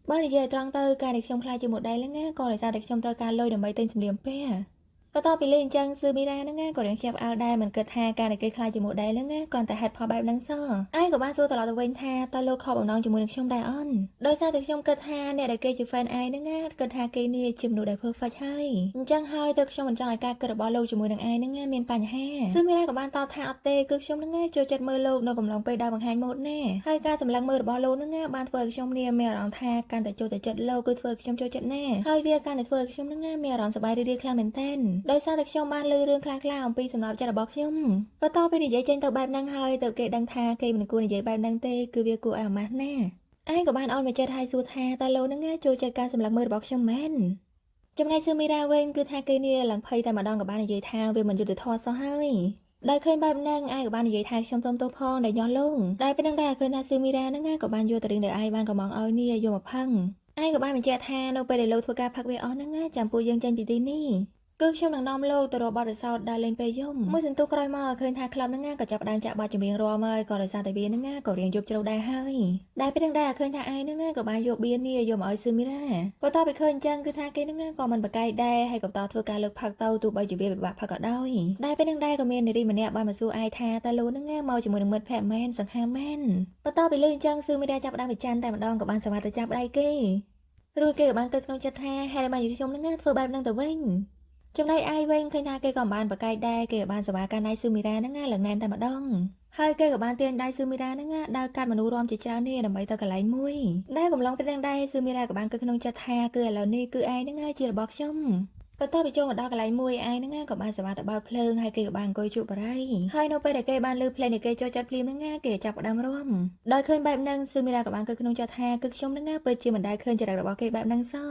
ីបើនិយាយត្រង់ទៅការដែលខ្ញុំខ្លាចជា model ហ្នឹងក៏ដោយសារតែខ្ញុំត្រូវការលុយដើម្បីទិញសម្លៀកបំពាក់បន្ទាប់ពីលេងអញ្ចឹងស៊ឺមីរ៉ាហ្នឹងក៏រៀងភ្ញាក់ផ្អើលដែរមិនគិតថាការដែលគេខ្លាចជា model ហ្នឹងគ្រាន់តែហេតុផលបែបហ្នឹងសោះឯងក៏បានសួរត្រឡប់ទៅវិញថាតើលោកខកបំណងជាមួយនឹងខ្ញុំដែរអន់ដោយសារតែខ្ញុំគិតថាអ្នកដែលគេជា fan ឯងហ្នឹងគិតថាគេនេះជាមនុស្សដែល perfect ហើយអញ្ចឹងហើយទៅខ្ញុំមិនចង់ឲ្យការគិតរបស់លោកជាមួយនឹងឯងហ្នឹងមានបញ្ហាស៊ឺមីរ៉ាក៏បានតបថាអត់ទេគឺខ្ញុំហ្នឹងចូលចិត្តមើលលោកនៅកំឡុងពេលដើរបង្ហាញម៉ូដណាហើយការសម្លឹងមើលរបស់លោកហ្នឹងបានធ្វើឲ្យខ្ញុំនេះមានអារម្មណ៍ថាកាន់តែចូលទៅចិត្តលោកគឺធ្វើឲ្យខ្ញុំចូលចិត្តណាហើយវាកាន់តែធ្វើឲ្យខ្ញុំហ្នឹងមានអារម្មណ៍សប្បាយរីករាយខ្លាំងមែនទែនដោយសារតែខ្ញុំបានឮរឿងខ្លះៗអំពីសម្រាប់ចិត្តរបស់ខ្ញុំបន្ទាប់ពីនិយាយចេញទៅបែបហ្នឹងហើយទៅគេដឹងថាគេមិនគួរនិយាយបែបហ្នឹងទេគឺវាគួរឲ្យអាម៉ាស់ណាស់ឯងក៏បានអោនមកចិត្តហើយសួរថាតើលោកហ្នឹងចូលចិត្តការសម្លឹងមើលរបស់ខ្ញុំមែនចំណែកស៊ឺមីរ៉ាវិញគឺថាគេនេះឡើងភ័យតែម្ដងក៏បាននិយាយថាវាមិនយុត្តិធម៌សោះហើយ ได้เคยแบบนั่งไอ้กับบ้านใหญ่ไทยชมต้มตัวพองได้ย้อนลงได้เป็นนั่งได้เคยทาซื้อมีรานั่งง่ายกับบ้านโยตริงเดไอ้บ้านกับมองเอานี่โยมาพังไอ้กับบ้านเป็นเจ้าแทนเราไปได้โลทัวการพักเวอนั่งง่ายจำปูยังจันปีตีนี่ก็ช่วงหนังน้อมโลตัวรบอดเซาได้เล่นไปย่มเมื่อถึงตัวกรอยมาเคยทาคลับนั่งง่ายกับจับดังจับบาจุเรียงรอมาก่อนเลยซาแต่เบียนั่งง่ายก็เรียงยบจะเราได้ให้ได้เป็นนั่งได้เคยทาไอ้นั่งง่ายกับบ้านโยบเบียนี่โยมาเอาซื้อมีราก็ต่อไปเคยจังคือทาเกนั่งง่ายก็มันปะไกได้ให้กับต่อทัวการเลิกพักเต้าตัวใบจุเบียแบบพักก็ได้เป็นนั่งได้ก็เมียนในรีมันเนี่ยบ้านมาสู้ไอ้ทาแต่รู้นั่งง่ายเมาจมูกหนึ่งเม็ดแผ่แม่นสังหาแม่นก็ต่อไปเรื่องจังซื้อไม่ได้จับได้ไปจันแต่มาดองกับบ้านสวัสดิ์จับได้เก้รู้เกี่ยวกับบ้านเกิดนงจัดแท้ให้ได้มาอยู่ที่ชมนั่งง่ายเพื่อแบบนั่งแต่เว้งจำได้ไอ้เว้งเคยนาเกี่ยวกับบ้านปะไกได้เกี่ยวกับบ้านสวัสดิ์การได้ซื้อมีรานั่งง่ายหลังแนนแต่มาดองให้เกี่ยวกับบ้านเตียนได้ซื้อมีรานั่งง่ายดาวการมนุรวมจิตเจ้าเนี่ยดำไปต่อกับไหลมุ้ยได้กำลังเป็นดังได้ซื้อมีรากับบ้านเกิดนงจัดแท้เกี่ยวแล้วนี่คือไอ้นั่งง่ายจีระบอกชมก็ต้องไปโจงกับดอกอะไรมวยไอ้นั่งง่ายกับบ้านสวัสดิ์แต่บ้านเพลิงให้เกี่ยวกับบ้านโกยจุบอะไรให้นไปแต่เกี่ยวบ้านลือเพลงในเกี่ยวโจจัดพลีมนั่งง่ายเกี่ยวจับดำร่วมโดยเคยแบบนั่งซื้อมีรากับบ้านเกิดนงจัดแท้กึกชมนั่งง่ายเปิดจีมันได้เคยจะได้บอกเกี่ยวแบบนั่งซ้อ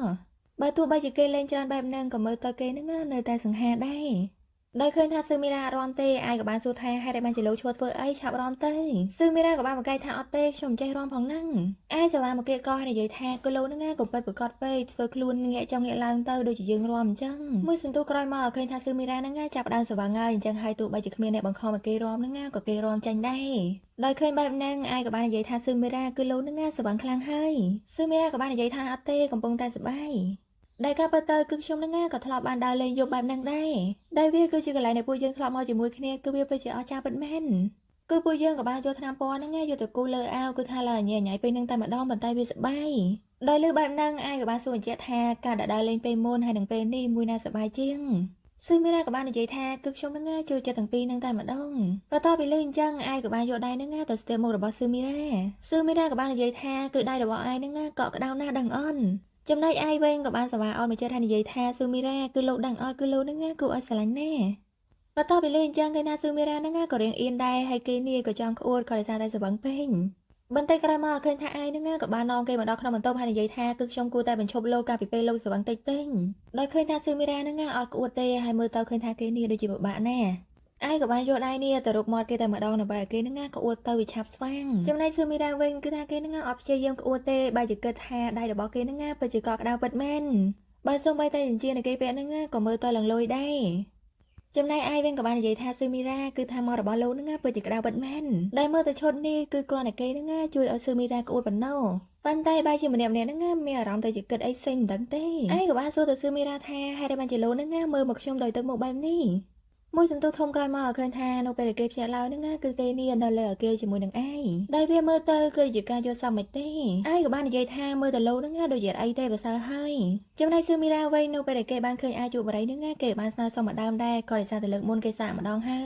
บ้านตัวใบจะเกี่ยวเล่นจานแบบนั่งกับมือตะเกี่ยวนั่งง่ายในแต่สังหารได้โดยเคยทาซื้อมีรารอมเตไอกับบ้านสุดท้ายให้ได้บ้านจะโลชดเฟอไอชาบรอมเตซื้อมีรากับบ้านมาไกลทาออเตชมใจรอมของนั่งไอจะว่ามาเกะก็ให้ในยัยแทก็โลนั่งง่ายกับไปประกอบไปเฟอคลูนเงะจังเงะลางเตโดยจะยืงรอมจังเมื่อสุนตัวกรอยมาเคยทาซื้อมีรานั่งง่ายจับดังสว่างง่ายจังให้ตัวใบจะเขมีในบังคอมาเกะรอมนั่งง่ายกับเกะรอมจังได้โดยเคยแบบนั่งไอกับบ้านในยัยทาซื้อมีราคือโลนั่งง่ายสว่างคลางให้ซื้อมีรากับบ้านในยัยทาออเตกับปงตาสบายได้การเปิดเตยกึกชมนั่งง่ายกับทะเลาะบานดาวเลยยกแบบนั่งได้เวียคือชื่ออะไรในปูยังทะเลาะมาอยู่มือคเนคือเวียไปเจออาจารย์เป็นแม่นคือปูยังกับบ้านโยธนาปอนั่งง่ายอยู่แต่กูเลยเอาคือทาเลยใหญ่ๆไปนั่งแต่มาดองบนใต้เวียสบายได้เลือกแบบนั่งไอกับบ้านส่วนเจ้าแทการได้เล่นไปมนให้หนังเป็นนี่มวยน่าสบายจริงซึ่งไม่ได้กับบ้านในใจแท้กึกชมนั่งง่ายจูจะตั้งปีนั่งแต่มาดองก็ต่อไปเลื่อนจังไอกับบ้านโยได้นั่งง่ายแต่สเตมโมกับบอสซื้อไม่ได้กับบ้านในใจแท้คือได้แต่ว่าไอนั่งง่ายเกาะกระดาวหน้าดังอ้อนจำได้ไอเวงกับบ้านสวาออนมาเจอทันยัยแท้ซื้อมีแร่คือโลดังออนคือโลนั่งง่ายกูอัศลันแน่ก็ต่อไปเล่นจังกันนาซื้อมีแร่นั่งง่ายก็เรียงเอียนได้ให้เกนี่ก็จองขวดคอร์ซาได้สว่างเพ่งบันไดกระมาเคยท่าไอนั่งง่ายกับบ้านน้องเกมาดอกขนมโตพันยัยแท้คือชมกูแต่เป็นชมโลกาปิเปโลสว่างเต้งได้เคยท่าซื้อมีแร่นั่งง่ายออดกูเตให้มือเตาเคยท่าเกนี่โดยจีบบ้าแน่ไอ้กับบ้านโยดไอเนี่ยแต่รูกมอดเกแต่มาดองในใบเกนั่งง่ายก็อวดเตาวิชับสว่างจำได้ซื้อมีแร่เวงคือท่าเกนั่งง่ายออฟเชียยมก็อวดเตใบจะเกิดท่าได้เดี๋ยวบอกเกนั่งง่ายไปจะกอกดาวเปิดแม่นใบส้มใบเตยจริงๆในเกเป็นนั่งง่ายก็มือเตยหลังลอยได้จำได้ไอ้เวงกับบ้านใหญ่ท่าซื้อมีแร่คือทำมอดบอลลูนั่งง่ายไปจะกดาวเปิดแม่นได้เมื่อแต่ชดนี่คือกรอนในเกนั่งง่ายช่วยเอาซื้อมีแร่ก็อวดบันโนปันไตใบจิมันเนี่ยนั่งง่ายมีอารมณ์แต่จะเกิดไอ้เซ็งตั้งเต้ไอ้กับบ้านสู้แต่ซื้อมีแร่แท้ให้ได้บันจิโลนั่งง่ายมือหมกชมโดยตั้งหมกแบบนี้มวยสันตุทมกลายมาเคยทานเอาไปเก็บเชื้อรานั่งง่ายคือเกนี่นเลยเกจมูกนังไอได้เวียมือเตยคืออยู่การโยซัมไม่เต้ไอ้กับบ้านใหญ่ท่ามือแต่โลนั่งง่ายโดยเหยียดไอเต้ภาษาให้จำได้ซื้อมีราไว้โนไปเก็บบ้านเคยอาจูบอะไรนั่งง่ายเก็บบ้านสนาสมดามได้ก็ได้ซาแต่เลิกมนเกษามาดองให้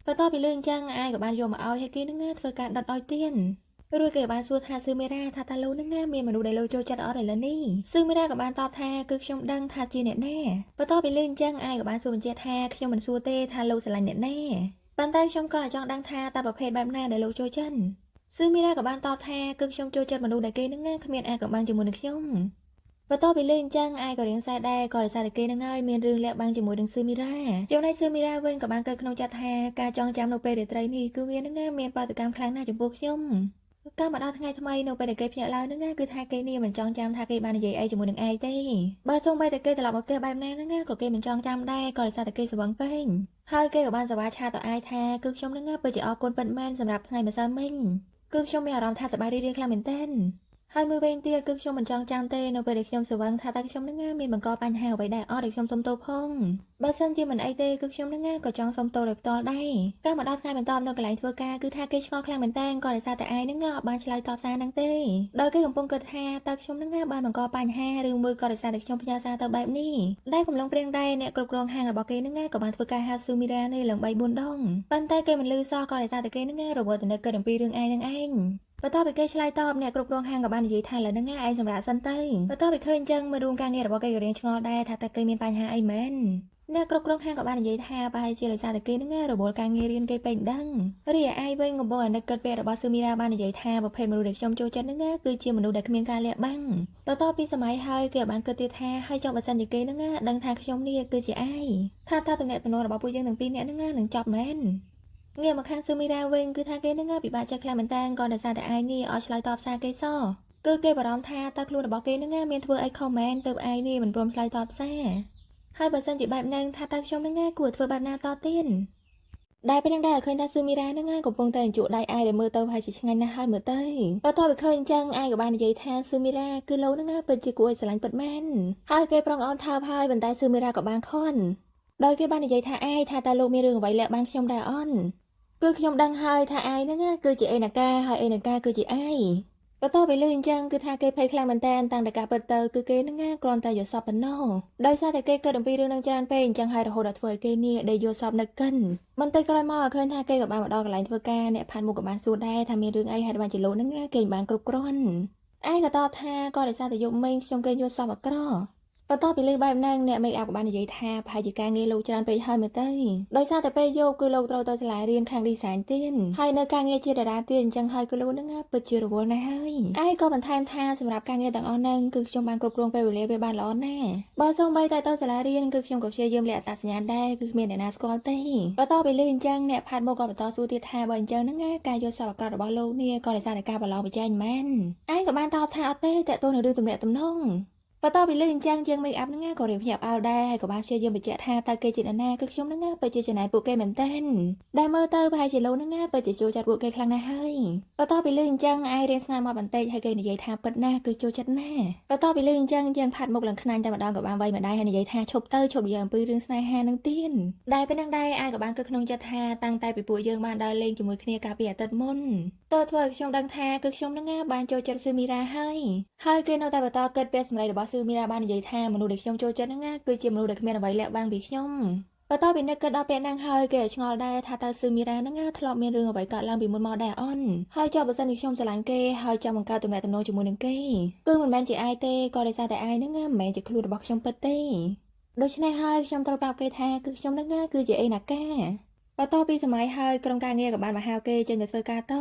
พอต่อไปเรื่องจังไอ้กับบ้านโยมาเอาให้กินนั่งง่ายเพื่อการดัดอ้อยเตี้ยนรวยเกิดบ้านซัวทาซื้อไม่ได้ทาตาโลนั่งง่ายเมียมาดูได้โลโจจัดอ้อไรแล้วนี่ซึ่งไม่ได้กับบ้านตอบแท้คือชมดังทาจีเน็ตแน่พอต่อไปเรื่องจังไอ้กับบ้านซัวมันเจ็ดแท้ชมมันซัวเต้ทาโลสลันเน็ตแน่ปันใต้ชมก็ละจองดังทาตาประเภทแบบหน้าได้โลโจจันซึ่งไม่ได้กับบ้านตอบแท้คือชมโจจัดมาดูได้เกนั่งง่ายขมิ้นไอ้กับบ้านจมูกนึกชมพอต่อไปเรื่องจังไอ้ก็เรียงสายได้ก็ได้สายเกนั่งง่ายเมียนเรื่องและบางจมูกดังซื้อไม่ได้เจ้าในซื้อไม่ได้เว้นกับบ้านเกิดขนมจัดแท้การจองจำโนเปเดตไรนี่คือเมียนั่งง่ายเมียนปาตกรรมครั้งหน้าจมูกชมก็มาเอาทั้งไงทำไมโนไปแต่เก็บเยอะแล้วนั่งง่ายคือทาเกนี่มันจองจำทาเกบานใหญ่ไอจมูกหนึ่งไอเต้บ้านทรงใบแต่เกตลอดมาเกบใบแน่นั่งง่ายก็เกมันจองจำได้ก็ได้ซาแต่เกสว่างเป้งให้เกกับบ้านสวาชาต่อไอแท้กึกชมนั่งง่ายเปิดจะออกกลเป็นแม่นสำหรับไงมาซ้ำมิ่งกึกชมมีอารมณ์ทาสบายเรียกคลาเหม็นเต้นให้มือเวนเตียกึกชมมันจองจำเต้โนไปเด็กชมสว่างทาตากชมนั่งง่ายมีมันก็ปัญหาไปได้อ้อเด็กชมสมโตพงบ้านเซนจีมันไอเต้กึกชมนั่งง่ายก็จองสมโตเด็กตอได้ก็มาดอดไงเป็นตอมโนกไหลทัวกาคือทาเกชงอคลางเหม็นเต้นก็ได้ซาแต่ไอนั่งง่ายบ้านชลายตอบซานังเต้โดยเกของปงเกิดแฮตากชมนั่งง่ายบ้านมันก็ปัญหาหรือมือก็ได้ซาเด็กชมพญาซาตอแบบนี้ได้กำลังเปรียงได้เนี่ยกรุกรองห่างระบอกเกนั่งง่ายกับบ้านทัวกาฮาซูมิราในหลังใบบุญดองปันใต้เกมันลือซอก็ได้ซาแต่เกนั่งง่ายระเบิดแต่เนเกิดถึงปีเรื่องไอนั่งเองพอต่อไปเกยชลายตอบเนี่ยกรุบกรองห่างกับบ้านยีไทยแล้วนั่งง่ายไอสำหรับสันเต้พอต่อไปเคยจังมาดูการเงินระบบเกยเรียนชงอได้ถ้าแต่เกยมีปัญหาไอแมนเนี่ยกรุบกรองห่างกับบ้านยีไทยไปเจริญซาแต่เกยนั่งง่ายระบบการเงินเรียนเกยเป็นดังเรียไอเวงกับบ่อนเกิดเป็นระบบซูมิราบ้านยีไทยประเภทมาดูเด็กชมโจจันนั่งง่ายคือเชียร์มาดูเด็กเมียนการเลี้ยบังพอต่อปีสมัยไฮเกี่ยวกับเกิดตีแท้ให้จอบบัสันยีเกยนั่งง่ายดังทางขชมเนี่ยคือเจียไอถ้าตัวเนี่ยตัวโนระบบปุยยังหนึ่งปีเนี่ยนั่งง่ายหนึ่งจอบแมน ងាកមកខាងស៊ឺមីរ៉ាវិញគឺថាគេនឹងពិបាកចិត្តខ្លាំងមែនតើក៏ដោយសារតែឯងនេះអត់ឆ្លើយតបសារគេសោះគឺគេបារម្ភថាតើខ្លួនរបស់គេនឹងមានធ្វើអីខុសមែនទើបឯងនេះមិនព្រមឆ្លើយតបសារហើយបើសិនជាបែបហ្នឹងថាតើខ្ញុំនឹងគួរធ្វើបែបណាតទៀតដែលពេលហ្នឹងដែរឃើញថាស៊ឺមីរ៉ានឹងកំពុងតែជក់ដៃឯងដែលមើលទៅប្រហែលជាឆ្ងាញ់ណាស់ហើយមើលទៅបើតើវាឃើញអញ្ចឹងឯងក៏បាននិយាយថាស៊ឺមីរ៉ាគឺលោនឹងពិតជាគួរឲ្យស្រឡាញ់ពិតមែនហើយគេប្រងអោនថើបហើយប៉ុន្តែស៊ឺមីរ៉ាក៏បានខន់ដោយគេបាននិយាយថាឯងថាតើលោកមានរឿងអ្វីលាក់បាំងខ្ញុំដែរអន់គឺខ្ញុំដឹងហើយថាឯងហ្នឹងគឺជាអេណាកាហើយអេណាកាគឺជាឯងបន្ទាប់ពីលឺអញ្ចឹងគឺថាគេភ័យខ្លាំងមែនតើតាំងតែការពិតទៅគឺគេហ្នឹងគ្រាន់តែយកសពប៉ុណ្ណោះដោយសារតែគេគិតអំពីរឿងហ្នឹងច្រើនពេកអញ្ចឹងហើយរហូតដល់ធ្វើឲ្យគេនេះដេកយកសពនៅកិនបន្តិចក្រោយមកឃើញថាគេក៏បានមកដល់កន្លែងធ្វើការអ្នកផានមុខក៏បានសួរដែរថាមានរឿងអីហេតុបានជាលោកហ្នឹងគេបានគ្រប់គ្រាន់ឯងក៏តបថាក៏ដោយសារតែយកមីងខ្ញុំគេយកសពអាក្រក់បន្ទាប់ពីលើបែបហ្នឹងអ្នកមេអាប់ក៏បាននិយាយថាប្រហែលជាការងារលោកច្រើនពេកហើយមើលទៅដោយសារតែពេលយកគឺលោកត្រូវទៅសាលារៀនខាង design ទៀតហើយនៅការងារជាតារាទៀតអញ្ចឹងហើយគឺលោកនឹងពិតជារវល់ណាស់ហើយឯងក៏បន្ថែមថាសម្រាប់ការងារទាំងអស់ហ្នឹងគឺខ្ញុំបានគ្រប់គ្រងពេលវេលាវាបានល្អណាស់បើសូម្បីតែទៅសាលារៀនគឺខ្ញុំក៏ព្យាយាមលាក់អត្តសញ្ញាណដែរគឺគ្មានអ្នកណាស្គាល់ទេបន្ទាប់ពីលើអញ្ចឹងអ្នកផាត់មុខក៏បន្តសួរទៀតថាបើអញ្ចឹងហ្នឹងការយកសពអាក្រក់របស់លោកនេះក៏ដោយសារតែការប្រឡងប្រជែងមែនឯងក៏បានតបថាអត់ទេតើតើនៅរឿងទំនាក់ទំនងបន្ទាប់ពីលើអញ្ចឹងយើងមេអាប់ហ្នឹងក៏រៀបញាប់អោដែរហើយក៏បានព្យាយាមបញ្ជាក់ថាតើគេជាអ្នកណាគឺខ្ញុំហ្នឹងពិតជាចំណាយពួកគេមែនទែនដែលមើលទៅប្រហែលជាលោកហ្នឹងពិតជាចូលចិត្តពួកគេខ្លាំងណាស់ហើយបន្ទាប់ពីលើអញ្ចឹងឯងរៀនស្ងាយមកបន្តិចហើយគេនិយាយថាពិតណាស់គឺចូលចិត្តណាស់បន្ទាប់ពីលើអញ្ចឹងយើងផាត់មុខឡើងខ្នាញ់តែម្ដងក៏បានវាយម្ដាយហើយនិយាយថាឈប់ទៅឈប់និយាយអំពីរឿងស្នេហានឹងទៀតដែលពេលហ្នឹងដែរឯងក៏បានគិតក្នុងចិត្តថាតាំងតែពីពួកយើងបានដើរលេងជាមួយគ្នាកាលពីអាទិត្យមុនតើធ្វើឲ្យខ្ញុំដឹងថាគឺខ្ញុំហ្នឹងបានចូលចិត្តស៊ឺមីរ៉ាហើយគេនៅតែបន្តគិតពីសម្ដីរបស់ស៊ឺមីរ៉ាបាននិយាយថាមនុស្សដែលខ្ញុំចូលចិត្តហ្នឹងគឺជាមនុស្សដែលគ្មានអ្វីលាក់បាំងពីខ្ញុំបន្ទាប់ពីនឹកគិតដល់ពេលហ្នឹងហើយគេឆ្ងល់ដែរថាតើស៊ឺមីរ៉ាហ្នឹងធ្លាប់មានរឿងអ្វីកើតឡើងពីមុនមកដែរអន់ហើយចុះបើសិនជាខ្ញុំស្រឡាញ់គេហើយចង់បង្កើតទំនាក់ទំនងជាមួយនឹងគេគឺមិនមែនជាឯងទេក៏ដោយសារតែឯងហ្នឹងមិនមែនជាខ្លួនរបស់ខ្ញុំពិតទេដូច្នេះហើយខ្ញុំត្រូវប្រាប់គេថាគឺខ្ញុំហ្នឹងគឺជាអេណាកាបន្ទាប់ពីសម័យហើយក្រុមការងារក៏បានមកហៅគេចេញទៅធ្វើការត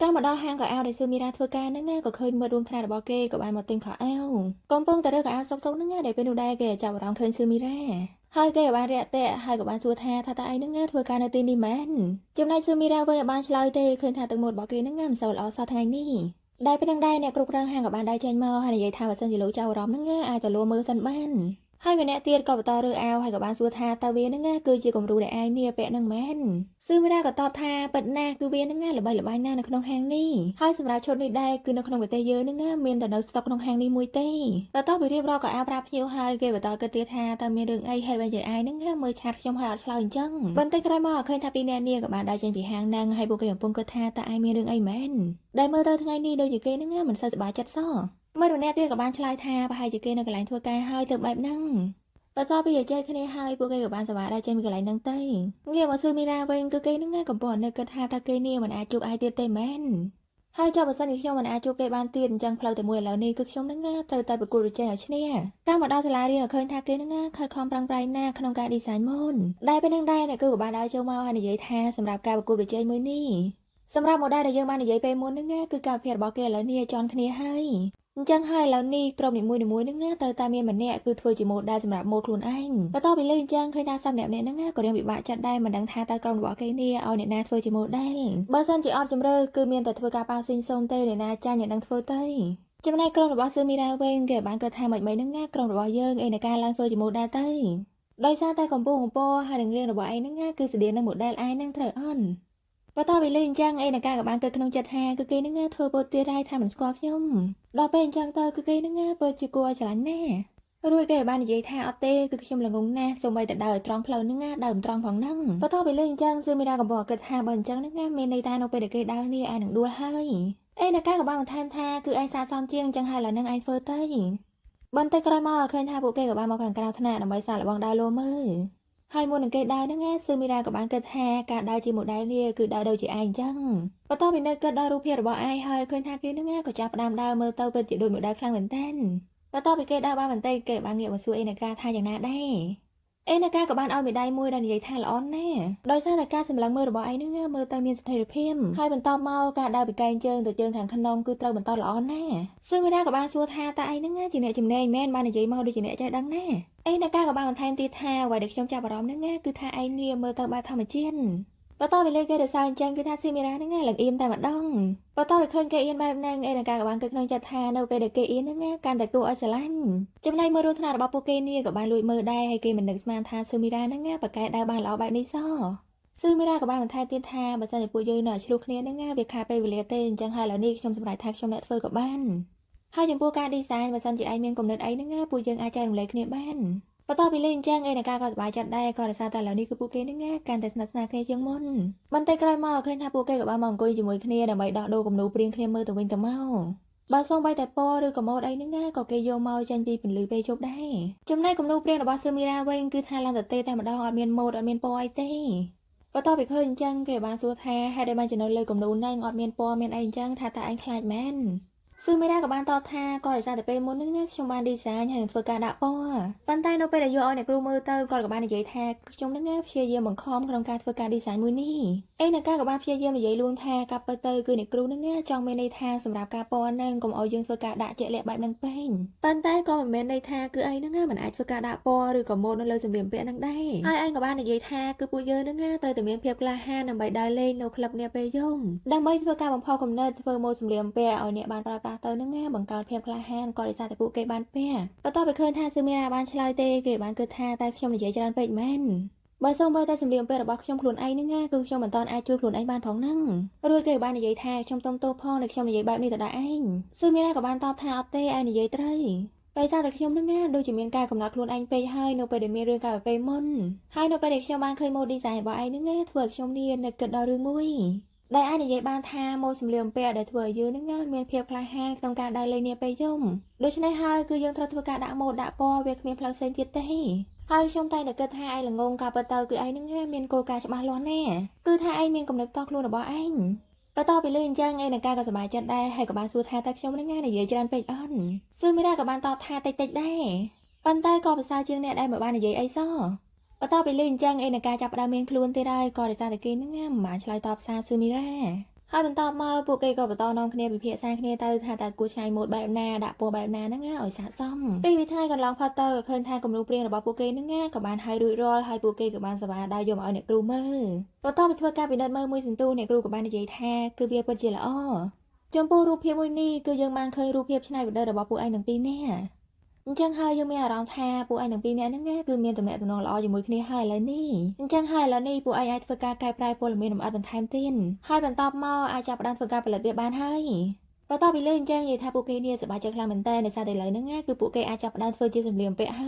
កាលមកដល់ហាងកៅអៅដែលស៊ឺមីរ៉ាធ្វើការហ្នឹងក៏ឃើញមិត្តរួមថ្នាក់របស់គេក៏បានមកទិញខោអាវកំពុងតែរើសកៅអៅសុកហ្នឹងដែលពេលនោះដែរគេចាប់អារម្មណ៍ឃើញស៊ឺមីរ៉ាហើយគេក៏បានរាក់ទាក់ហើយក៏បានសួរថាតើឯងហ្នឹងធ្វើការនៅទីនេះមែនចំណែកស៊ឺមីរ៉ាវិញក៏បានឆ្លើយទេឃើញថាទឹកមុខរបស់គេហ្នឹងមិនសូវល្អសោះថ្ងៃនេះដែលពេលហ្នឹងដែរអ្នកគ្រប់គ្រងហាងក៏បានដែរចេញមកហើយនិយាយថាបើសិនជាលោកចាប់អារម្មណ៍ហ្នឹងអាចទៅលួមើលសិនបានហើយម្នាក់ទៀតក៏បន្តរើសអើហើយក៏បានសួរថាតើវាហ្នឹងគឺជាគំរូដែលឯងនេះពាក់ហ្នឹងមែនស៊ឺមីរ៉ាក៏តបថាពិតណាស់គឺវាហ្នឹងល្បីល្បាញណាស់នៅក្នុងហាងនេះហើយសម្រាប់ឈុតនេះដែរគឺនៅក្នុងប្រទេសយើងហ្នឹងមានតែនៅស្តុកក្នុងហាងនេះមួយទេបន្ទាប់ពីរៀបរាប់ក៏អោបប្រាប់ភ្ញៀវហើយគេបន្តគិតទៀតថាតើមានរឿងអីហេតុបានជាឯងហ្នឹងមើលឆាតខ្ញុំហើយអត់ឆ្លើយអញ្ចឹងបន្តិចក្រោយមកឃើញថាពីរនាក់នេះក៏បានដើរចេញពីហាងហ្នឹងហើយពួកគេកំពុងគិតថាតើឯងមានរឿងអីមែនដែលមើលទៅថ្ងៃនេះដូចជាគេហ្នឹងមិនសូវសប្បាយចិត្តសោះមើលម្នាក់ទៀតក៏បានឆ្លើយថាប្រហែលជាគេនៅកន្លែងធ្វើការហើយទៅបែបហ្នឹងបន្ទាប់ពីជជែកគ្នាហើយពួកគេក៏បានសប្បាយដែរចេញពីកន្លែងហ្នឹងទៅងាកមកស៊ឺមីរ៉ាវិញគឺគេហ្នឹងកំពុងតែគិតថាតើគេនេះមិនអាចជួបឯងទៀតទេមែនហើយចុះបើសិនជាខ្ញុំមិនអាចជួបគេបានទៀតអញ្ចឹងផ្លូវតែមួយឥឡូវនេះគឺខ្ញុំហ្នឹងត្រូវតែប្រកួតប្រជែងឲ្យឈ្នះតាមមកដល់សាលារៀនក៏ឃើញថាគេហ្នឹងខិតខំប្រឹងប្រែងណាស់ក្នុងការ design មុនដែលពេលហ្នឹងដែរអ្នកគឺក៏បានដើរចូលមកហើយនិយាយថាសម្រាប់ការប្រកួតប្រជែងមួយនេះសម្រាប់ model ដែលយើងបាននិយាយពេលមុនហ្នឹងគឺការវិភាគរបស់គេឥឡូវនេះចន់គ្នាហើយអញ្ចឹងហើយឥឡូវនេះក្រុមនីមួយៗហ្នឹងត្រូវតែមានម្នាក់គឺធ្វើជា model សម្រាប់ mode ខ្លួនឯងបន្ទាប់ពីលើអញ្ចឹងឃើញថាសាប់ម្នាក់ហ្នឹងក៏រៀងពិបាកចិត្តដែរមិនដឹងថាតើក្រុមរបស់គេនេះឲ្យអ្នកណាធ្វើជា model បើសិនជាអត់ជំរឿគឺមានតែធ្វើការប៉ាស៊ីងសូមទេអ្នកណាចាញ់អ្នកនឹងធ្វើទៅចំណែកក្រុមរបស់ស៊ឺមីរ៉ាវិញគេបានគិតថាមិនហ្នឹងក្រុមរបស់យើងឯនៅការឡើងធ្វើជា model ទៅដោយសារតែកម្ពុជាហើយនឹងរៀងរបស់ឯងហ្នឹងគឺស្តៀងនឹង model ឯងហ្នឹងត្រូវអន់បន្ទាប់ពីលើអញ្ចឹងអេណាកាក៏បានគិតក្នុងចិត្តថាគឺគេនឹងធ្វើពោលទៀតហើយថាមិនស្គាល់ខ្ញុំដល់ពេលអញ្ចឹងទៅគឺគេនឹងពិតជាគួរឲ្យស្រឡាញ់ណាស់រួចគេបាននិយាយថាអត់ទេគឺខ្ញុំល្ងងណាស់សូម្បីតែដើរឲ្យត្រង់ផ្លូវនឹងដើរមិនត្រង់ផងហ្នឹងបន្ទាប់ពីលើអញ្ចឹងស៊ឺមីរ៉ាក៏บอกគិតថាបើអញ្ចឹងនឹងមានន័យថានៅពេលដែលគេដើរនេះឯងនឹងដួលហើយអេណាកាក៏បានបន្ថែមថាគឺឯងស័ក្តិសមជាងអញ្ចឹងហើយឡើយនឹងឯងធ្វើទៅបន្តិចក្រោយមកឃើញថាពួកគេក៏បានមកខាងក្រៅថ្នាក់ដើម្បីសាកល្បងដើរលោមើលហើយមុននឹងគេដើរហ្នឹងស៊ឺមីរ៉ាក៏បានគិតថាការដើរជា model នេះគឺដើរដូចជាឯងអញ្ចឹងបន្ទាប់ពីនឹកគិតដល់រូបភាពរបស់ឯងហើយឃើញថាគេហ្នឹងក៏ចាប់ផ្ដើមដើរមើលទៅពិតជាដូច model ខ្លាំងមែនតើបន្ទាប់ពីគេដើរបានបន្តិចគេបានងាកមកសួរអេណាកាថាយ៉ាងណាដែរអេណាកាក៏បានឲ្យមេដាយមួយដែលនិយាយថាល្អណាស់ដោយសារតែការសម្លឹងមើលរបស់ឯងហ្នឹងមើលទៅមានស្ថិរភាពហើយបន្ទាប់មកការដើរពីកែងជើងទៅជើងខាងក្នុងគឺត្រូវបន្តល្អណាស់ស៊ឺមីរ៉ាក៏បានសួរថាតើឯងហ្នឹងជាអ្នកចំណេញមែនបាននិយាយមកដូចជាអ្នកចេះដឹងណាអេណាកាក៏បានបន្ថែមទៀតថាអ្វីដែលខ្ញុំចាប់អារម្មណ៍ហ្នឹងគឺថាឯងនេះមើលទៅបែបធម្មជាតិ បន្ទាប់ពីលើគេទៅសើអញ្ចឹងគឺថាស៊ីមីរ៉ាហ្នឹងឡើងអៀនតែម្ដងបន្ទាប់ពីឃើញគេអៀនបែបហ្នឹងអេនកាក៏បានគិតក្នុងចិត្តថានៅពេលដែលគេអៀនហ្នឹងកាន់តែគួរឲ្យស្រឡាញ់ចំណែកមើលរូបថ្នាក់របស់ពួកគេនេះក៏បានលួចមើលដែរហើយគេមិននឹកស្មានថាស៊ីមីរ៉ាហ្នឹងប្រកែកដើរបានល្អបែបនេះសោះស៊ឺមីរ៉ាក៏បានបន្ថែមទៀតថាបើសិនជាពួកយើងនៅឆ្លោះគ្នាហ្នឹងវាខាតពេលវេលាទេអញ្ចឹងហើយឥឡូវនេះខ្ញុំសម្រេចថាខ្ញុំអ្នកធ្វើក៏បានហើយចំពោះការ design បើសិនជាឯងមានគំនិតអីហ្នឹងពួកយើងអាចចែករំលែកគ្នាបានបន្ទាប់ពីលេងអញ្ចឹងអេនកាក៏សប្បាយចិត្តដែរក៏រសារតែឥឡូវនេះគឺពួកគេហ្នឹងកាន់តែស្និទ្ធស្នាលគ្នាជាងមុនបន្តិចក្រោយមកឃើញថាពួកគេក៏បានមកអង្គុយជាមួយគ្នាដើម្បីដោះដូរគំនូរព្រៀងគ្នាមើលទៅវិញទៅមកបើសូម្បីតែពណ៌ឬក៏ម៉ូដអីហ្នឹងក៏គេយកមកចេញពីពន្លឺពេលជប់ដែរចំណែកគំនូរព្រៀងរបស់ស៊ឺមីរ៉ាវិញគឺថាឡើងតែតែម្ដងអត់មានម៉ូដអត់មានពណ៌អីទេបន្ទាប់ពីឃើញអញ្ចឹងគេបានសួរថាហេតុអីបានជានៅលើគំនូរហ្នឹងអត់មានពណ៌មានអីអញ្ចឹងថាតើឯងខ្លាចមែនស៊ឺមីរ៉ាក៏បានតបថាក៏ដោយសារតែពេលមុនហ្នឹងខ្ញុំបាន design ហើយនឹងធ្វើការដាក់ពណ៌ប៉ុន្តែនៅពេលដែលយកឲ្យអ្នកគ្រូមើលទៅគាត់ក៏បាននិយាយថាខ្ញុំហ្នឹងព្យាយាមបង្ខំក្នុងការធ្វើការ design មួយនេះឯអ្នកក៏បានព្យាយាមនិយាយលួងថាកាប់ទៅគឺអ្នកគ្រូហ្នឹងចង់មានន័យថាសម្រាប់ការពណ៌ហ្នឹងកុំឲ្យយើងធ្វើការដាក់ជាក់លាក់បែបហ្នឹងពេកប៉ុន្តែក៏មិនមែនន័យថាគឺឯងហ្នឹងមិនអាចធ្វើការដាក់ពណ៌ឬក៏ម៉ូដនៅលើសម្លៀកបំពាក់ហ្នឹងដែរហើយឯងក៏បាននិយាយថាគឺពួកយើងហ្នឹងត្រូវតែមានភាពក្លាហានដើម្បីដើរលេងនៅក្លឹបនាពេលយប់ដើម្បីធ្វើការបំផុសគំនិតធ្វើម៉ូដសម្លៀកបំពាក់ឲ្យអ្នកបានប្រើប្រាស់ទៅហ្នឹងបង្កើតភាពក្លាហានក៏ដោយសារតែពួកគេបានពាក់បន្ទាប់ពីឃើញថាស៊ឺមីរ៉ាបានឆ្លើយទេគេបានគិតថាតែខ្ញុំនិយាយច្រើនពេកមែនបើសូម្បីតែសម្លៀកបំពាក់របស់ខ្ញុំខ្លួនឯងហ្នឹងគឺខ្ញុំមិនតាន់អាចជួយខ្លួនឯងបានផងហ្នឹងរួចគេបាននិយាយថាខ្ញុំទុំទោសផងដែលខ្ញុំនិយាយបែបនេះទៅដល់ឯងស៊ឺមីរ៉ាក៏បានតបថាអត់ទេឯងនិយាយត្រូវដោយសារតែខ្ញុំហ្នឹងដូចជាមានការកំណត់ខ្លួនឯងពេកហើយនៅពេលដែលមានរឿងកាលពីពេលមុនហើយនៅពេលដែលខ្ញុំបានឃើញម៉ូដ design របស់ឯងហ្នឹងធ្វើឲ្យខ្ញុំនេះនឹកគិតដល់រឿងមួយដែលអាចនិយាយបានថាម៉ូដសម្លៀកបំពាក់ដែលធ្វើឲ្យយើងហ្នឹងមានភាពក្លាហានក្នុងការដើរលេងនាពេលយប់ដូច្នេះហើយគឺយើងត្រូវធ្វើការដាក់ម៉ូដដាក់ពណ៌វាគ្មានផ្លូវផ្សេងទៀតទេហើយខ្ញុំតែគិតថាឯងល្ងងការពិតទៅគឺឯងហ្នឹងមានគោលការណ៍ច្បាស់លាស់ណាស់គឺថាឯងមានគំនិតផ្ទាល់ខ្លួនរបស់ឯងបន្ទាប់ពីលឺអញ្ចឹងឯនកាក៏សប្បាយចិត្តដែរហើយក៏បានសួរថាតើខ្ញុំហ្នឹងនិយាយច្រើនពេកអត់ស៊ឺមីរ៉ាក៏បានតបថាតិចដែរប៉ុន្តែក៏ប្រសើរជាងអ្នកដែលមិនបាននិយាយអីសោះបន្ទាប់ពីលឺអញ្ចឹងឯនកាចាប់ផ្ដើមមានខ្លួនទៀតហើយក៏ដោយសារតែគេហ្នឹងមិនបានឆ្លើយតបសារស៊ឺមីរ៉ាហើយបន្តមកពួកគេក៏បន្តនាំគ្នាពិភាក្សាគ្នាទៅថាតើគួរឆ្នៃម៉ូដបែបណាដាក់ពណ៌បែបណាហ្នឹងឲ្យស័ក្តិសមពេលវិធីកន្លងផុតទៅឃើញថាគំនូរព្រាងរបស់ពួកគេហ្នឹងក៏បានហើយរួចរាល់ហើយពួកគេក៏បានសប្បាយដែរយកមកឲ្យអ្នកគ្រូមើលបន្ទាប់ពីធ្វើការពិនិត្យមើលមួយសន្ទុះអ្នកគ្រូក៏បាននិយាយថាគឺវាពិតជាល្អចំពោះរូបភាពមួយនេះគឺយើងបានឃើញរូបភាពច្នៃប្រឌិតរបស់ពួកឯងទាំងពីរនាក់អញ្ចឹងហើយយើងមានអារម្មណ៍ថាពួកឯងទាំងពីរនាក់ហ្នឹងគឺមានទំនាក់ទំនងល្អជាមួយគ្នាហើយឥឡូវនេះអញ្ចឹងហើយឥឡូវនេះពួកឯងអាចធ្វើការកែប្រែព័ត៌មានលម្អិតបន្ថែមទៀតហើយបន្តមកអាចចាប់ផ្ដើមធ្វើការផលិតវាបានហើយបន្ទាប់ពីលើអញ្ចឹងនិយាយថាពួកគេនេះសប្បាយចិត្តខ្លាំងមែនតើដោយសារតែឥឡូវហ្នឹងគឺពួកគេអាចចាប់ផ្ដើមធ្វើជាសម្លៀកបំពាក់ហើ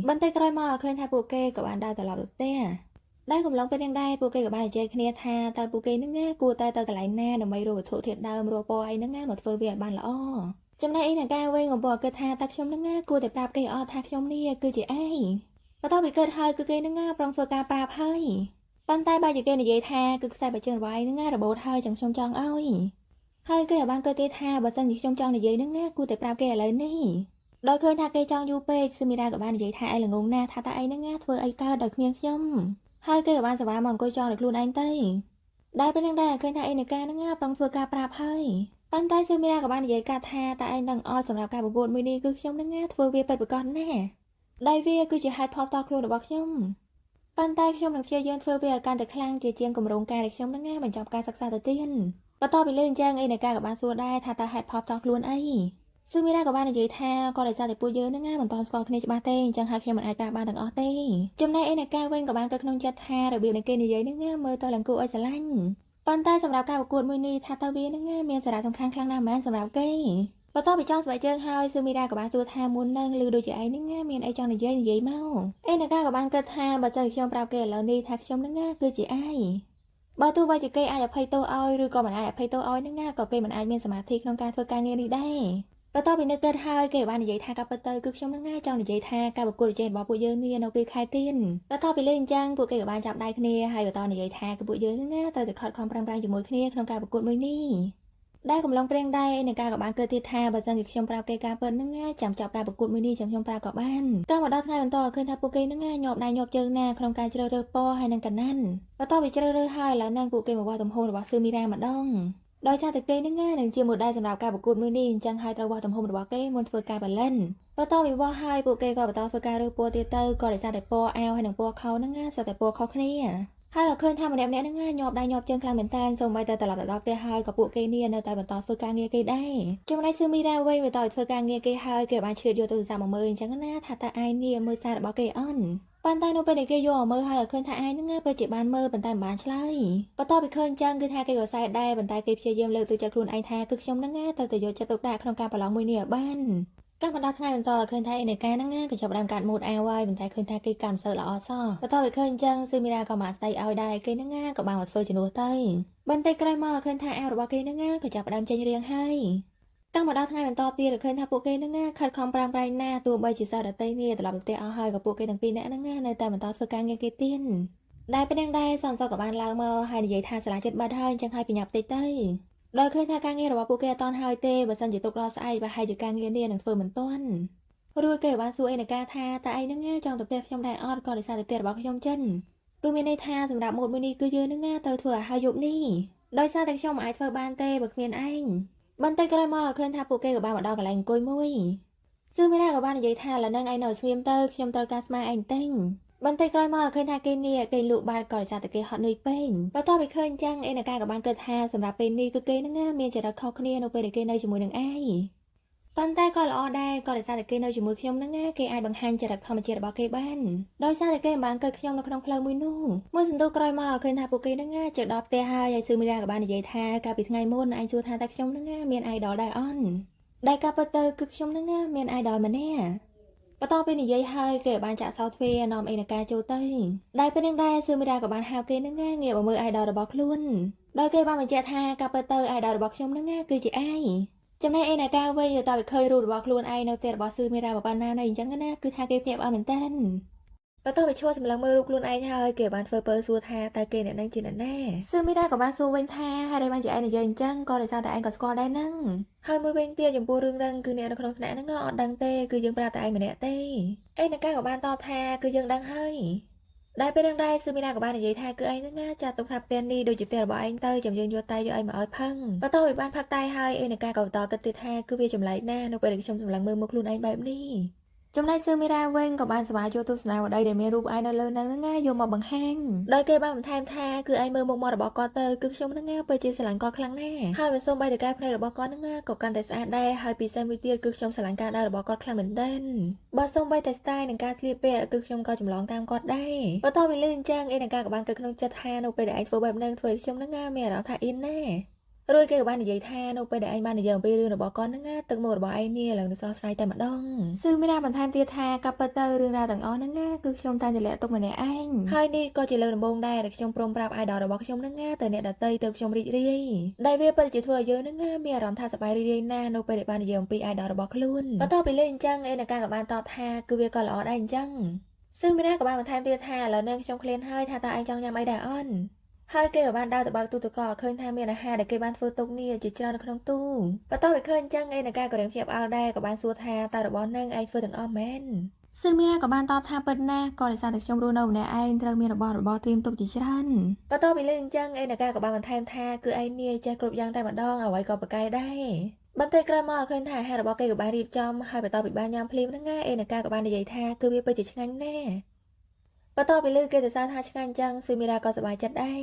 យបន្តិចក្រោយមកឃើញថាពួកគេក៏បានដើរត្រឡប់ទៅផ្ទះដែលកំឡុងពេលហ្នឹងដែរពួកគេក៏បានជជែកគ្នាថាតើពួកគេហ្នឹងគួរតែទៅកន្លែងណាដើម្បីរកវត្ថុធាតុដើមរកពណ៌អីហ្នឹងមកធ្វើវាឲ្យបានល្អចំណែកឯអ្នកការវិញកំពុងគិតថាតើខ្ញុំហ្នឹងគួរតែប្រាប់គេអត់ថាខ្ញុំនេះគឺជាឯងបន្ទាប់ពីគិតហើយគឺគេហ្នឹងប្រងធ្វើការប្រាប់ហើយប៉ុន្តែបើជាគេនិយាយថាគឺខ្សែបច្ចេកវិទ្យាហ្នឹងរបូតហើយខ្ញុំចង់ឲ្យហើយគេក៏បានគិតទៀតថាបើសិនជាខ្ញុំចង់និយាយហ្នឹងគួរតែប្រាប់គេឥឡូវនេះដល់ឃើញថាគេចង់យូរពេកស៊ឺមីរ៉ាក៏បាននិយាយថាឯងល្ងងណាស់ថាតើឯងហ្នឹងធ្វើអីកើតដោយគ្មានខ្ញុំហើយគេក៏បានសប្បាយមកអង្គុយចង់ដល់ខ្លួនឯងទៅដែលពេលហ្នឹងដែរឃើញថាឯងនៃការហ្នឹងប្រងធ្វើការប្រាប់ហើយប៉ុន្តែស៊ឺមីរ៉ាក៏បាននិយាយកាត់ថាតើឯងដឹងអត់សម្រាប់ការប្រកួតមួយនេះគឺខ្ញុំហ្នឹងធ្វើវាពិតប្រាកដណាស់ដែលវាគឺជាហេតុផលតខ្លួនរបស់ខ្ញុំប៉ុន្តែខ្ញុំនឹងព្យាយាមធ្វើវាឲ្យកាន់តែខ្លាំងជាជាងគម្រោងការដែលខ្ញុំហ្នឹងបញ្ចប់ការសិក្សាទៅទៀតបន្ទាប់ពីលើអញ្ចឹងឯនៃការក៏បានសួរដែរថាតើហេតុផលតខ្លួនអីស៊ឺមីរ៉ាក៏បាននិយាយថាក៏ដោយសារតែពួកយើងហ្នឹងមិនទាន់ស្គាល់គ្នាច្បាស់ទេអញ្ចឹងហើយខ្ញុំមិនអាចប្រាប់បានទាំងអស់ទេចំណែកឯនៃការវិញក៏បានគិតក្នុងចិត្តថារបៀបនៃគេនិយាយហ្នឹងមើលទៅឡើងគួរឲ្យស្រឡាញ់ប៉ុន្តែសម្រាប់ការប្រកួតមួយនេះថាតើវានឹងមានសារៈសំខាន់ខ្លាំងណាស់មែនសម្រាប់គេបន្ទាប់ពីចង់ស្បែកជើងហើយស៊ឺមីរ៉ាក៏បានសួរថាមុននឹងឬដូចជាឯងនឹងមានអីចង់និយាយមកឯអ្នកក៏បានគិតថាបើសិនខ្ញុំប្រាប់គេឥឡូវនេះថាខ្ញុំនឹងគឺជាឯងបើទោះបីជាគេអាចអភ័យទោសឲ្យឬក៏មិនអាចអភ័យទោសឲ្យនឹងក៏គេមិនអាចមានសមាធិក្នុងការធ្វើការងារនេះដែរបន្ទាប់ពីនឹកគិតហើយគេបាននិយាយថាការពិតទៅគឺខ្ញុំនឹងចង់និយាយថាការប្រកួតប្រជែងរបស់ពួកយើងនេះនៅពេលខែទៀនបន្ទាប់ពីលើអញ្ចឹងពួកគេក៏បានចាប់ដៃគ្នាហើយបន្តនិយាយថាគឺពួកយើងនឹងត្រូវតែខិតខំប្រឹងប្រែងជាមួយគ្នាក្នុងការប្រកួតមួយនេះដែលកំឡុងព្រៀងដែរនឹងការក៏បានគិតទៀតថាបើសិនជាខ្ញុំប្រាប់គេការពិតនឹងចាំចាប់ការប្រកួតមួយនេះខ្ញុំប្រាប់ក៏បានក៏មកដល់ថ្ងៃបន្តឃើញថាពួកគេនឹងញាប់ដៃញាប់ជើងណាក្នុងការជ្រើសរើសពណ៌ហើយនឹងកណ្ណាន់បន្ទាប់ពីជ្រើសរើសហើយឥឡូវហ្នឹងពួកគេមកវាស់ទំហំរបស់ស៊ឺមីរ៉ាម្ដងដោយសារតែគេនឹងជាម៉ូដែលសម្រាប់ការប្រកួតមួយនេះអញ្ចឹងហើយត្រូវវាស់ទំហំរបស់គេមុនធ្វើការផលិតបន្ទាប់ពីវាស់ហើយពួកគេក៏បន្តធ្វើការរើសពណ៌ទៀតទៅក៏ដោយសារតែពណ៌អាវហើយនិងពណ៌ខោនឹងសុទ្ធតែពណ៌ខុសគ្នា ហើយក៏ឃើញថាម្នាក់ៗហ្នឹងញាប់ដៃញាប់ជើងខ្លាំងមែនតើសូម្បីតែត្រឡប់ទៅដល់ផ្ទះហើយក៏ពួកគេនេះនៅតែបន្តធ្វើការងារគេដែរចំណែកស៊ឺមីរ៉ាវិញបន្តធ្វើការងារគេហើយគេបានឆ្លៀតយកទូរស័ព្ទមកមើលអញ្ចឹងណាថាតើឯងនេះមើលសាររបស់គេអន់ប៉ុន្តែនៅពេលដែលគេយកមកមើលហើយក៏ឃើញថាឯងហ្នឹងពិតជាបានមើលប៉ុន្តែមិនបានឆ្លើយបន្ទាប់ពីឃើញអញ្ចឹងគឺថាគេក៏សែដែរប៉ុន្តែគេព្យាយាមលើកទឹកចិត្តខ្លួនឯងថាគឺខ្ញុំហ្នឹងត្រូវតែយកចិត្តទុកដាក់ក្នុងការប្រឡងមួយនេះឲ្យបានកាលមកដល់ថ្ងៃបន្តឃើញថាឯនៃការហ្នឹងក៏ចាប់ផ្ដើមកាត់ម៉ូតអាវហើយប៉ុន្តែឃើញថាគេកាន់សើល្អសោះបន្ទាប់ពីឃើញអញ្ចឹងស៊ឺមីរ៉ាក៏មកស្ដីឲ្យដែរគេហ្នឹងក៏បានមកធ្វើជំនួសទៅបន្តិចក្រោយមកឃើញថាអាវរបស់គេហ្នឹងក៏ចាប់ផ្ដើមចេញរៀងហើយតាំងមកដល់ថ្ងៃបន្តទៀតឃើញថាពួកគេហ្នឹងខិតខំប្រឹងប្រែងណាស់ទោះបីជាសិស្សដទៃនេះត្រឡប់ទៅផ្ទះអស់ហើយក៏ពួកគេទាំងពីរនាក់ហ្នឹងនៅតែបន្តធ្វើការងារគេទៀតដែលពេលហ្នឹងដែរសនសុកក៏បានឡើងមកហើយនិយាយថាសាលាចិត្តបាត់ហើយអញ្ចឹងហើយបញ្ញាប់តិចទៅដោយឃើញថាការងាររបស់ពួកគេអត់ទាន់ហើយទេបើសិនជាទុកដល់ស្អែកប្រហែលជាការងារនេះនឹងធ្វើមិនទាន់រួចគេបានសួរឯនកាថាតើឯងហ្នឹងចង់ទៅផ្ទះខ្ញុំដែរអត់ក៏ដោយសារតែផ្ទះរបស់ខ្ញុំចិនគឺមានន័យថាសម្រាប់ម៉ូតមួយនេះគឺយើងហ្នឹងត្រូវធ្វើឲ្យហើយយប់នេះដោយសារតែខ្ញុំមិនអាចធ្វើបានទេបើគ្មានឯងបន្តិចក្រោយមកឃើញថាពួកគេក៏បានមកដល់កន្លែងអង្គុយមួយស៊ឺមីរ៉ាក៏បាននិយាយថាឥឡូវហ្នឹងឯងនៅស្ងៀមទៅខ្ញុំត្រូវការស្មាឯងតែងបន្តិចក្រោយមកឃើញថាគេនេះគេលក់បាតក៏ដោយសារតែគេហត់នឿយពេកបន្ទាប់ពីឃើញអញ្ចឹងឯនកាក៏បានគិតថាសម្រាប់ពេលនេះគឺគេហ្នឹងមានចរិតខុសគ្នានៅពេលដែលគេនៅជាមួយនឹងឯងប៉ុន្តែក៏ល្អដែរក៏ដោយសារតែគេនៅជាមួយខ្ញុំហ្នឹងគេអាចបង្ហាញចរិតធម្មជាតិរបស់គេបានដោយសារតែគេមិនបានគិតខ្ញុំនៅក្នុងផ្លូវមួយនោះមួយសន្ទុះក្រោយមកឃើញថាពួកគេហ្នឹងជិតដល់ផ្ទះហើយស៊ឺមីរ៉ាក៏បាននិយាយថាកាលពីថ្ងៃមុនឯងសួរថាតើខ្ញុំហ្នឹងមានអាយដលដែរអន់ដែលការពិតទៅគឺខ្ញុំហ្នឹងមានអាយដលម្នាក់បន្ទាប់ពីនិយាយហើយគេបានចាក់សោទ្វារនាំឯនកាចូលទៅដែលពេលហ្នឹងដែរស៊ឺមីរ៉ាក៏បានហៅគេហ្នឹងងាកមកមើលអាយដលរបស់ខ្លួនដោយគេបានបញ្ជាក់ថាការពិតទៅអាយដលរបស់ខ្ញុំហ្នឹងគឺជាឯងចំណែកឯនកាវិញទៅឃើញរូបរបស់ខ្លួនឯងនៅផ្ទះរបស់ស៊ឺមីរ៉ាប៉ុណ្ណានៅអញ្ចឹងណាគឺថាគេភ្ញាក់ផ្អើលមែនតើបន្ទាប់ពីឈួរសម្លឹងមើលរូបខ្លួនឯងហើយគេបានធ្វើពើសួរថាតើគេអ្នកនឹងជាអ្នកណាស៊ឺមីរ៉ាក៏បានសួរវិញថាហេតុអីបានជាឯងនិយាយអញ្ចឹងក៏ដោយសារតែឯងក៏ស្គាល់ដែរហ្នឹងហើយមួយវិញទៀតចំពោះរឿងហ្នឹងគឺអ្នកនៅក្នុងថ្នាក់ហ្នឹងអត់ដឹងទេគឺយើងប្រាប់តែឯងម្នាក់ទេឯនកាក៏បានតបថាគឺយើងដឹងហើយដែលពេលហ្នឹងដែរស៊ឺមីរ៉ាក៏បាននិយាយថាគឺឯងហ្នឹងចាត់ទុកថាផ្ទះនេះដូចជាផ្ទះរបស់ឯងទៅចាំយើងយកតែយកឯងមកឲ្យផឹងបន្ទាប់ពីបានផឹកតែហើយឯនកាក៏បន្តគិតទៀតថាគឺវាចម្លែកណាស់នៅពេលដែលខ្ញុំសម្លឹងមើលមុខខ្លួនឯងបែបនេះចំណែកស៊ឺមីរ៉ាវិញក៏បានសប្បាយយកទស្សនាវដ្តីដែលមានរូបឯងនៅលើហ្នឹងយកមកបង្ហាញដោយគេបានបន្ថែមថាគឺឯងមើលមុខមាត់របស់គាត់ទៅគឺខ្ញុំហ្នឹងពិតជាស្រឡាញ់គាត់ខ្លាំងណាស់ហើយបើសូម្បីតែការភ្នែករបស់គាត់ហ្នឹងក៏កាន់តែស្អាតដែរហើយពិសេសមួយទៀតគឺខ្ញុំស្រឡាញ់ការដើររបស់គាត់ខ្លាំងមែនទែនបើសូម្បីតែស្ទាយនឹងការស្លៀកពាក់គឺខ្ញុំក៏ចម្លងតាមគាត់ដែរបន្ទាប់ពីលឺអញ្ចឹងឯនកាក៏បានគិតក្នុងចិត្តថានៅពេលដែលឯងធ្វើបែបហ្នឹងធ្វើឲ្យខ្ញុំហ្នឹងមានអារម្មណ៍ថាអៀនណារួចគេក៏បាននិយាយថានៅពេលដែលឯងបាននិយាយអំពីរឿងរបស់គាត់ហ្នឹងទឹកមុខរបស់ឯងនេះឡើងស្រស់ស្រាយតែម្ដងស៊ឺមីរ៉ាបន្ថែមទៀតថាកាប់ពិតទៅរឿងរ៉ាវទាំងអស់ហ្នឹងគឺខ្ញុំតែលាក់ទុកម្នាក់ឯងហើយនេះក៏ជាលើកដំបូងដែរដែលខ្ញុំព្រមប្រាប់អាយដលរបស់ខ្ញុំហ្នឹងទៅអ្នកដទៃទៅខ្ញុំរីករាយដែលវាពិតជាធ្វើឲ្យយើងហ្នឹងមានអារម្មណ៍ថាសប្បាយរីករាយណាស់នៅពេលដែលបាននិយាយអំពីអាយដលរបស់ខ្លួនបន្ទាប់ពីលេងអញ្ចឹងឯនកាក៏បានតបថាគឺវាក៏ល្អដែរអញ្ចឹងស៊ឺមីរ៉ាក៏បានបន្ថែមទៀតថាឥឡូវនេះខ្ញុំឃ្លានហើយថាតើឯងចង់ញ៉ាំអីដែរអន់ហើយគេក៏បានដើរទៅបើកទូទឹកកកឃើញថាមានអាហារដែលគេបានធ្វើទុកនេះជាច្រើននៅក្នុងទូបន្ទាប់ពីឃើញអញ្ចឹងឯនកាក៏រៀងភ្ញាក់ផ្អើលដែរក៏បានសួរថាតើរបស់នឹងឯងធ្វើទាំងអស់មែនស៊ឺមីរ៉ាក៏បានតបថាពិតណាស់ក៏ដោយសារតែខ្ញុំរស់នៅម្នាក់ឯងត្រូវមានរបស់ត្រៀមទុកជាច្រើនបន្ទាប់ពីលើអញ្ចឹងឯនកាក៏បានបន្ថែមថាគឺឯងនេះចេះគ្រប់យ៉ាងតែម្ដងអ្វីក៏ប្រកែកដែរបន្តិចក្រោយមកឃើញថាអាហាររបស់គេក៏បានរៀបចំហើយបន្ទាប់ពីបានញ៉ាំភ្លាមហ្នឹងឯនកាក៏បាននិយាយថាគឺវាពិតជាឆ្ងាញ់ណាស់បន្ទាប់ពីលើគេទៅសារថាឆ្ងាញ់អញ្ចឹងស៊ឺមីរ៉ាក៏សប្បាយចិត្តដែរ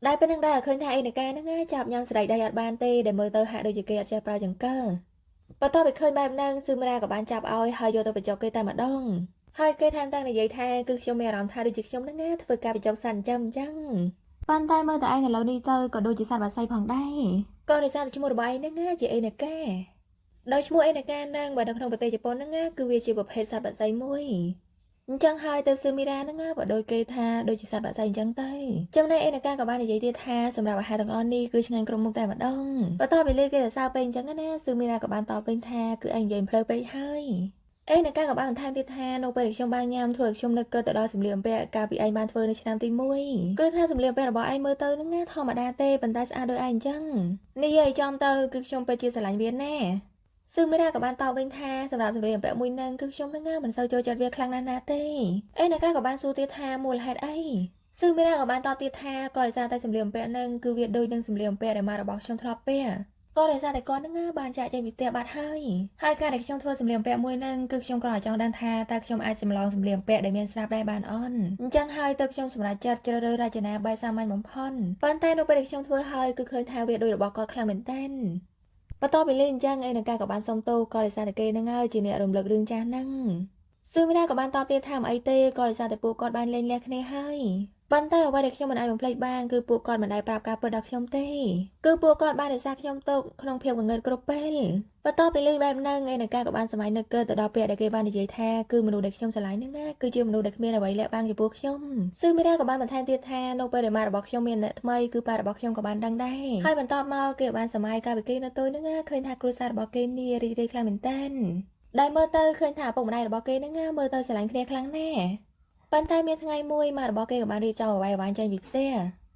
ដែលពេលហ្នឹងដែរឃើញថាឯនកាហ្នឹងចាប់ញ៉ាំស្រីដៃអត់បានទេដែលមើលទៅហាក់ដូចជាគេអត់ចេះប្រើចង្កឹះបន្ទាប់ពីឃើញបែបហ្នឹងស៊ឺមីរ៉ាក៏បានចាប់ឲ្យហើយយកទៅបញ្ចុកគេតែម្ដងហើយគេថែមទាំងនិយាយថាគឺខ្ញុំមានអារម្មណ៍ថាដូចជាខ្ញុំហ្នឹងធ្វើការបញ្ចុកសត្វចិញ្ចឹមអញ្ចឹងប៉ុន្តែមើលតែឯងឥឡូវនេះទៅក៏ដូចជាសត្វបក្សីផងដែរក៏ដោយសារតែឈ្មោះរបស់ឯងហ្នឹងជាឯនកាដោយឈ្មោះឯនកាហ្នឹងបើនៅក្នុងប្រទេសជប៉ុនហ្នឹងគឺវាជាប្រភេទសត្វបក្សីមួយអញ្ចឹងហើយទៅស៊ឺមីរ៉ាហ្នឹងបើដូចគេថាដូចជាសត្វបក្សីអញ្ចឹងទៅចំណែកឯនកាក៏បាននិយាយទៀតថាសម្រាប់អាហារទាំងអស់នេះគឺឆ្ងាញ់គ្រប់មុខតែម្ដងបន្ទាប់ពីលើគេសរសើរពេកអញ្ចឹងណាស៊ឺមីរ៉ាក៏បានតបវិញថាគឺឯងនិយាយផ្លូវពេកហើយឯនកាក៏បានបន្ថែមទៀតថានៅពេលដែលខ្ញុំបានញ៉ាំធ្វើឲ្យខ្ញុំនឹកទៅដល់សម្លៀកបំពាក់កាលពីឯងបានធ្វើនៅឆ្នាំទី1គឺថាសម្លៀកបំពាក់របស់ឯងមើលទៅហ្នឹងធម្មតាទេប៉ុន្តែស្អាតដូចឯងអញ្ចឹងនិយាយចំទៅគឺខ្ញុំពិតជាស្រឡាញ់វាណាស៊ឺមីរ៉ាក៏បានតបវិញថាសម្រាប់សម្លៀកបំពាក់មួយនឹងគឺខ្ញុំនឹងមិនសូវចូលចិត្តវាខ្លាំងណាស់ណាទេឯនកាក៏បានសួរទៀតថាមូលហេតុអីស៊ឺមីរ៉ាក៏បានតបទៀតថាក៏ដោយសារតែសម្លៀកបំពាក់នឹងគឺវាដូចនឹងសម្លៀកបំពាក់ដែលម៉ាក់របស់ខ្ញុំធ្លាប់ពាក់ ក៏ដោយសារតែគាត់នឹងបានចាក់ចេញពីផ្ទះបាត់ហើយការដែលខ្ញុំធ្វើសម្លៀកបំពាក់មួយនឹងគឺខ្ញុំក៏ចង់ដឹងថាតើខ្ញុំអាចសម្លងសម្លៀកបំពាក់ដែលមានស្រាប់ដែរបានអន់អញ្ចឹងហើយទើបខ្ញុំសម្រេចចិត្តជ្រើសរើសរចនាបែបសាមញ្ញបំផុតប៉ុន្តែនៅពេលដែលខ្ញុំធ្វើហើយគឺឃើញថាវាដូចរបស់គាត់ខ្លាំងមែនទែនបន្ទាប់ពីលេងអញ្ចឹងឯនការក៏បានសុំទោសក៏ដោយសារតែគេនឹងហើយជាអ្នករំលឹករឿងចាស់ហ្នឹងស៊ឺមីរ៉ាក៏បានតបទៀតថាមិនអីទេក៏ដោយសារតែពួកគាត់បានលេងលះគ្នាហើយប៉ុន្តែអ្វីដែលខ្ញុំមិនអាចបំភ្លេចបានគឺពួកគាត់មិនដែលប្រាប់ការពិតដល់ខ្ញុំទេគឺពួកគាត់បានរក្សាខ្ញុំទុកក្នុងភាពងងឹតគ្រប់ពេលបន្ទាប់ពីលើបែបហ្នឹងឯនការក៏បានសម័យនឹកទៅដល់ពាក្យដែលគេបាននិយាយថាគឺមនុស្សដែលខ្ញុំស្រឡាញ់ហ្នឹងណាគឺជាមនុស្សដែលគ្មានអ្វីលាក់បាំងចំពោះខ្ញុំស៊ឺមីរ៉ាក៏បានបន្ថែមទៀតថានៅពេលដែលម៉ាក់របស់ខ្ញុំមានអ្នកថ្មីគឺប៉ារបស់ខ្ញុំក៏បានដឹងដែរហើយបន្ទាប់មកគេបានសម័យកាលពីគេនៅតូចហ្នឹងណាឃើញថាគ្រួសាររបស់គេនេះរីករាយខ្លាំងមែនតើដែលមើលទៅឃើញថាឪពុកម្ដាយរបស់គេហ្នឹងមើលទៅស្រឡាញ់គ្នាខ្លាំងណាស់ប៉ុន្តែមានថ្ងៃមួយម៉ាក់របស់គេក៏បានរៀបចំអ្វីៗចេញពីផ្ទះ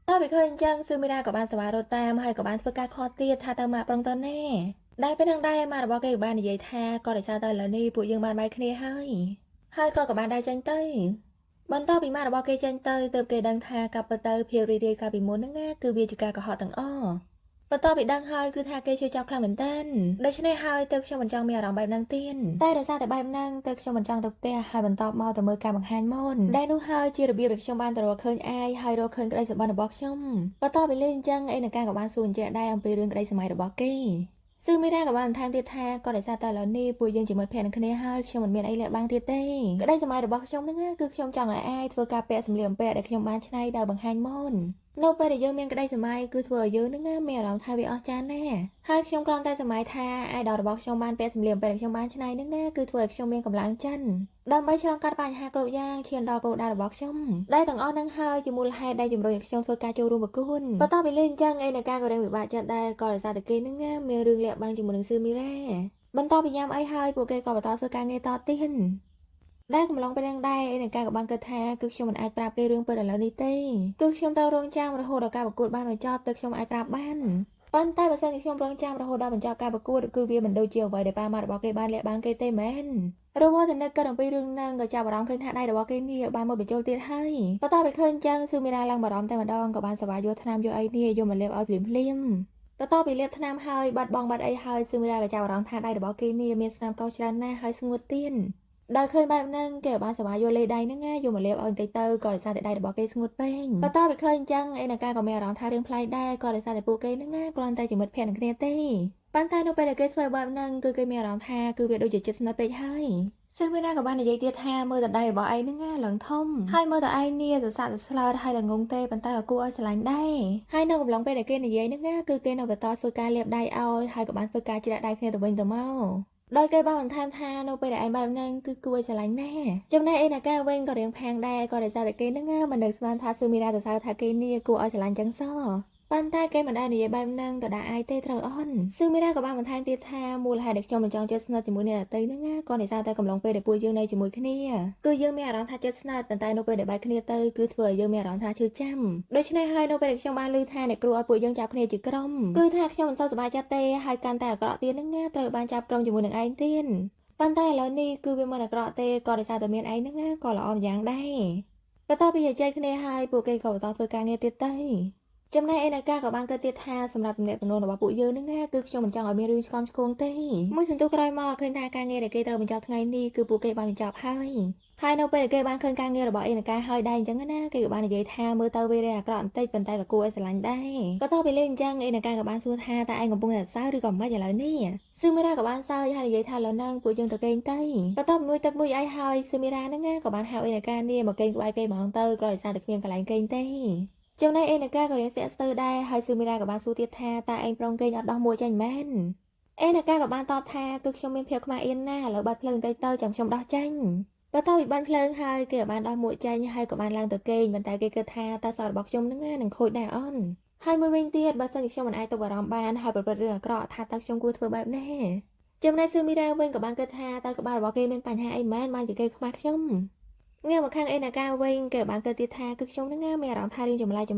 តើវាឃើញអញ្ចឹងស៊ឺមីរ៉ាក៏បានសវ៉ារត់តាមហើយក៏បានធ្វើការខកទៀតថាតើម៉ាក់ប្រុងទៅណាដែលពេលហ្នឹងដែរម៉ាក់របស់គេក៏បាននិយាយថាក៏ដោយសារតែឥឡូវនេះពួកយើងបានបែកគ្នាហើយក៏បានដែរចេញទៅបន្ទាប់ពីម៉ាក់របស់គេចេញទៅទើបគេដឹងថាកាប់ពិតទៅភាពរីករាយកាលពីមុនហ្នឹងគឺវាជាការកុហកទាំងអស់បន្ទាប់ពីដឹងហើយគឺថាគេជឿចាប់ខ្លាំងមែនទែនដូច្នេះហើយទើបខ្ញុំមិនចង់មានអារម្មណ៍បែបហ្នឹងទៀតតែដោយសារតែបែបហ្នឹងទើបខ្ញុំមិនចង់ទៅផ្ទះហើយបន្ទាប់មកទៅមើលការបង្ហាញមុនដែលនោះហើយជារបៀបដែលខ្ញុំបានទៅរកឃើញអាយហើយរកឃើញក្តីសម្បត្តិរបស់ខ្ញុំបន្ទាប់ពីលេងអញ្ចឹងឯនការក៏បានសួរអញ្ចឹងដែរអំពីរឿងក្តីសម័យរបស់គេស៊ឺមីរ៉ាក៏បានបន្ថែមទៀតថាក៏ដោយសារតែឥឡូវនេះពួកយើងជាមិត្តភក្តិនឹងគ្នាហើយខ្ញុំមិនមានអីលាក់បាំងទៀតទេក្តីសម័យរបស់ខ្ញុំហ្នឹងគឺខ្ញុំចង់ឲ្យអាយធ្វើការពាក់សម្លៀកបំពាក់ដែលខ្ញុំបានច្នៃដោយបង្ហាញមុននៅពេលដែលយើងមានក្តីសម័យគឺធ្វើឲ្យយើងនឹងមានអារម្មណ៍ថាវាអស្ចារ្យណាស់ហើយខ្ញុំគ្រាន់តែសម័យថាអាយដលរបស់ខ្ញុំបានពាក់សម្លៀកបំពាក់ដែលខ្ញុំបានច្នៃនឹងគឺធ្វើឲ្យខ្ញុំមានកម្លាំងចិត្តដើម្បីឆ្លងកាត់បញ្ហាគ្រប់យ៉ាងឈានដល់គោលដៅរបស់ខ្ញុំដែលទាំងអស់នឹងហើយជាមូលហេតុដែលជំរុញឲ្យខ្ញុំធ្វើការចូលរួមប្រគួតបន្ទាប់ពីលេងអញ្ចឹងឯនៅការក៏រៀងពិបាកចិត្តដែរក៏ដោយសារតែគេនឹងមានរឿងលាក់បាំងជាមួយនឹងស៊ឺមីរ៉ាបន្ទាប់ពីញ៉ាំអីហើយពួកគេក៏បន្តធ្វើការងារតទៀតដែលកំឡុងពេលហ្នឹងដែរឯនការក៏បានគិតថាគឺខ្ញុំមិនអាចប្រាប់គេរឿងពិតឥឡូវនេះទេគឺខ្ញុំត្រូវរងចាំរហូតដល់ការប្រកួតបានបញ្ចប់ទើបខ្ញុំអាចប្រាប់បានប៉ុន្តែបើសិនជាខ្ញុំរងចាំរហូតដល់បញ្ចប់ការប្រកួតគឺវាមិនដូចជាអ្វីដែលប៉ាម៉ាក់របស់គេបានលាក់បាំងគេទេមែនរវល់តែនឹកគិតអំពីរឿងហ្នឹងក៏ចាប់អារម្មណ៍ឃើញថាដៃរបស់គេនេះបានមកបញ្ចូលទៀតហើយបន្ទាប់ពីឃើញអញ្ចឹងស៊ឺមីរ៉ាឡើងបារម្ភតែម្ដងក៏បានសវ៉ាយកថ្នាំយកអីនេះយកមកលាបឲ្យភ្លាមបន្ទាប់ពីលាបថ្នាំហើយបាត់បង់បាត់អីហើយស៊ឺមីរ៉ាក៏ចាប់អារម្មណ៍ថាដៃរបស់គេនេះមានស្នាមកោសច្រើនណាស់ហើយស្ងួតទៀតដោយឃើញបែបហ្នឹងគេបានសវ៉ាយកលេដៃហ្នឹងយកមកលាបឲ្យបន្តិចទៅក៏ដោយសារតែដៃរបស់គេស្ងួតពេកបន្ទាប់ពីឃើញអញ្ចឹងឯនការក៏មានអារម្មណ៍ថារឿងប្លែកដែរក៏ដោយសារតែពួកគេហ្នឹងគ្រាន់តែជាមិត្តភក្តិនឹងគ្នាទេប៉ុន្តែនៅពេលដែលគេធ្វើបែបហ្នឹងគឺគេមានអារម្មណ៍ថាគឺវាដូចជាចិត្តស្និទ្ធពេកហើយស៊ឺមីរ៉ាក៏បាននិយាយទៀតថាមើលតែដៃរបស់ឯងហ្នឹងឡើងធំហើយមើលតែឯងនេះសស័កសស្លើតហើយល្ងងទេប៉ុន្តែក៏គួរឲ្យស្រឡាញ់ដែរហើយនៅកំឡុងពេលដែលគេនិយាយហ្នឹងគឺគេនៅបន្តធ្វើការលាបដៃឲ្យហើយក៏បានធ្វើការជ្រាក់ដៃគ្នាទៅវិញទៅមកដោយគេបានបន្ថែមថានៅពេលដែលឯងបែបហ្នឹងគឺគួរឲ្យស្រឡាញ់ណាស់ចំណែកឯណាកាវិញក៏រៀងផាំងដែរក៏ដោយសារតែគេហ្នឹងមិននឹកស្មានថាស៊ឺមីរ៉ាសរសើរថាគេនេះគួរឲ្យស្រឡាញ់ចឹងសោះប៉ុន្តែគេមិនដែលនិយាយបែបហ្នឹងទៅដាក់អាយទេត្រូវអន់ស៊ឺមីរ៉ាក៏បានបន្ថែមទៀតថាមូលហេតុដែលខ្ញុំមិនចង់ជិតស្និទ្ធជាមួយអ្នកដទៃហ្នឹងក៏ដោយសារតែកំឡុងពេលដែលពួកយើងនៅជាមួយគ្នាគឺយើងមានអារម្មណ៍ថាជិតស្និទ្ធប៉ុន្តែនៅពេលដែលបែកគ្នាទៅគឺធ្វើឲ្យយើងមានអារម្មណ៍ថាឈឺចាំដូច្នេះហើយនៅពេលដែលខ្ញុំបានឮថាអ្នកគ្រូឲ្យពួកយើងចាប់គ្នាជាក្រុមគឺថាខ្ញុំមិនសូវសប្បាយចិត្តទេហើយកាន់តែអាក្រក់ទៀតហ្នឹងត្រូវបានចាប់ក្រុមជាមួយនឹងឯងទៀតប៉ុន្តែឥឡូវនេះគឺវាមិនអាក្រក់ទេក៏ដោយសារតែមានឯងហ្នឹងក៏ល្អម្យ៉ាងដែរបន្ទាប់ពីជជែកគ្នាហើយពួកគេក៏បន្តធ្វើការងារទៀតទៅចំណែកឯណាកាក៏បានគិតទៀតថាសម្រាប់ទំនាក់ទំនងរបស់ពួកយើងហ្នឹងគឺខ្ញុំមិនចង់ឲ្យមានរឿងឆ្កំឆ្គងទេមួយសន្ទុះក្រោយមកឃើញថាការងារដែលគេត្រូវបញ្ចប់ថ្ងៃនេះគឺពួកគេបានបញ្ចប់ហើយនៅពេលដែលគេបានឃើញការងាររបស់ឯណាកាហើយដែរអញ្ចឹងណាគេក៏បាននិយាយថាមើលទៅវាអាក្រក់បន្តិចប៉ុន្តែក៏គួរឲ្យស្រឡាញ់ដែរបន្ទាប់ពីលេងអញ្ចឹងឯណាកាក៏បានសួរថាតើឯងកំពុងតែសើឬក៏មិនឥឡូវនេះស៊ឺមីរ៉ាក៏បានសើចហើយនិយាយថាឥឡូវហ្នឹងពួកយើងទៅគេងទៅបន្ទាប់មួយទឹកមួយអីហើយស៊ឺមីរ៉ាហ្នឹងក៏បានហៅឯណាកានេះមកគេងក្បែរគេហ្មងទៅក៏ដោយសារតែគ្មានកន្លែងគេងទេចំណែកឯណាកាក៏រៀងស្ទាក់ស្ទើរដែរហើយស៊ឺមីរ៉ាក៏បានសួរទៀតថាតើឯងប្រុងគេងអត់ដោះមួយចាញ់មែនឯណាកាក៏បានតបថាគឺខ្ញុំមានភាពខ្មាស់អៀនណាស់ឥឡូវបាត់ភ្លើងទៅចាំខ្ញុំដោះចាញ់បន្ទាប់ពីបាត់ភ្លើងហើយគេក៏បានដោះមួយចាញ់ហើយក៏បានឡើងទៅគេងប៉ុន្តែគេគិតថាតើសោតរបស់ខ្ញុំនឹងខូចដែរអន់ហើយមួយវិញទៀតបើសិនជាខ្ញុំមិនអាចទប់អារម្មណ៍បានហើយប្រព្រឹត្តរឿងអាក្រក់ថាតើខ្ញុំគួរធ្វើបែបណាចំណែកស៊ឺមីរ៉ាវិញក៏បានគិតថាតើក្បាលរបស់គេមានបញ្ហាអីមែនបានជាគេខ្មាស់ខ្ញុំងាកមកខាងឯណាកាវិញគេបានគិតទៀតថាគឺខ្ញុំនឹងមានអារម្មណ៍ថារៀងចម្លែក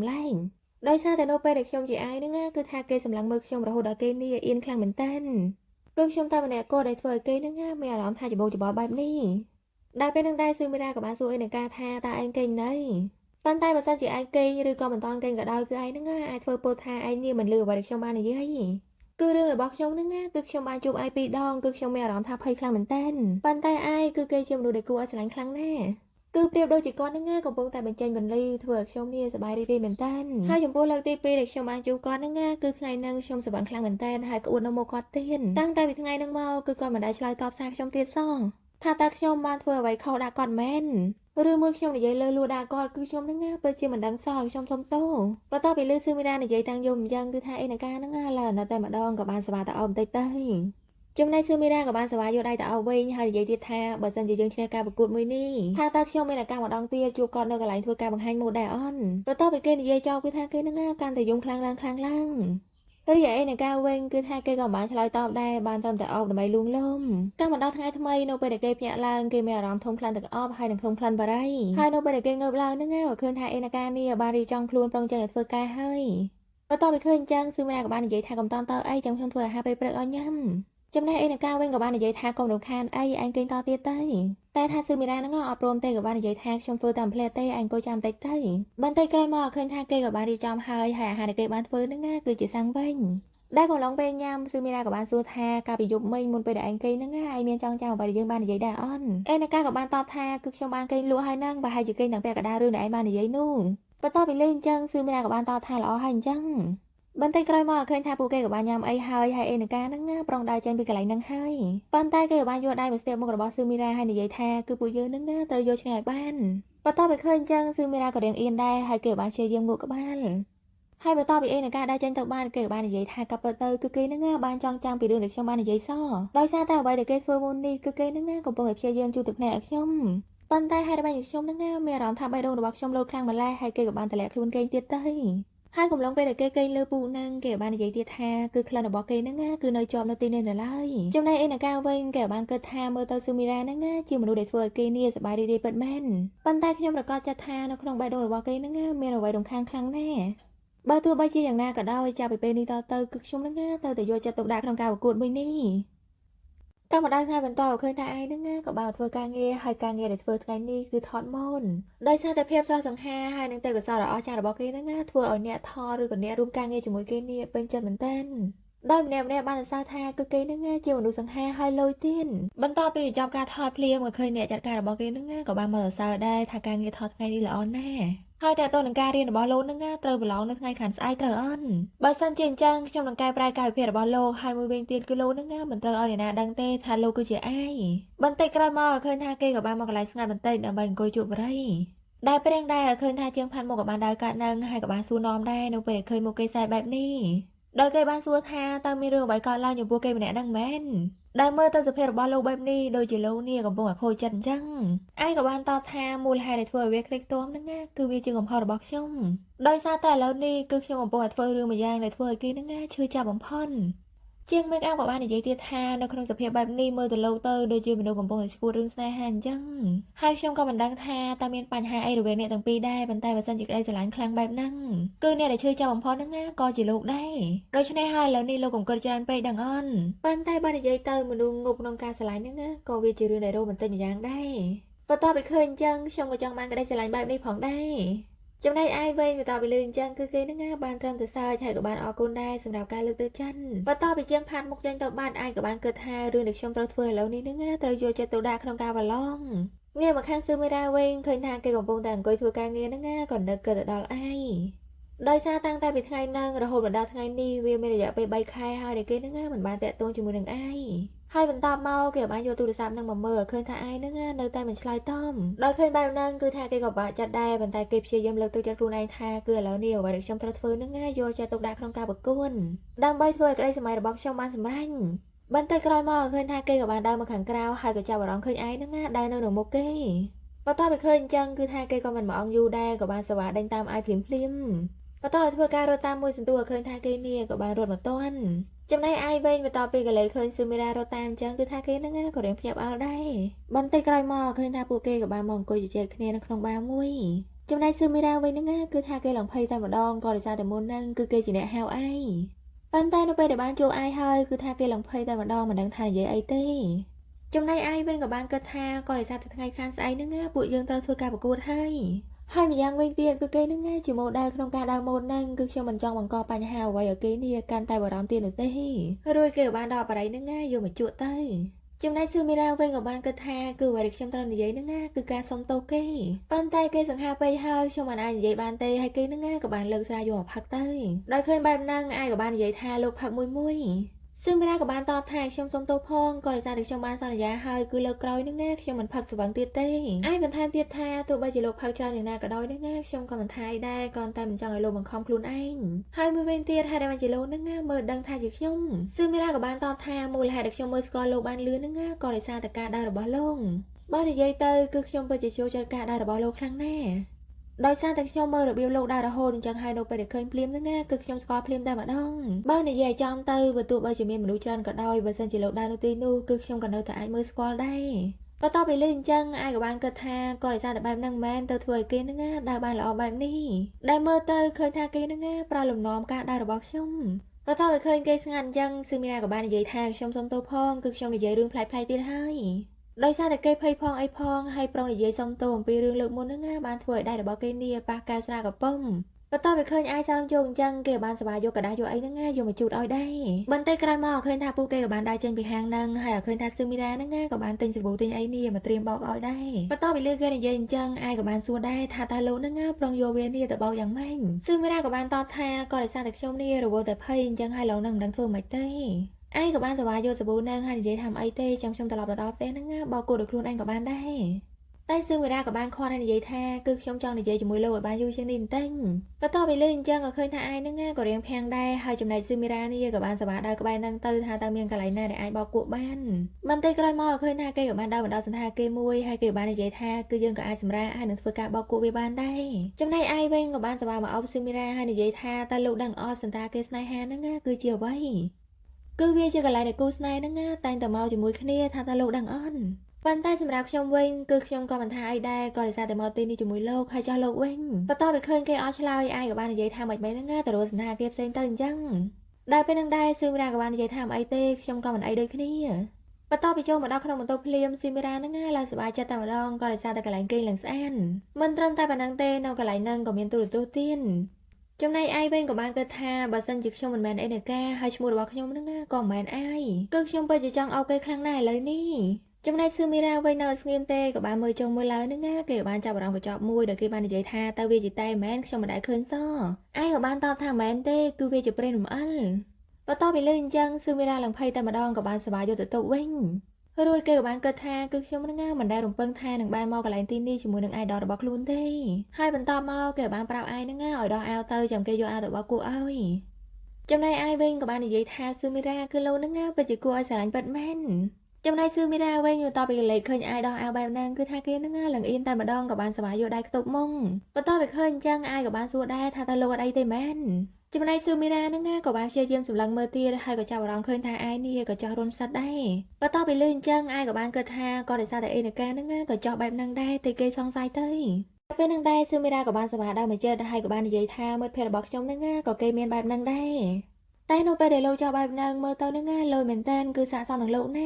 ដោយសារតែនៅពេលដែលខ្ញុំជាអាយនឹងគឺថាគេសម្លឹងមើលខ្ញុំរហូតដល់គេនេះអៀនខ្លាំងមែនតើគឺខ្ញុំតែម្នាក់គត់ដែលធ្វើឲ្យគេនឹងមានអារម្មណ៍ថាច្បោកច្បល់បែបនេះដែលពេលនឹងដែរស៊ឺមីរ៉ាក៏បានសួរឯណាកាថាតើឯងគេងនៅប៉ុន្តែបើសិនជាឯងគេងឬក៏មិនតន់គេងក៏ដោយគឺឯងនឹងអាចធ្វើពោលថាឯងនេះមិនលឺអ្វីដែលខ្ញុំបាននិយាយ គឺរឿងរបស់ខ្ញុំហ្នឹងណាគឺខ្ញុំបានជួបឯងពីរដងគឺខ្ញុំមានអារម្មណ៍ថាភ័យខ្លាំងមែនតើប៉ុន្តែឯងគឺគេជាមនុស្សដែលគួរឲ្យស្រឡាញ់ខ្លាំងណាស់គឺប្រៀបដូចជាគាត់ហ្នឹងណាកំពុងតែបញ្ចេញបន្លឺធ្វើឲ្យខ្ញុំនេះសប្បាយរីករាយមែនតើហើយចំពោះលើកទី2ដែលខ្ញុំបានជួបគាត់ហ្នឹងណាគឺថ្ងៃហ្នឹងខ្ញុំសប្បាយខ្លាំងមែនតើហើយក្អួតនៅមុខគាត់ទៀតតាំងតែពីថ្ងៃហ្នឹងមកគឺគាត់មិនដែលឆ្លើយតបសារខ្ញុំទៀតសោះថាតើខ្ញុំបានធ្វើអ្វីខុសដាក់គាត់មែនឬមួយខ្ញុំនិយាយលើលួដាក់គាត់គឺខ្ញុំហ្នឹងណាពិតជាមិនដឹងសោះខ្ញុំសុំទោសបន្ទាប់ពីលឺស៊ឺមីរ៉ានិយាយតាំងយំអញ្ចឹងគឺថាអេនកាហ្នឹងណាឡើនៅតែម្ដងក៏បានសប្បាយទៅអោបបន្តិចទៅចំណែកស៊ឺមីរ៉ាក៏បានសប្បាយយកដៃទៅអោបវិញហើយនិយាយទៀតថាបើសិនជាយើងឈ្នះការប្រកួតមួយនេះថាតើខ្ញុំមានឱកាសម្ដងទៀតជួបគាត់នៅកន្លែងធ្វើការបង្ហាញម៉ូដដែរអន់បន្ទាប់ពីគេនិយាយចោលគឺថាគេហ្នឹងណាកាន់តែយំខ្លាំងឡើងរីឯនៃការវិញគឺថាគេក៏មិនបានឆ្លើយតបដែរបានត្រឹមតែអបដើម្បីលួងលោមកាលមកដល់ថ្ងៃថ្មីនៅពេលដែលគេភ្ញាក់ឡើងគេមានអារម្មណ៍ធំខ្លាំងទាំងអស់ហើយនឹងធំខ្លាំងបារីហើយនៅពេលដែលគេងើបឡើងហ្នឹងក៏ឃើញថាអេនកានេះបានរៀបចំខ្លួនប្រុងចេញឲ្យធ្វើការហើយបន្ទាប់ពីឃើញអញ្ចឹងស៊ឺមីរ៉ាក៏បាននិយាយថាកុំតន់តើអីចាំខ្ញុំធ្វើអាហារពេលព្រឹកឲ្យញ៉ាំចំណែកអេនកាវិញក៏បាននិយាយថាកុំរំខានអីឯងគេងតទៀតទៅតែថាស៊ឺមីរ៉ាហ្នឹងអត់ព្រមទេក៏បាននិយាយថាខ្ញុំធ្វើតាមផ្លែទេឯងអង្គុយចាំបន្តិចទៅបន្តិចក្រោយមកឃើញថាគេក៏បានរៀបចំហើយអាហារដែលគេបានធ្វើហ្នឹងគឺជាសាំងវិញដែលកំឡុងពេលញ៉ាំស៊ឺមីរ៉ាក៏បានសួរថាកាលពីយប់មិញមុនពេលដែលឯងគេងហ្នឹងឯងមានចង់ចាំអ្វីដែលយើងបាននិយាយដែរអន់អេនកាក៏បានតបថាគឺខ្ញុំបានគេងលក់ហើយហ្នឹងប្រហែលជាគេងទាំងពាក់កណ្ដាលរឿងដែលឯងបាននិយាយនោះបន្ទាប់ពីលេងអញ្ចឹងស៊ឺមីរ៉ាក៏បានតបថាល្អហើយអញ្ចឹងបន្តិចក្រោយមកឃើញថាពួកគេក៏បានញ៉ាំអីហើយអេនកាហ្នឹងប្រុងដើរចេញពីកន្លែងហ្នឹងហើយប៉ុន្តែគេក៏បានយកដៃមកស្ទាបមុខរបស់ស៊ឺមីរ៉ាហើយនិយាយថាគឺពួកយើងហ្នឹងត្រូវយកឈ្នះឲ្យបានបន្ទាប់ពីឃើញអញ្ចឹងស៊ឺមីរ៉ាក៏រៀងអៀនដែរហើយគេក៏បានព្យាយាមងក់ក្បាលហើយបន្ទាប់ពីអេនកាដើរចេញទៅបានគេក៏បាននិយាយថាកាប់ទៅគឺគេហ្នឹងបានចង់ចាំពីរឿងដែលខ្ញុំបាននិយាយសោះដោយសារតែអ្វីដែលគេធ្វើមុននេះគឺគេហ្នឹងកំពុងតែព្យាយាមជួយទឹកភ្នែកឲ្យខ្ញុំប៉ុន្តែហេតុអ្វីខ្ញុំហ្នឹងមានអារម្មណ៍ថាបេះដូងរបស់ខ្ញុំលោតខ្លាំងម្ល៉េះហើយគេក៏បានតម្លាក់ខ្លួនគេងទៀតទៅហើយកំឡុងពេលដែលគេគេងលើពូហ្នឹងគេបាននិយាយទៀតថាគឺក្លិនរបស់គេហ្នឹងគឺនៅជាប់នៅទីនេះនៅឡើយចំណែកអេនកាវិញគេបានគិតថាមើលទៅស៊ឺមីរ៉ាហ្នឹងជាមនុស្សដែលធ្វើឲ្យគេនេះសប្បាយរីករាយពិតមែនប៉ុន្តែខ្ញុំប្រកាសចិត្តថានៅក្នុងបេះដូងរបស់គេហ្នឹងមានអ្វីរំខានខ្លាំងណាស់បើទោះបីជាយ៉ាងណាក៏ដោយចាប់ពីពេលនេះតទៅគឺខ្ញុំនឹងត្រូវតែយកចិត្តទុកដាក់ក្នុងការប្រកួតមួយនេះកាលមកដល់ថ្ងៃបន្តឃើញថាឯងហ្នឹងក៏បានធ្វើការងារហើយការងារដែលធ្វើថ្ងៃនេះគឺថតម៉ូនដោយសារតែភាពស្រស់សង្ហាហើយនឹងទេពកោសល្យដ៏អស្ចារ្យរបស់គេហ្នឹងធ្វើឲ្យអ្នកថតឬក៏អ្នករួមការងារជាមួយគេនេះពេញចិត្តមែនទែនដោយម្នាក់បានសរសើរថាគឺគេហ្នឹងជាមនុស្សសង្ហាហើយលុយទៀនបន្តពីបញ្ចប់ការថតភ្លាមក៏ឃើញអ្នកចាត់ការរបស់គេហ្នឹងក៏បានមកសរសើរដែរថាការងារថតថ្ងៃនេះល្អណាស់ហើយតើតើនឹងការរៀនរបស់លោកនឹងត្រូវប្រឡងនៅថ្ងៃខាងស្អែកត្រូវអន់បើសិនជាអញ្ចឹងខ្ញុំនឹងកែប្រែកាយវិភាគរបស់លោកហើយមួយវិញទៀតគឺលោកនឹងមិនត្រូវឲ្យអ្នកណាដឹងទេថាលោកគឺជាឯងបន្តិចក្រោយមកឃើញថាគេក៏បានមកកន្លែងស្ងាត់បន្តិចដើម្បីអង្គុយជួបបរិយដែលព្រៀងដែរឃើញថាជាងផាត់មកក៏បានដើរកាត់នឹងហើយក៏បានសួរនាំដែរនៅពេលឃើញមុខគេសែបែបនេះដោយគេបានសួរថាតើមានរឿងអ្វីកើតឡើងចំពោះគេម្នាក់ហ្នឹងមែនដែលមើលទៅសភាពរបស់លោកបែបនេះដូចជាលោកនេះកំពុងតែខូចចិត្តអញ្ចឹងឯងក៏បានតបថាមូលហេតុដែលធ្វើឲ្យវាខ្លេចខ្ទាំហ្នឹងគឺវាជាកំហុសរបស់ខ្ញុំដោយសារតែឥឡូវនេះគឺខ្ញុំកំពុងតែធ្វើរឿងមួយយ៉ាងដែលធ្វើឲ្យគេហ្នឹងឈឺចាប់បំផុតជាងមេកអពក៏បាននិយាយទៀតថានៅក្នុងសភាពបែបនេះមើលទៅលោកទៅដូចជាមនុស្សកំពុងតែឈួតរឿងស្នេហាអញ្ចឹងហើយខ្ញុំក៏មិនដឹងថាតើមានបញ្ហាអីរវាងអ្នកទាំងពីរដែរប៉ុន្តែបើសិនជាក្តីស្រឡាញ់ខ្លាំងបែបហ្នឹងគឺអ្នកដែលឈឺចាប់បំផុតហ្នឹងក៏ជាលោកដែរដូច្នេះហើយឥឡូវនេះលោកកុំគិតច្រើនពេកដឹងអន់ប៉ុន្តែបើនិយាយទៅមនុស្សងប់ក្នុងការស្រឡាញ់ហ្នឹងក៏វាជារឿងដែលរ៉ូមែនទិកម្យ៉ាងដែរបន្ទាប់ពីឃើញអញ្ចឹងខ្ញុំក៏ចង់បានក្តីស្រឡាញ់បែបនេះផងដែរចំណែកឯវិញបន្តពីលឺអញ្ចឹងគឺគេនឹងបានត្រឹមតែសើចហើយក៏បានអរគុណដែរសម្រាប់ការលើកទឹកចិត្តបន្តពីជាងផាត់មុខចេញទៅបាត់ឯងក៏បានគិតថារឿងដែលខ្ញុំត្រូវធ្វើឥឡូវនេះនឹងត្រូវយកចិត្តទុកដាក់ក្នុងការប្រឡងងាកមកខាងស៊ឺមីរ៉ាវិញឃើញថាគេកំពុងតែអង្គុយធ្វើការងារនឹងក៏នឹកគិតទៅដល់ឯងដោយសារតាំងតែពីថ្ងៃហ្នឹងរហូតដល់ថ្ងៃនេះវាមានរយៈពេល3ខែហើយដែលគេនឹងមិនបានតាក់ទងជាមួយនឹងឯងហើយបន្តមកគេបានយកទូរស័ព្ទនឹងមកមើលឃើញថាឯងនឹងនៅតែមិនឆ្លើយតបដោយឃើញបែបហ្នឹងគឺថាគេក៏បាក់ចិត្តដែរប៉ុន្តែគេព្យាយាមលើកទឹកចិត្តខ្លួនឯងថាគឺឥឡូវនេះអ្វីដែលខ្ញុំត្រូវធ្វើនឹងយកចិត្តទុកដាក់ក្នុងការប្រកួតដើម្បីធ្វើឲ្យក្តីសម័យរបស់ខ្ញុំបានសម្រេចបន្តិចក្រោយមកឃើញថាគេក៏បានដើរមកខាងក្រៅហើយក៏ចាប់អារម្មណ៍ឃើញឯងនឹងដើរនៅមុខគេបន្ទាប់ពីឃើញអញ្ចឹងគឺថាគេក៏មិនមកអង្គយូរដែរក៏បានសវ៉ាដេញតាមឯងភ្លាមបន្តឲ្យធ្វើការរត់តាមមួយសន្ទុះឲ្យឃើញថាគេនេះក៏បានរត់មកទាន់ចំណែកឯងវិញបន្ទាប់ពីកលេឃើញស៊ឺមីរ៉ារត់តាមអញ្ចឹងគឺថាគេនឹងក៏រៀងភ្ញាក់ផ្អើលដែរបន្តិចក្រោយមកឃើញថាពួកគេក៏បានមកអង្គុយជជែកគ្នានៅក្នុងបារមួយចំណែកស៊ឺមីរ៉ាវិញនឹងគឺថាគេឡើងភ័យតែម្ដងក៏ដោយសារតែមុនហ្នឹងគឺគេជាអ្នកហៅឯងប៉ុន្តែនៅពេលដែលបានជួបឯងហើយគឺថាគេឡើងភ័យតែម្ដងមិនដឹងថានិយាយអីទេចំណែកឯងវិញក៏បានគិតថាក៏ដោយសារតែថ្ងៃខាងស្អែកហ្នឹងពួកយើងត្រូវធ្វើការប្រកួតហើយ ហើយម្យ៉ាងវិញទៀតគឺគេនឹងជាម៉ូដែលក្នុងការដើរម៉ូដហ្នឹងគឺខ្ញុំមិនចង់បង្កបញ្ហាអ្វីឲ្យគេនេះកាន់តែបារម្ភទៀតនោះទេរួចគេក៏បានដកបរិយហ្នឹងយកមកជក់ទៅចំណែកស៊ឺមីរ៉ាវិញក៏បានគិតថាគឺអ្វីដែលខ្ញុំត្រូវនិយាយហ្នឹងគឺការសុំទោសគេប៉ុន្តែគេសង្ហាពេកហើយខ្ញុំមិនអាចនិយាយបានទេហើយគេហ្នឹងក៏បានលើកស្រាយយកមកផឹកទៅដោយឃើញបែបហ្នឹងអាយក៏បាននិយាយថាលោកផឹកមួយស៊ឺមីរ៉ាក៏បានតបថាខ្ញុំសុំទោសផងក៏ដោយសារតែខ្ញុំបានសន្យាហើយគឺលើកក្រោយហ្នឹងខ្ញុំមិនផឹកស្វឹងទៀតទេអាយបន្ថែមទៀតថាទោះបីជាលោកផឹកច្រើនយ៉ាងណាក៏ដោយហ្នឹងខ្ញុំក៏មិនថាអីដែរក៏តែមិនចង់ឲ្យលោកបង្ខំខ្លួនឯងហើយមួយវិញទៀតហេតុដែលបានជាលោកហ្នឹងមើលដឹងថាជាខ្ញុំស៊ឺមីរ៉ាក៏បានតបថាមូលហេតុដែលខ្ញុំមើលស្គាល់លោកបានលឿនហ្នឹងក៏ដោយសារតែការដើររបស់លោកបើនិយាយទៅគឺខ្ញុំពិតជាចូលចិត្តការដើររបស់លោកខ្លាំងណាស់ដោយសារតែខ្ញុំមើលរបៀបលោកដើររហូតអញ្ចឹងហើយនៅពេលដែលឃើញភ្លាមហ្នឹងគឺខ្ញុំស្គាល់ភ្លាមតែម្ដងបើនិយាយចំទៅបើទោះបីជាមានមនុស្សច្រើនក៏ដោយបើសិនជាលោកដើរនៅទីនោះគឺខ្ញុំក៏នៅតែអាចមើលស្គាល់ដែរបន្ទាប់ពីលឺអញ្ចឹងអាយក៏បានគិតថាក៏ដោយសារតែបែបហ្នឹងមែនទៅធ្វើឲ្យគេហ្នឹងដើរបានល្អបែបនេះដែលមើលទៅឃើញថាគេហ្នឹងប្រើលំនាំការដើររបស់ខ្ញុំបន្ទាប់ពីឃើញគេស្ងាត់អញ្ចឹងស៊ឺមីរ៉ាក៏បាននិយាយថាខ្ញុំសុំទោសផងគឺខ្ញុំនិយាយរឿងប្លែកៗទៀតហើយដោយសារតែគេភ័យផងអីផងហើយប្រុងនិយាយសុំទោសអំពីរឿងលើកមុនហ្នឹងបានធ្វើឲ្យដៃរបស់គេនេះប៉ះកែវស្រាកំពុំបន្ទាប់ពីឃើញអាយសើមជោគអញ្ចឹងគេបានសប្បាយយកกระดาษយកអីហ្នឹងយកមកជូតឲ្យដែរបន្តិចក្រោយមកឃើញថាពួកគេក៏បានដើរចេញពីហាងហ្នឹងហើយឃើញថាស៊ឺមីរ៉ាហ្នឹងក៏បានទិញសាប៊ូទិញអីនេះមកត្រៀមបោកឲ្យដែរបន្ទាប់ពីលើគេនិយាយអញ្ចឹងអាយក៏បានសួរដែរថាតើលោកហ្នឹងប្រុងយកវានេះទៅបោកយ៉ាងម៉េចស៊ឺមីរ៉ាក៏បានតបថាក៏ដោយសារតែខ្ញុំនេះរវល់តែភ័យអញ្ចឹងហើយលោកហ្នឹងមិនដឹងធ្វើម៉េចទេអាយក៏បានសប្បាយយកសាប៊ូហ្នឹងហើយនិយាយថាមិនអីទេចាំខ្ញុំត្រឡប់ទៅដល់ផ្ទះហ្នឹងបោកគូដោយខ្លួនឯងក៏បានដែរតែស៊ឺមីរ៉ាក៏បានខាត់ហើយនិយាយថាគឺខ្ញុំចង់និយាយជាមួយលោកឲ្យបានយូរជាងនេះបន្តិចបន្ទាប់ពីលើអញ្ចឹងក៏ឃើញថាអាយហ្នឹងក៏រៀងភាំងដែរហើយចំណែកស៊ឺមីរ៉ានេះក៏បានសប្បាយដើរក្បែរហ្នឹងទៅថាតើមានកន្លែងណាដែលអាចបោកគក់បានបន្តិចក្រោយមកក៏ឃើញថាគេក៏បានដើរបណ្ដោះសន្តាគេមួយហើយគេក៏បាននិយាយថាគឺយើងក៏អាចសម្រាកហើយនឹងធ្វើការបោកគក់វាបានដែរចំណែកអាយវិញក៏បានសប្បាយមកអបស៊ឺមីរ៉ាហើយនិយាយថាតើលោកដឹងអត់សន្តាគេស្នេហាហ្នឹងគឺជាអ្វីគឺវាជាកន្លែងដែលគូស្នេហ៍ហ្នឹងតែងតែមកជាមួយគ្នាថាតើលោកដឹងអត់ប៉ុន្តែសម្រាប់ខ្ញុំវិញគឺខ្ញុំក៏មិនថាអីដែរក៏ដោយសារតែមកទីនេះជាមួយលោកហើយចាស់លោកវិញបន្ទាប់ពីឃើញគេអត់ឆ្លើយអាយក៏បាននិយាយថាមិនមែនហ្នឹងទៅរកសន្តាគារផ្សេងទៅអញ្ចឹងដែលពេលហ្នឹងដែរស៊ឺមីរ៉ាក៏បាននិយាយថាមិនអីទេខ្ញុំក៏មិនអីដូចគ្នាបន្ទាប់ពីចូលមកដល់ក្នុងបន្ទប់ភ្លាមស៊ឺមីរ៉ាហ្នឹងឡើងសប្បាយចិត្តតែម្ដងក៏ដោយសារតែកន្លែងគេងឡើងស្អាតមិនត្រឹមតែប៉ុណ្្នឹងទេនៅកន្លែងហ្នឹងក៏មានទូរទស្សន៍ទៀតចំណែកអាយវិញក៏បានគិតថាបើសិនជាខ្ញុំមិនមែនអេនាការហើយឈ្មោះរបស់ខ្ញុំហ្នឹងក៏មិនមែនអាយគឺខ្ញុំពិតជាចង់អោបគេខ្លាំងណាស់ឥឡូវនេះចំណែកស៊ឺមីរ៉ាវិញនៅស្ងៀមទេក៏បានមើលចុះមើលឡើងហ្នឹងគេក៏បានចាប់អារម្មណ៍កញ្ចប់មួយដែលគេបាននិយាយថាតើវាជាតែមែនខ្ញុំមិនដែលឃើញសអាយក៏បានតបថាមែនទេគឺវាជាព្រេងរំអិលបន្ទាប់ពីលើអញ្ចឹងស៊ឺមីរ៉ាឡើងភ័យតែម្ដងក៏បានសប្បាយយកទៅទុកវិញរួចគេក៏បានគិតថាគឺខ្ញុំហ្នឹងមិនដែលរំពឹងថានឹងបានមកកន្លែងទីនេះជាមួយនឹងអាយដលរបស់ខ្លួនទេហើយបន្ទាប់មកគេក៏បានប្រាប់អាយហ្នឹងឲ្យដោះអាវទៅចាំគេយកអាវទៅបោកគក់ឲ្យចំណែកអាយវិញក៏បាននិយាយថាស៊ឺមីរ៉ាគឺលោកហ្នឹងពិតជាគួរឲ្យស្រឡាញ់ពិតមែនចំណែកស៊ឺមីរ៉ាវិញបន្ទាប់ពីលេខឃើញអាយដោះអាវបែបហ្នឹងគឺថាគេហ្នឹងឡើងអៀនតែម្ដងក៏បានសប្បាយយកដៃខ្ទប់មុងបន្ទាប់ពីឃើញអញ្ចឹងអាយក៏បានសួរដែរថាតើលោកអត់អីទេមែនចំណែកស៊ឺមីរ៉ាហ្នឹងក៏បានព្យាយាមសម្លឹងមើលទៀតហើយក៏ចាប់អារម្មណ៍ឃើញថាអាយនេះក៏ចោះរុនផ្សិតដែរបន្ទាប់ពីលឺអញ្ចឹងអាយក៏បានគិតថាក៏ដោយសារតែអេនាការហ្នឹងក៏ចោះបែបហ្នឹងដែរតែគេសង្ស័យទៅពេលហ្នឹងដែរស៊ឺមីរ៉ាក៏បានសប្បាយដល់មួយចិត្តហើយក៏បាននិយាយថាមិត្តភ័ក្តិរបស់ខ្ញុំហ្នឹងក៏គេមានបែបហ្នឹងដែរតែនៅពេលដែលលោកចោះបែបហ្នឹងមើលទៅហ្នឹងលយមែនតើគឺស័ក្តិសមនឹងលោកណ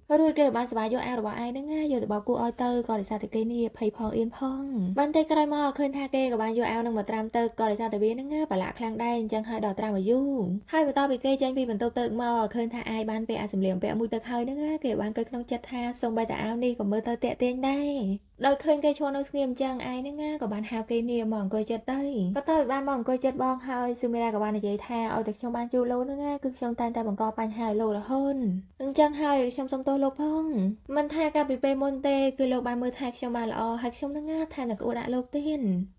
ារួចគេបានសប្បាយយកអាវរបស់ឯងហ្នឹងយកទៅបោកគក់ឲ្យទៅក៏ដោយសារតែគេនេះភ័យផងអៀនផងបន្តិចក្រោយមកឃើញថាគេក៏បានយកអាវហ្នឹងមកត្រាំទៅក៏ដោយសារតែវាហ្នឹងប្រឡាក់ខ្លាំងដែរអញ្ចឹងហើយដល់ត្រាំឲ្យយូរហើយបន្ទាប់ពីគេចេញពីបន្ទប់ទៅមកឃើញថាឯងបានពាក់អាសម្លៀកបំពាក់មួយទឹកហើយហ្នឹងគេបានគិតក្នុងចិត្តថាសូម្បីតែអាវនេះក៏មើលទៅតាក់ទាញដែរដោយឃើញគេឈរនៅស្ងៀមអញ្ចឹងឯងហ្នឹងក៏បានហៅគេនេះមកអង្គុយចិត្តទៅបន្ទាប់ពីបានមកអង្គុយចិត្តបងហើយស៊ឺមីរ៉ាក៏បាននិយាយថាឲ្យតែខ្ញុំបានជួបលោកហ្នឹងគឺខ្ញុំតែងតែបង្កបញ្ហាឲ្យលោករហូតអញ្ចឹងហើយខ្ញុំសុំទោសលោកផងមិនថាកាលពីពេលមុនទេគឺលោកបានមើលថែខ្ញុំបានល្អហើយខ្ញុំហ្នឹងថែមទាំងក្អួតដាក់លោកទៀ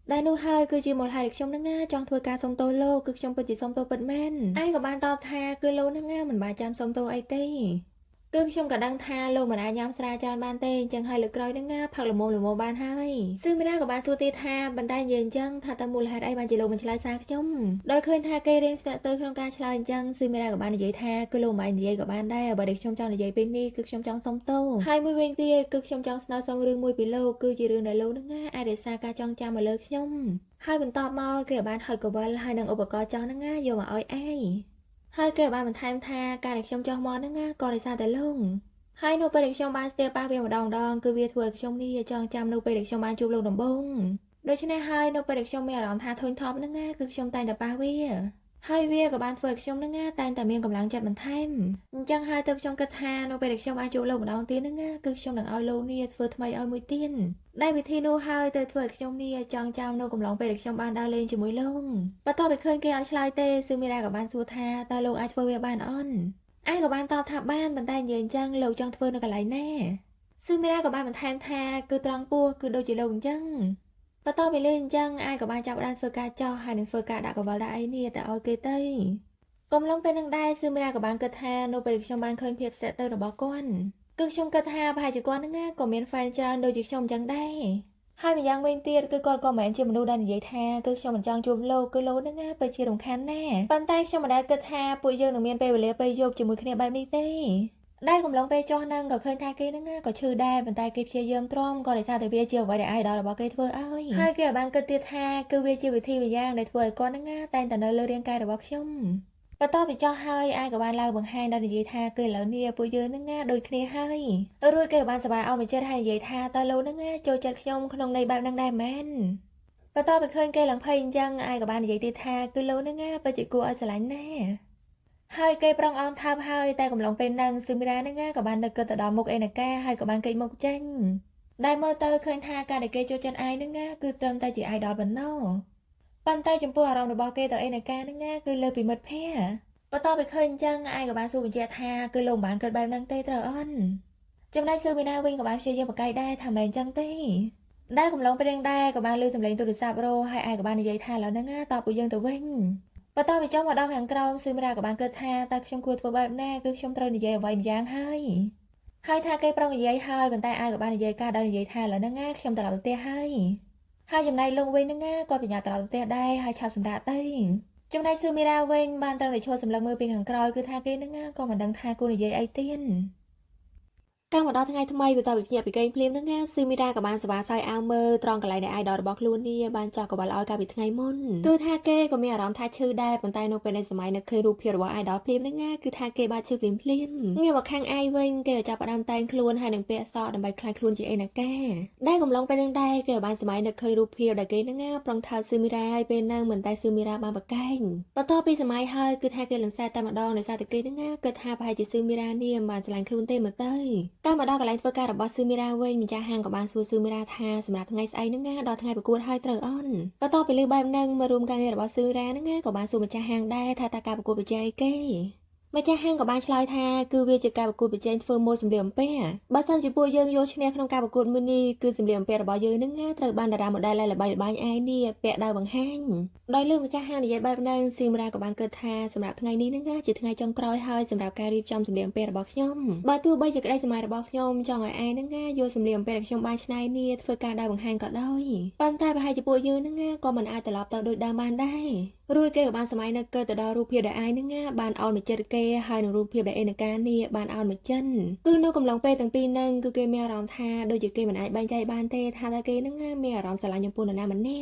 តដែលនោះហើយគឺជាមូលហេតុដែលខ្ញុំហ្នឹងចង់ធ្វើការសុំទោសលោកគឺខ្ញុំពិតជាសុំទោសពិតមែនឯងក៏បានតបថាគឺលោកហ្នឹងមិនបានចាំសុំទោសអីទេគឺខ្ញុំក៏ដឹងថាលោកមិនអាចញ៉ាំស្រាច្រើនបានទេអញ្ចឹងហើយលើកក្រោយហ្នឹងផឹកល្មមបានហើយស៊ឺមីរ៉ាក៏បានសួរទៀតថាបន្តែនិយាយអញ្ចឹងថាតើមូលហេតុអីបានជាលោកមិនឆ្លើយសារខ្ញុំដោយឃើញថាគេរៀងស្ទាក់ស្ទើរក្នុងការឆ្លើយអញ្ចឹងស៊ឺមីរ៉ាក៏បាននិយាយថាគឺលោកមិនអាចនិយាយក៏បានដែរបើដែលខ្ញុំចង់និយាយពេលនេះគឺខ្ញុំចង់សុំទោសហើយមួយវិញទៀតគឺខ្ញុំចង់ស្នើសុំរឿងមួយពីលោកគឺជារឿងដែលលោកហ្នឹងអាចរក្សាការចងចាំមកលើខ្ញុំហើយបន្ទាប់មកគេក៏បានហុចកវលហើយនឹងឧបករណ៍ចង់ហ្នឹងយកមកឲ្យឯងហើយគេបានបន្ថែមថាការដែលខ្ញុំចោះមកហ្នឹងក៏ដោយសារតែលោកហើយនៅពេលដែលខ្ញុំបានស្ទាបប៉ះវាម្ដងគឺវាធ្វើឲ្យខ្ញុំនេះចងចាំនៅពេលដែលខ្ញុំបានជួបលោកដំបូង ដូច្នេះហើយនៅពេលដែលខ្ញុំមានអារម្មណ៍ថាធុញថប់ហ្នឹងណាគឺខ្ញុំតែងតែប៉ះវាហើយវាក៏បានធ្វើឲ្យខ្ញុំហ្នឹងណាតែងតែមានកម្លាំងចិត្តបន្ថែមអញ្ចឹងហើយទើបខ្ញុំគិតថានៅពេលដែលខ្ញុំអាចជួបលោកម្ដងទៀតហ្នឹងណាគឺខ្ញុំនឹងឲ្យលោកនាធ្វើថ្មីឲ្យមួយទៀតដែលវិធីនោះហើយទៅធ្វើឲ្យខ្ញុំនាចង់ចាំនៅកំឡុងពេលដែលខ្ញុំបានដើរលេងជាមួយលោកបន្ទាប់ពីឃើញគេអត់ឆ្លើយទេសឺមីរ៉ាក៏បានសួរថាតើលោកអាចធ្វើវាបានអត់ឯងក៏បានតបថាបានប៉ុន្តែនិយាយអញ្ចឹងលោកចង់ធ្វើនៅកន្លែងណាសឺមីរ៉ាក៏បានបន្ថែមថាគឺត្រង់ពោះគឺដូចជាលោកអញ្ចឹងបន្ទាប់ពីលេងអញ្ចឹងឯងក៏បានចាប់ផ្ដើមធ្វើការចោះហើយនឹងធ្វើការដាក់កវលដាក់អីនេះតែឲ្យគេទៅកំឡុងពេលនឹងដែរសឺមីរ៉ាក៏បានគិតថានៅពេលខ្ញុំបានឃើញភាពស្ទាក់ទើរបស់គាត់គឺខ្ញុំគិតថាប្រហែលជាគាត់ហ្នឹងក៏មាន fan ច្រើនដូចជាខ្ញុំអញ្ចឹងដែរហើយម្យ៉ាងវិញទៀតគឺគាត់ក៏មិនមែនជាមនុស្សដែលនិយាយថាគឺខ្ញុំមិនចង់ជួបលោកគឺលោកហ្នឹងពិតជារំខានណាស់ប៉ុន្តែខ្ញុំមិនដែលគិតថាពួកយើងនឹងមានពេលវេលាពេលយប់ជាមួយគ្នាបែបនេះទេដែលកំឡុងពេលចោះហ្នឹងក៏ឃើញថាគេហ្នឹងក៏ឈឺដែរប៉ុន្តែគេព្យាយាមទ្រាំក៏ដោយសារតែវាជាអ្វីដែល idol របស់គេធ្វើឲ្យហើយគេបានគិតទៀតថាគឺវាជាវិធីមួយយ៉ាងដែលធ្វើឲ្យគាត់ហ្នឹងតែងតែនៅលើរាងកាយរបស់ខ្ញុំបន្ទាប់ពីចោះហើយឯងក៏បានឡើងបង្ហាញដល់និយាយថាគឺឥឡូវនេះពួកយើងហ្នឹងដូចគ្នាហើយរួចគេក៏បានសប្បាយអរមួយចិត្តហើយនិយាយថាតើលោកហ្នឹងចូលចិត្តខ្ញុំក្នុងន័យបែបហ្នឹងដែរមែនបន្ទាប់ពីឃើញគេឡើងភ័យអញ្ចឹងឯងក៏បាននិយាយទៀតថាគឺលោកហ្នឹងពិតជាគួរឲ្យស្រឡាញ់ណាស់ហើយគេប្រងអន់ថើបហើយតែកំឡុងពេលហ្នឹងស៊ឺមីរ៉ាហ្នឹងក៏បាននឹកគិតទៅដល់មុខអេណាកាហើយក៏បានគេចមុខចេញដែលមើលទៅឃើញថាការដែលគេចូលចិត្តឯងហ្នឹងគឺត្រឹមតែជា idol ប៉ុណ្ណោះប៉ុន្តែចំពោះអារម្មណ៍របស់គេទៅអេណាកាហ្នឹងគឺលើពីមិត្តភក្តិបន្ទាប់ពីឃើញអញ្ចឹងឯងក៏បានសួរបញ្ជាក់ថាគឺលោកមិនបានគិតបែបហ្នឹងទេត្រូវអន់ចំណែកស៊ឺមីណាវិញក៏បានព្យាយាមបកកាយដែរថាមិនអញ្ចឹងទេដែលកំឡុងពេលហ្នឹងដែរក៏បានលើសំឡេងទូរស័ព្ទរោហើយឯងក៏បាននិយាយថាឥឡូវហ្នឹងតបពួកយើងទៅវិញបន្ទាប់ពីចុះមកដល់ខាងក្រោមស៊ឺមីរ៉ាក៏បានគិតថាតើខ្ញុំគួរធ្វើបែបណាគឺខ្ញុំត្រូវនិយាយអ្វីម្យ៉ាងហើយថាគេប្រងនិយាយហើយប៉ុន្តែឯងក៏បាននិយាយការដល់និយាយថាឥឡូវហ្នឹងខ្ញុំត្រឡប់ទៅផ្ទះហើយចំណែកលោកវិញហ្នឹងក៏ប្រញាប់ត្រឡប់ទៅផ្ទះដែរហើយឆាប់សម្រាកទៅចំណែកស៊ឺមីរ៉ាវិញបានត្រឹមតែឈរសម្លឹងមើលពីខាងក្រោយគឺថាគេហ្នឹងក៏មិនដឹងថាគួរនិយាយអីទៀតកាលមកដល់ថ្ងៃថ្មីបន្ទាប់ពីភ្ញាក់ពីគេងភ្លាមហ្នឹងស៊ឺមីរ៉ាក៏បានសប្បាយស័យអើមើលត្រង់កន្លែងដែល idol របស់ខ្លួននេះបានចោះកវលឲ្យកាលពីថ្ងៃមុនគឺថាគេក៏មានអារម្មណ៍ថាឈឺដែរប៉ុន្តែនៅពេលនៃសម័យនឹកឃើញរូបភាពរបស់ idol ភ្លាមហ្នឹងគឺថាគេបានឈឺភ្លាមងាកមកខាងឯងវិញគេក៏ចាប់ផ្ដើមតែងខ្លួនហើយនឹងពាក់សក់ដើម្បីខ្លាចខ្លួនជាអេណាកាដែលកំឡុងពេលហ្នឹងដែរគេក៏បានសម័យនឹកឃើញរូបភាពដែលគេហ្នឹងប្រងថើស៊ឺមីរ៉ាហើយពេលហ្នឹងមិនតែស៊ឺមីរ៉ាបានប្រកែងបន្ទាប់ពីសម័យហើយគឺថាគេលឹងសែតែម្ដងដោយសារតែគេហ្នឹងគិតថាប្រហែលជាស៊ឺមីរ៉ានេះមិនបានឆ្លាញ់ខ្លួនទេមើលទៅកាលមកដល់កន្លែងធ្វើការរបស់ស៊ឺមីរ៉ាវិញម្ចាស់ហាងក៏បានសួរស៊ឺមីរ៉ាថាសម្រាប់ថ្ងៃស្អែកហ្នឹងដល់ថ្ងៃប្រកួតហើយត្រូវអន់បន្ទាប់ពីលើបែបហ្នឹងមករួមការងាររបស់ស៊ឺមីរ៉ាហ្នឹងក៏បានសួរម្ចាស់ហាងដែរថាតើការប្រកួតប្រជែងអីគេម្ចាស់ហាងក៏បានឆ្លើយថាគឺវាជាការប្រកួតប្រជែងធ្វើម៉ូដសម្លៀកបំពាក់បើសិនជាពួកយើងយកឈ្នះក្នុងការប្រកួតមួយនេះគឺសម្លៀកបំពាក់របស់យើងហ្នឹងត្រូវបានតារាម៉ូដែលល្បីល្បាញឯនេះពាក់ដើរបង្ហាញដោយលើម្ចាស់ហាងនិយាយបែបហ្នឹងស៊ឺមីរ៉ាក៏បានគិតថាសម្រាប់ថ្ងៃនេះហ្នឹងជាថ្ងៃចុងក្រោយហើយសម្រាប់ការរៀបចំសម្លៀកបំពាក់របស់ខ្ញុំបើទោះបីជាក្តីសម័យរបស់ខ្ញុំចង់ឲ្យឯងហ្នឹងយកសម្លៀកបំពាក់ដែលខ្ញុំបានច្នៃនេះធ្វើការដើរបង្ហាញក៏ដោយប៉ុន្តែប្រហែលជាពួកយើងហ្នឹងក៏មិនអាចត្រឡប់ទៅដូចដើមបានដែររួចគេក៏បានសម័យនឹកទៅដល់រូបភាពដែលឯងហ្នឹងបានអោនមកចិត្តគេហើយនឹងរូបភាពដែលអេណាកានេះបានអោនមកចិនគឺនៅកំឡុងពេលទាំងពីរហ្នឹងគឺគេមានអារម្មណ៍ថាដូចជាគេមិនអាចបែងចែកបានទេថាតើគេហ្នឹងមានអារម្មណ៍ស្រឡាញ់ចំពោះនរណាម្នាក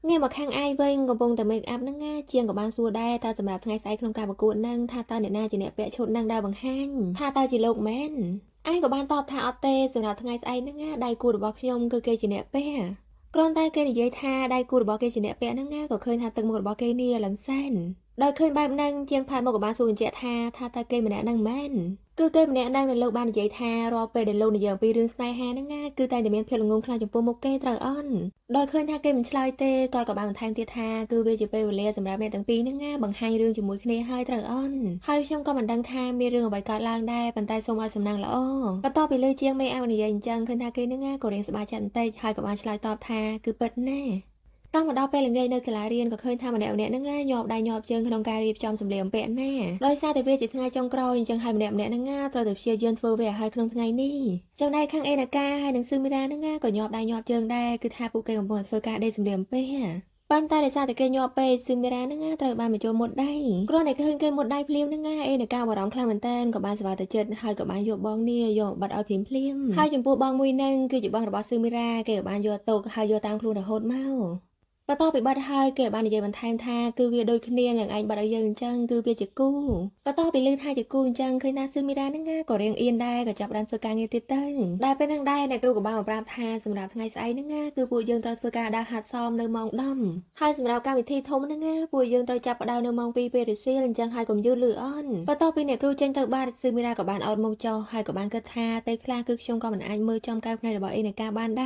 ់ងាកមកខាងឯងវិញកំពុងតែ make up ហ្នឹងជាងក៏បានសួរដែរតើសម្រាប់ថ្ងៃស្អែកក្នុងការប្រកួតហ្នឹងថាតើអ្នកណាជាអ្នកពាក់ឈុតហ្នឹងដែរបង្ហាញថាតើជាលោកមែនឯងក៏បានតបថាអត់ទេសម្រាប់ថ្ងៃស្អែកហ្នឹងដៃគូរបស់ខ្ញុំគឺគេជាអ្នកពាក់គ្រាន់តែគេនិយាយថាដៃគូរបស់គេជាអ្នកពាក់ហ្នឹងក៏ឃើញថាទឹកមុខរបស់គេនេះឡើងសែនដោយឃើញបែបហ្នឹងជាងផាតមកក៏បានសួរបញ្ជាក់ថាតើគេម្នាក់ហ្នឹងមែនគឺគេម្នាក់ហ្នឹងដែលលោកបាននិយាយថារាល់ពេលដែលលោកនិយាយអំពីរឿងស្នេហាហ្នឹងគឺតែមានភាពល្ងងខ្លាំងចំពោះមុខគេត្រូវអន់ដោយឃើញថាគេមិនឆ្លើយទេគាត់ក៏បានបន្ថែមទៀតថាគឺវាជាពេលវេលាសម្រាប់អ្នកទាំងពីរហ្នឹងបង្ហាញរឿងជាមួយគ្នាហើយត្រូវអន់ហើយខ្ញុំក៏មិនដឹងថាមានរឿងអ្វីកើតឡើងដែរប៉ុន្តែសូមឲ្យសំណាងល្អបន្ទាប់ពីលើជាងមេអវនិយាយអញ្ចឹងឃើញថាគេហ្នឹងក៏រៀងសប្បាយចិត្តបន្តិចហើយក៏បានឆ្លើយតបថាគឺពិតណាស់តាមមកដល់ពេលល្ងាចនៅសាលារៀនក៏ឃើញថាម្នាក់ហ្នឹងញាប់ដៃញាប់ជើងក្នុងការរៀបចំសម្លៀកបំពាក់ណាដោយសារតែវាជាថ្ងៃចុងក្រោយអញ្ចឹងហើយម្នាក់ហ្នឹងត្រូវតែព្យាយាមធ្វើវាឲ្យហើយក្នុងថ្ងៃនេះចំណែកខាងអេណាកាហើយនឹងស៊ឺមីរ៉ាហ្នឹងក៏ញាប់ដៃញាប់ជើងដែរគឺថាពួកគេកំពុងធ្វើការដេកសម្លៀកបំពាក់ប៉ុន្តែដោយសារតែគេញាប់ពេកស៊ឺមីរ៉ាហ្នឹងត្រូវបានបញ្ចូលមុតដៃគ្រាន់តែឃើញគេមុតដៃភ្លាមហ្នឹងអេណាកាបារម្ភខ្លាំងមែនតើក៏បានសប្បាយទៅចិត្តហើយក៏បានយកបងនេះយកបាត់ឲ្យភ្លាមហើយចំពោះបងមួយហ្នឹងគឺជាបងរបស់ស៊ឺមីរ៉ាគេក៏បានយកទុកហើយយកតាមខ្លួនរហូតមក បន្ទាប់ពីបាត់ហើយគេបាននិយាយបន្ថែមថាគឺវាដូចគ្នានឹងឯងបាត់ឲ្យយើងអញ្ចឹងគឺវាជាគូបន្ទាប់ពីឮថាជាគូអញ្ចឹងឃើញថាស៊ឺមីរ៉ានឹងក៏រៀងអៀនដែរក៏ចាប់ផ្ដើមធ្វើការងារទៀតទៅដែលពេលហ្នឹងដែរអ្នកគ្រូក៏បានប្រាប់ថាសម្រាប់ថ្ងៃស្អែកហ្នឹងគឺពួកយើងត្រូវធ្វើការដើរហាត់សមនៅម៉ោង10ហើយសម្រាប់កម្មវិធីធំហ្នឹងពួកយើងត្រូវចាប់ផ្ដើមនៅម៉ោង2ពេលរសៀលអញ្ចឹងហើយកុំយឺតលឿនអន់បន្ទាប់ពីអ្នកគ្រូចេញទៅបាត់ស៊ឺមីរ៉ាក៏បានអោតមុខចុះហើយក៏បានគិតថាទៅខ្លះគឺខ្ញុំក៏មិនអាចមើលចំកែវភ្នែករបស់អេនេកាបានដែ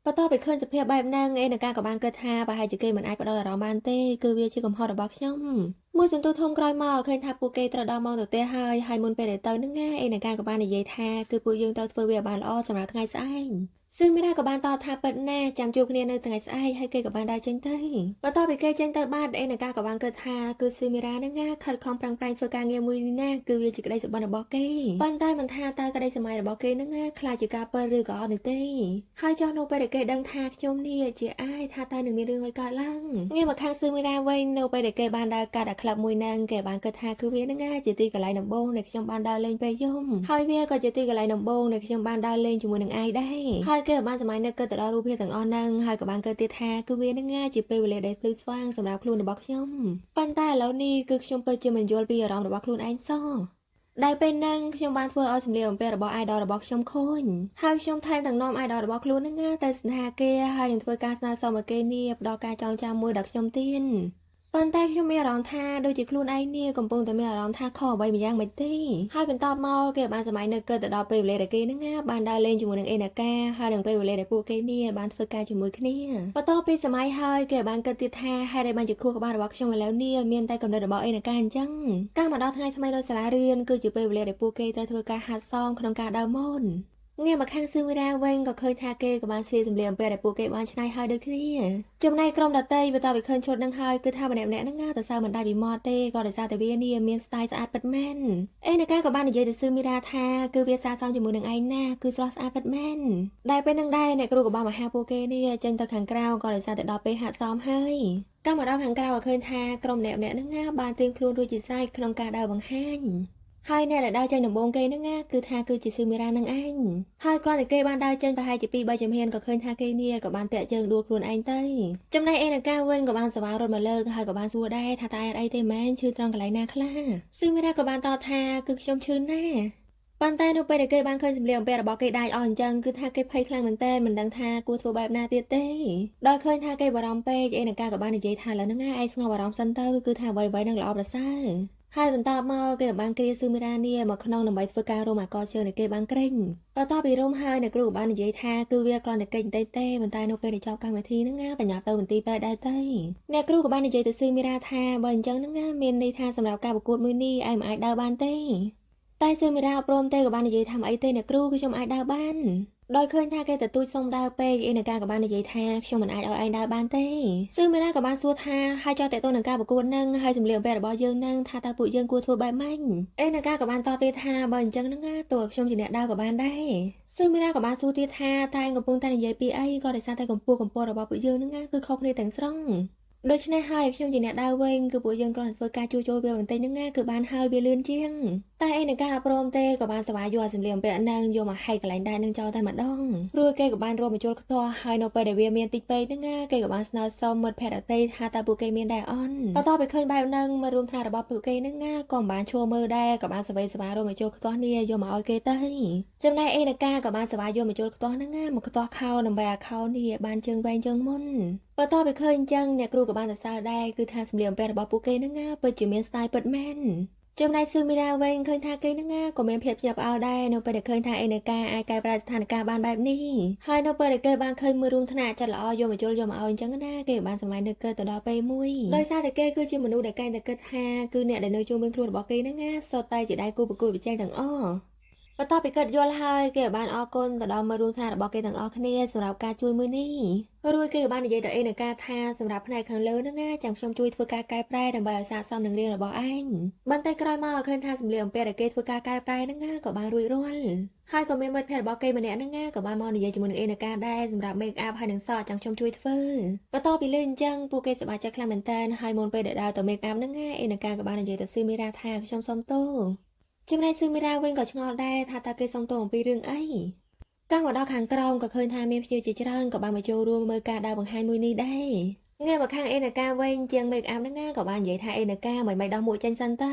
របន្ទាប់ពីឃើញសភាពបែបហ្នឹងអេនកាក៏បានគិតថាប្រហែលជាគេមិនអាចបដូរអារម្មណ៍បានទេគឺវាជាកំហុសរបស់ខ្ញុំមួយសន្ទុះធំក្រោយមកឃើញថាពួកគេត្រូវដល់ម៉ោងទៅផ្ទះហើយមុនពេលដែលទៅហ្នឹងអេនកាក៏បាននិយាយថាគឺពួកយើងត្រូវធ្វើវាឲ្យបានល្អសម្រាប់ថ្ងៃស្អែកស៊ឺមីរ៉ាក៏បានតបថាពិតណាស់ចាំជួបគ្នានៅថ្ងៃស្អែកហើយគេក៏បានដើរចេញទៅបន្ទាប់ពីគេចេញទៅបាត់អេនកាក៏បានគិតថាគឺស៊ឺមីរ៉ាហ្នឹងខិតខំប្រឹងប្រែងធ្វើការងារមួយនេះណាគឺវាជាក្តីសុបិនរបស់គេប៉ុន្តែមិនថាតើក្តីសម័យរបស់គេហ្នឹងខ្លាចជាការពិតឬក៏អត់នោះទេហើយចុះនៅពេលដែលគេដឹងថាខ្ញុំនេះជាអាយថាតើនឹងមានរឿងអីកើតឡើងងាកមកខាងស៊ឺមីរ៉ាវិញនៅពេលដែលគេបានដើរកាត់អាក្លឹបមួយហ្នឹងគេបានគិតថាគឺវាហ្នឹងជាទីកន្លែងដំបូងដែលខ្ញុំបានដើរលេងពេលយប់ហើយវាក៏ជាទីកន្លែងដំបូងដែលខ្ញុំបានដើរលេងជាមួយនឹងអាយដែរហើយគេក៏បានសម័យនឹកគិតទៅដល់រូបភាពទាំងអស់ហ្នឹងហើយក៏បានគិតទៀតថាគឺវាហ្នឹងជាពេលវេលាដែលភ្លឺស្វាងសម្រាប់ខ្លួនរបស់ខ្ញុំប៉ុន្តែឥឡូវនេះគឺខ្ញុំពិតជាមិនយល់ពីអារម្មណ៍របស់ខ្លួនឯងសោះដែលពេលហ្នឹងខ្ញុំបានធ្វើឲ្យសម្លៀកបំពាក់របស់ idol របស់ខ្ញុំខូចហើយខ្ញុំថែមទាំងនាំ idol របស់ខ្លួនហ្នឹងទៅសន្តាគារហើយនឹងធ្វើការស្នើសុំឲ្យគេនេះផ្ដល់ការចងចាំមួយដល់ខ្ញុំទៀតប៉ុន្តែខ្ញុំមានអារម្មណ៍ថាដូចជាខ្លួនឯងនេះកំពុងតែមានអារម្មណ៍ថាខុសអ្វីម្យ៉ាងមិនទេហើយបន្តមកគេបានសម័យនឹកគិតទៅដល់ពេលវេលាដែលគេហ្នឹងបានដើរលេងជាមួយនឹងអេណាកាហើយនឹងពេលវេលាដែលពួកគេនេះបានធ្វើការជាមួយគ្នាបន្ទាប់ពីសម័យហើយគេបានគិតទៀតថាហេតុអីបានជាខួរក្បាលរបស់ខ្ញុំឥឡូវនេះមានតែកំណត់របស់អេណាកាអញ្ចឹងកាលមកដល់ថ្ងៃថ្មីនៅសាលារៀនគឺជាពេលវេលាដែលពួកគេត្រូវធ្វើការហាត់សមក្នុងការដើរម៉ូដងាកមកខាងស៊ឺមីរ៉ាវិញក៏ឃើញថាគេក៏បានស្លៀកសម្លៀកបំពាក់ដែលពួកគេបានច្នៃហើយដូចគ្នាចំណែកក្រុមដតីបន្ទាប់ពីឃើញឈុតនឹងហើយគឺថាម្នាក់ៗហ្នឹងទៅសើមិនដាច់ពីមាត់ទេក៏ដោយសារតែវានេះមានស្ទាយស្អាតពិតមែនអេណាកាក៏បាននិយាយទៅស៊ឺមីរ៉ាថាគឺវាស័ក្តិសមជាមួយនឹងឯងណាគឺស្រស់ស្អាតពិតមែនដែលពេលហ្នឹងដែរអ្នកគ្រូក៏បានមកហៅពួកគេនេះចេញទៅខាងក្រៅក៏ដោយសារតែដល់ពេលហាត់សមហើយកាលមកដល់ខាងក្រៅក៏ឃើញថាក្រុមម្នាក់ៗហ្នឹងបានត្រៀមខ្លួនរួចជាស្រេចក្នុងការដើរបង្ហាញហើយអ្នកដែលដើរចេញដំបូងគេហ្នឹងគឺថាគឺជាស៊ឺមីរ៉ានឹងឯងហើយគ្រាន់តែគេបានដើរចេញប្រហែលជា2-3ជំហានក៏ឃើញថាគេនេះក៏បានតាក់ជើងដួលខ្លួនឯងទៅចំណែកអេណាកាវិញក៏បានសវ៉ារត់មកលើកហើយក៏បានសួរដែរថាតើអីទេមែនឈឺត្រង់កន្លែងណាខ្លះស៊ឺមីរ៉ាក៏បានតបថាគឺខ្ញុំឈឺណាស់ប៉ុន្តែនៅពេលដែលគេបានឃើញសម្លៀកបំពាក់របស់គេដាច់អស់អញ្ចឹងគឺថាគេភ័យខ្លាំងមែនទែនមិនដឹងថាគួរធ្វើបែបណាទៀតទេដល់ឃើញថាគេបារម្ភពេកអេណាកាក៏បាននិយាយថាឥឡូវហ្នឹងឯងស្ងប់អារម្មណ៍សិនទៅគឺថាអ្វីៗនឹងល្អប្រសើរហើយបន្តមកគេក៏បានគ្រាស៊ឺមីរ៉ានេះមកក្នុងដើម្បីធ្វើការរុំអាកជើងដែលគេបានក្រេញបន្ទាប់ពីរុំហើយអ្នកគ្រូក៏បាននិយាយថាគឺវាគ្រាន់តែកិច្ចបន្តិចទេប៉ុន្តែនៅពេលដែលចប់កម្មវិធីហ្នឹងបញ្ញាប់ទៅមន្ទីរពេទ្យដែរទៅអ្នកគ្រូក៏បាននិយាយទៅស៊ឺមីរ៉ាថាបើអញ្ចឹងហ្នឹងមានន័យថាសម្រាប់ការប្រកួតមួយនេះឯងមិនអាចដើរបានទេតែស៊ឺមីរ៉ាអប់រំទេក៏បាននិយាយថាមិនអីទេអ្នកគ្រូគឺខ្ញុំអាចដើរបានដោយឃើញថាគេទទូចសុំដើរពេកអេណាកាក៏បាននិយាយថាខ្ញុំមិនអាចឲ្យឯងដើរបានទេស៊ឺមីរ៉ាក៏បានសួរថាហើយចោះតេតូននឹងការប្រកួតនឹងហើយសម្លៀកបំពាក់របស់យើងនឹងថាតើពួកយើងគួរធ្វើបែបម៉េចអេណាកាក៏បានតបទៀតថាបើអញ្ចឹងនឹងតួខ្ញុំជាអ្នកដើរក៏បានដែរស៊ឺមីរ៉ាក៏បានសួរទៀតថាតើឯងកំពុងតែនិយាយពីអីក៏ដោយសារតែកម្ពស់របស់ពួកយើងនឹងគឺខុសគ្នាទាំងស្រុងដូច្នេះហើយខ្ញុំជាអ្នកដើរវិញគឺពួកយើងគ្រាន់តែធ្វើការជួសជុលវាបន្តិចហ្នឹងគឺបានហើយវាលឿនជាងតែឯនៅការអប់រំទេក៏បានសវ៉ាយកសម្លៀកបំពាក់ហ្នឹងយកមកហែកកន្លែងដែរនឹងចោលតែម្ដងព្រោះគេក៏បានរួមបញ្ចូលខ្ទាស់ហើយនៅពេលដែលវាមានតិចពេកហ្នឹងគេក៏បានស្នើសុំមិត្តភក្តិដទៃថាតើពួកគេមានដែរអន់បន្ទាប់ពីឃើញបែបហ្នឹងមករួមថ្នាក់របស់ពួកគេហ្នឹងក៏មិនបានឈួរមើលដែរក៏បានសវ៉េសវ៉ារួមបញ្ចូលខ្ទាស់នេះយកមកឲ្យគេទៅចំណែកឯនៅការក៏បានសវ៉ាយកបញ្ចូលខ្ទាស់ហ្នឹងមកខ្ទាស់ខោដើម្បីឲ្យខោនេះបានជើងវែងជាងមុនបន្ទាប់ពីឃើញអញ្ចឹងអ្នកគ្រូក៏បានសរសើរដែរគឺថាសម្លៀកបំពាក់របស់ពួកគេហ្នឹងពិតជាមានស្ទាយពិតមែនចំណែកស៊ឺមីរ៉ាវិញឃើញថាគេហ្នឹងក៏មានភាពភ្ញាក់ផ្អើលដែរនៅពេលដែលឃើញថាអេណាកាអាចកែប្រែស្ថានភាពបានបែបនេះហើយនៅពេលដែលគេបានឃើញមើលរួមថ្នាក់ចិត្តល្អយកមកជុលយកមកឲ្យអញ្ចឹងណាគេបានសម្លាញ់នឹកទៅដល់ពេលមួយដោយសារតែគេគឺជាមនុស្សដែលកែងតែគិតថាគឺអ្នកដែលនៅជុំវិញខ្លួនរបស់គេហ្នឹងសុទ្ធតែជាដៃគូប្រកួតប្រជែងទាំងអស់បន្ទាប់ពីគាត់យល់ហើយគេបានអរគុណទៅដល់មើលរួមថ្នាក់របស់គេទាំងអស់គ្នាសម្រាប់ការជួយមួយនេះរួចគេក៏បាននិយាយទៅអេណាកាថាសម្រាប់ផ្នែកខាងលើហ្នឹងចាំខ្ញុំជួយធ្វើការកែប្រែដើម្បីឲ្យស័ក្តិសមនឹងរាងរបស់ឯងបន្តែក្រោយមកឃើញថាសម្លៀកបំពាក់ដែលគេធ្វើការកែប្រែហ្នឹងក៏បានរួចរាល់ហើយក៏មានមិត្តភក្តិរបស់គេម្នាក់ហ្នឹងក៏បានមកនិយាយជាមួយនឹងអេណាកាដែរសម្រាប់ make up ហើយនឹងសក់ចាំខ្ញុំជួយធ្វើបន្ទាប់ពីលឺអញ្ចឹងពួកគេសប្បាយចិត្តខ្លាំងមែនតើហើយមុនពេលដែលដើរទៅ make up ហ្នឹងអេណាកាក៏បាននិយាយទៅស៊ឺមីរ៉ាថាខ្ញុំសុំទោសចំណែកស៊ឺមីរ៉ាវិញក៏ឆ្ងល់ដែរថាតើគេសុំទោសអំពីរឿងអីកាលមកដល់ខាងក្រោមក៏ឃើញថាមានភ្ញៀវជាច្រើនក៏បានមកចូលរួមមើលការដើរបង្ហាញមួយនេះដែរ nghe mà khang NKវិញជាង make up ហ្នឹងណាក៏បាននិយាយថា NK មិនដល់មួយចាញ់សិនទៅ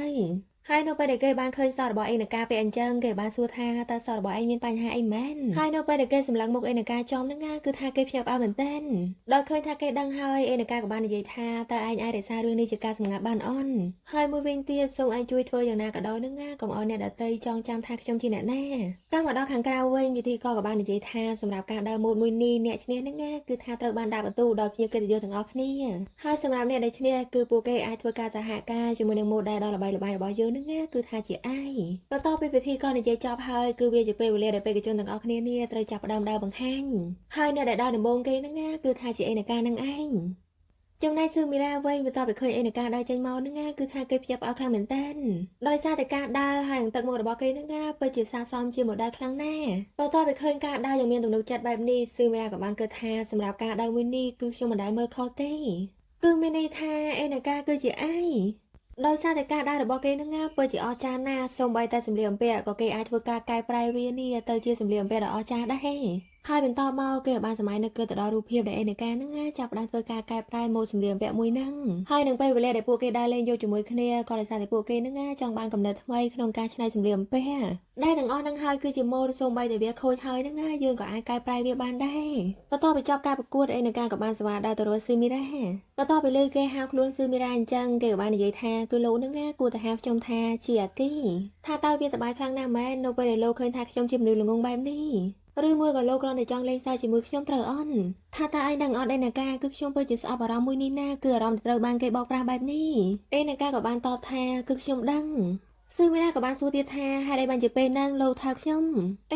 ហើយនៅពេលដែលគេបានឃើញសតរបស់ NK ពេលអញ្ចឹងគេបានសួរថាតើសតរបស់ឯងមានបញ្ហាអីមែនហើយនៅពេលដែលគេសម្លឹងមុខ NK ចំហ្នឹងណាគឺថាគេភ្ញាក់ផ្អើលមែនទែនដល់ឃើញថាគេដឹងហើយ NK ក៏បាននិយាយថាតើឯងអាចរក្សារឿងនេះជាការសម្ងាត់បានអន់ហើយមួយវិញទៀតសូមឯងជួយធ្វើយ៉ាងណាក៏ដោយហ្នឹងណាកុំឲ្យអ្នកដទៃចងចាំថាខ្ញុំជាអ្នកណាតាមមកដល់ខាងក្រៅវិញវិធីក៏បាននិយាយថាសម្រាប់ការដើរម៉ូដមួយនេះអ្នកឈ្នះហ្នឹងណាគឺថាត្រូវបានដាក់បន្ទូដោយភ្ញៀវកិត្តិយសទាំងអស់គ្នាហើយសម្រាប់អ្នកដែលឈ្នះគឺពួកគេអាចធ្វើការសហការជាមួយនឹងម៉ូដដែលដ៏ល្បីល្បាញរបស់យើងហ្នឹងណាគឺថាជាឯងបន្ទាប់ពីពិធីក៏និយាយចប់ហើយគឺវាជាពេលវេលាដែលបេក្ខជនទាំងអស់គ្នានេះត្រូវចាប់ផ្ដើមដើរបង្ហាញហើយអ្នកដែលដើរដំបូងគេហ្នឹងណាគឺថាជាNKនឹងឯងចំណែកស៊ឺមីរ៉ាវិញបន្ទាប់ពីឃើញNKដើរចេញមកហ្នឹងណាគឺថាគេភ្ញាក់ផ្អើលខ្លាំងមែនតើដោយសារតែការដើរហើយនឹងទឹកមុខរបស់គេហ្នឹងណាពិតជាស័ក្តិសមជាម៉ូដែលខ្លាំងណាស់បន្ទាប់ពីឃើញការដើរយ៉ាងមានទំនុកចិត្តបែបនេះស៊ឺមីរ៉ាក៏បានគិតថាសម្រាប់ការដើរមួយនេះគឺខ្ញុំមិនដែលមើលខុសទេគឺមានន័យថាNKគឺជាឯងដោយសារតែការដើររបស់គេហ្នឹងណាពិតជាអស្ចារ្យណាស់សូម្បីតែសម្លៀកបំពាក់ក៏គេអាចធ្វើការកែប្រែវានេះទៅជាសម្លៀកបំពាក់ដ៏អស្ចារ្យដែរហើយបន្តមកគេបានសម័យនឹកទៅដល់រូបភាពដែលNKហ្នឹងណាចាប់ផ្ដើមធ្វើការកែប្រែម៉ូដសម្លៀកបំពាក់មួយហ្នឹងហើយនឹងពេលវេលាដែលពួកគេដើរលេងយកជាមួយគ្នាក៏ដោយសារតែពួកគេហ្នឹងណាចង់បានកំណត់ថ្មីក្នុងការច្នៃសម្លៀកបំពាក់ដែលទាំងអស់ហ្នឹងហើយគឺជាម៉ូដសូម្បីតែវាខូចហើយហ្នឹងណាយើងក៏អាចកែប្រែវាបានដែរបន្ទាប់ពីចប់ការប្រកួតNKក៏បានស្វាដើរទៅរកស៊ឺមីរ៉ាបន្ទាប់ពីលើគេហៅខ្លួនស៊ឺមីរ៉ាអញ្ចឹងគេក៏បាននិយាយថាគឺលោកហ្នឹងណាគួរតែហៅខ្ញុំថាជាអាគីថាតើវាសប្បាយខ្លាំងណាស់មែននៅពេលដែលលោកឃើញថាខ្ញុំជាមនុស្សល្ងងបែបនេះឬមួយក៏លោកគ្រាន់តែចង់លេងសើចជាមួយខ្ញុំត្រូវអន់ថាតើឯងដឹងអត់NKគឺខ្ញុំពិតជាស្អប់អារម្មណ៍មួយនេះណាគឺអារម្មណ៍ត្រូវបានគេបោកប្រាស់បែបនេះNKក៏បានតបថាគឺខ្ញុំដឹងស៊ឺមីរ៉ាក៏បានសួរទៀតថាហេតុអីបានជាពេលហ្នឹងលោកថើខ្ញុំ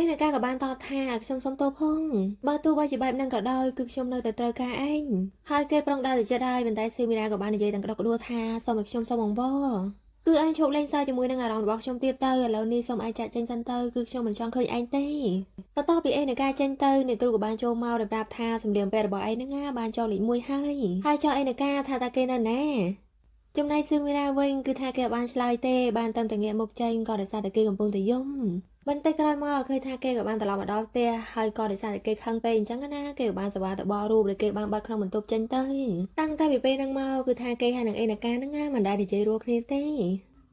NKក៏បានតបថាខ្ញុំសុំទោសផងបើទោះបីជាបែបហ្នឹងក៏ដោយគឺខ្ញុំនៅតែត្រូវការឯងហើយគេប្រុងដើរទៅចិត្តហើយប៉ុន្តែស៊ឺមីរ៉ាក៏បាននិយាយទាំងក្តុកក្តួលថាសូមឲ្យខ្ញុំសុំអង្វរគឺឯងឈប់លេងសើចជាមួយនឹងអារម្មណ៍របស់ខ្ញុំទៀតទៅឥឡូវនេះសូមឯងចាក់ចេញសិនទៅគឺខ្ញុំមិនចង់ឃើញឯងទេបន្ទាប់ពីNKចេញទៅអ្នកគ្រូក៏បានចូលមកប្រាប់ថាសម្លៀកបំពាក់របស់ឯងហ្នឹងណាបានចុះលេខ1ហើយចុះNKថាតើគេនៅណាចំណែកស៊ឺមីរ៉ាវិញគឺថាគេបានឆ្លើយទេបានតាមតែងាកមុខចេញក៏ដោយសារតែគេកំពុងតែយំបន្តិចក្រោយមកឃើញថាគេក៏បានត្រឡប់មកដល់ផ្ទះហើយក៏ដោយសារតែគេខឹងពេកអញ្ចឹងណាគេក៏បានសវ៉ាទៅបោះរូបដែលគេបានបាត់ក្នុងបន្ទប់ចេញទៅតាំងតែពីពេលហ្នឹងមកគឺថាគេហើយនឹងNKហ្នឹងណាមិនដែលនិយាយរួលគ្នាទ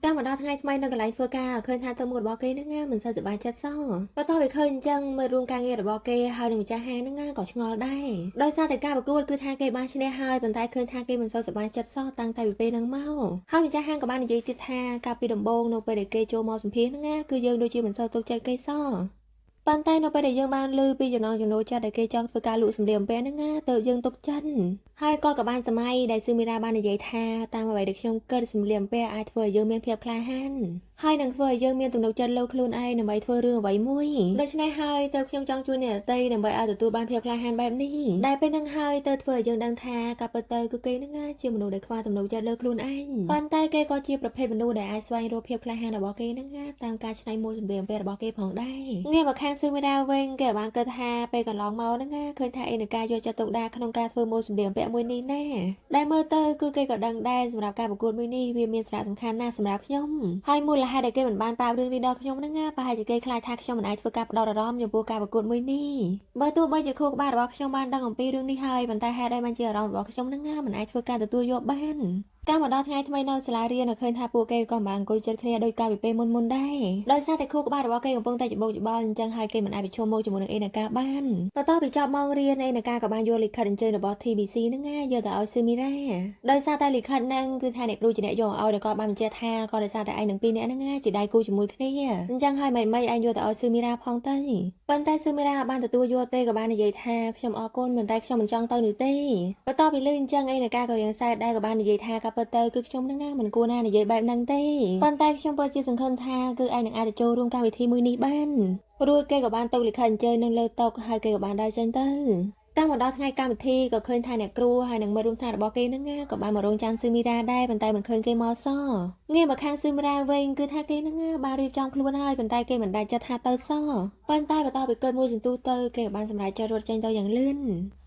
េតាមមកដល់ថ្ងៃថ្មីនៅកន្លែងធ្វើការឃើញថាទៅមុខរបស់គេហ្នឹងណាមិនសូវសប្បាយចិត្តសោះបន្ទាប់ពីឃើញអញ្ចឹងមើលរួមការងាររបស់គេហើយនឹងម្ចាស់ហាងហ្នឹងណាក៏ឆ្ងល់ដែរដោយសារតែការប្រកួតគឺថាគេបានឈ្នះហើយប៉ុន្តែឃើញថាគេមិនសូវសប្បាយចិត្តសោះតាំងតែពីពេលហ្នឹងមកហើយម្ចាស់ហាងក៏បាននិយាយទៀតថាកាលពីដំបូងនៅពេលដែលគេចូលមកសម្ភាសហ្នឹងណាគឺយើងដូចជាមិនសូវទុកចិត្តគេសោះប៉ុន្តែនៅពេលដែលយើងបានឮពីចំណងចំណូលចិត្តដែលគេចង់ធ្វើការលក់សម្លៀកបំពាក់ហ្នឹងណាទៅយើងទុកចិត្តហើយក៏បានសម័យដែលស៊ឺមីរ៉ាបាននិយាយថាតាមអ្វីដែលខ្ញុំគិតសម្លៀកបំពាក់អាចធ្វើឲ្យយើងមានភាពក្លាហានហើយនឹងធ្វើឲ្យយើងមានទំនុកចិត្តលើខ្លួនឯងដើម្បីធ្វើរឿងអ្វីមួយដូច្នេះហើយទៅខ្ញុំចង់ជួយអ្នកដទៃដើម្បីឲ្យទទួលបានភាពក្លាហានបែបនេះដែលពេលហ្នឹងហើយទៅធ្វើឲ្យយើងដឹងថាការពិតទៅគឺគេហ្នឹងណាជាមនុស្សដែលខ្វះទំនុកចិត្តលើខ្លួនឯងប៉ុន្តែគេក៏ជាប្រភេទមនុស្សដែលអាចស្វែងរកភាពក្លាហានរបស់គេហ្នឹងណាតាមការច្នៃម៉ូដសម្លៀកបំពាក់របស់គេផងដែរងាកមកខាងស៊ឺមីរ៉ាវិញគេបានគិតថាពេលកន្លងមកហ្នឹងណាឃើញថាNKយកចិត្តទុកដាក់ក្នុងការធ្វើម៉ូដសម្លៀកបំពាក់មួយនេះណាដែលមើលទៅគឺគេក៏ដឹងដែរសម្រាប់ការប្រកួតមួយនេះវាមានសារៈសំខាន់ណាស់សម្រាប់ខ្ញុំហើយមូលហេតុដែលគេមិនបានប្រាប់រឿងនេះដល់ខ្ញុំហ្នឹងណាប្រហែលជាគេខ្លាចថាខ្ញុំមិនអាចធ្វើការផ្ដោតអារម្មណ៍ចំពោះការប្រកួតមួយនេះបើទោះបីជាខួរក្បាលរបស់ខ្ញុំបានដឹងអំពីរឿងនេះហើយប៉ុន្តែហេតុអីបានជាអារម្មណ៍របស់ខ្ញុំហ្នឹងណាមិនអាចធ្វើការទទួលយកបានការមកដល់ថ្ងៃថ្មីនៅសាលារៀនឃើញថាពួកគេក៏បានអង្គុយជិតគ្នាដោយកាលពីពេលមុនដែរដោយសារតែខួរក្បាលរបស់គេកំពុងតែច្បោកច្បល់អញ្ចឹងហើយគេមិនអាចប្រឈមមុខជាមួយនឹងNKបានបន្ទាប់ពីចប់ម៉ោងរៀនNKក៏បានយកលិខិតអញ្ជើញរបស់ TBC ហ្នឹងណាយកទៅឲ្យស៊ឺមីរ៉ាដោយសារតែលិខិតហ្នឹងគឺថាអ្នកគ្រូជាអ្នកយកឲ្យក៏បានបញ្ជាក់ថាក៏ដោយសារតែឯងនឹងពីរនាក់ហ្នឹងណាជាដៃគូជាមួយគ្នាអញ្ចឹងហើយមិនឯងយកទៅឲ្យស៊ឺមីរ៉ាផងទៅប៉ុន្តែស៊ឺមីរ៉ាបានទទួលយកទេក៏បាននិយាយថាខ្ញុំអរគុណប៉ុន្តែខ្ញុំមិនចង់ទៅនោះទេបន្ទាប់ពីលឺអញ្ចឹងNKក៏រៀងសើចដែរក៏បាននិយាយថាក៏ពិតទៅគឺខ្ញុំហ្នឹងណាមិនគួរណានិយាយបែបហ្នឹងទេប៉ុន្តែខ្ញុំពិតជាសង្ឃឹមថាគឺឯងនឹងអាចចូលរួមកម្មវិធីមួយនេះបានរួចគេក៏បានទុកលិខិតអញ្ជើញនឹងលើតុហើយគេក៏បានដើរចេញទៅតាមមកដល់ថ្ងៃកម្មវិធីក៏ឃើញថាអ្នកគ្រូហើយនឹងមិត្តរួមថ្នាក់របស់គេហ្នឹងក៏បានមករងចាំស៊ឺមីរ៉ាដែរប៉ុន្តែមិនឃើញគេមកសោះងាកមកខាងស៊ឺមីរ៉ាវិញគឺថាគេហ្នឹងបានរៀបចំខ្លួនហើយប៉ុន្តែគេមិនដាច់ចិត្តថាទៅសោះប៉ុន្តែបន្តពីកើតមួយសន្ទុះទៅគេក៏បានសម្រេចចិត្តរត់ចេញទៅយ៉ាងលឿន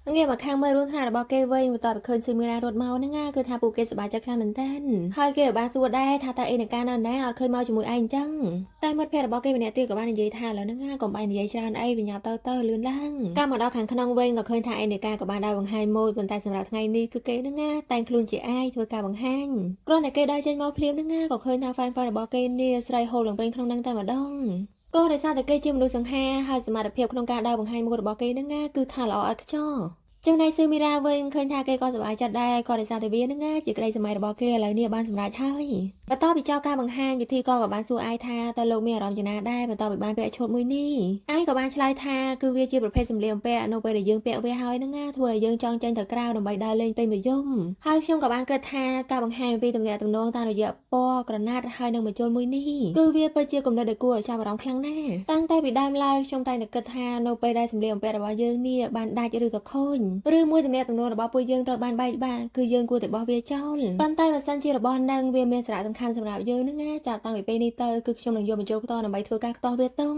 ងាកមកខាងមើលរួមថ្នាក់របស់គេវិញបន្ទាប់ពីឃើញស៊ីមីរ៉ារត់មកហ្នឹងគឺថាពួកគេសប្បាយចិត្តខ្លាំងមែនទែនហើយគេក៏បានសួរដែរថាតើអេនកានៅណាអត់ឃើញមកជាមួយឯងអញ្ចឹងតែមិត្តភក្តិរបស់គេម្នាក់ទៀតក៏បាននិយាយថាឥឡូវហ្នឹងកុំបាយនិយាយច្រើនអីវិញ្ញាទៅលឿនឡើងកាលមកដល់ខាងក្នុងវិញក៏ឃើញថាអេនកាក៏បានដើរបង្ហាញម៉ូយប៉ុន្តែសម្រាប់ថ្ងៃនេះគឺគេហ្នឹងតែងខ្លួនជាឯងធ្វើការបង្ហាញគ្រាន់តែគេដើរចេញមកភ្លាមហ្នឹងក៏ឃើញថា fan របស់គេនេះស្រីហូលឡើងពេញក្នុងហ្នឹងតែម្ដងក៏ដោយសារតែគេជាមនុស្សសង្ហាហើយសមត្ថភាពក្នុងការដើរបង្ហាញម៉ូដរបស់គេហ្នឹងគឺថាល្អឥតខ្ចោះចំណែកស៊ឺមីរ៉ាវិញឃើញថាគេក៏សប្បាយចិត្តដែរក៏ដោយសារតែវាហ្នឹងជាក្តីសម័យរបស់គេឥឡូវនេះបានសម្រេចហើយបន្ទាប់ពីចោលការបង្ហាញវិធីក៏បានសួរឯងថាតើលោកមានអារម្មណ៍យ៉ាងណាដែរបន្ទាប់ពីបានពាក់ឈុតមួយនេះឯងក៏បានឆ្លើយថាគឺវាជាប្រភេទសម្លៀកបំពាក់នៅពេលដែលយើងពាក់វាហើយហ្នឹងធ្វើឲ្យយើងចង់ចេញទៅក្រៅដើម្បីដើរលេងពេញមួយយប់ហើយខ្ញុំក៏បានគិតថាការបង្ហាញពីទំនាក់ទំនងតាមរយៈពណ៌ក្រណាត់ហើយនឹងបញ្ចូលមួយនេះគឺវាពិតជាគំនិតដែលគួរឲ្យចាប់អារម្មណ៍ខ្លាំងណាស់តាំងតែពីដើមឡើយខ្ញុំតែងតែគិតថានៅពេលដែលសម្លៀកបំពាក់របស់យើងនេះបានដាច់ឬក៏ខូចឬមួយទំនាក់ទំនងរបស់ពួកយើងត្រូវបានបែកបាក់គឺយើងគួរតែបោះវាចោលប៉ុន្តែបើសិនជារបស់នឹងវាមានសារៈសំខាន់សម្រាប់យើងហ្នឹងចាប់តាំងពីពេលនេះទៅគឺខ្ញុំនឹងយកបញ្ចូលផ្ទាល់ដើម្បីធ្វើការខ្ទាស់វាតុង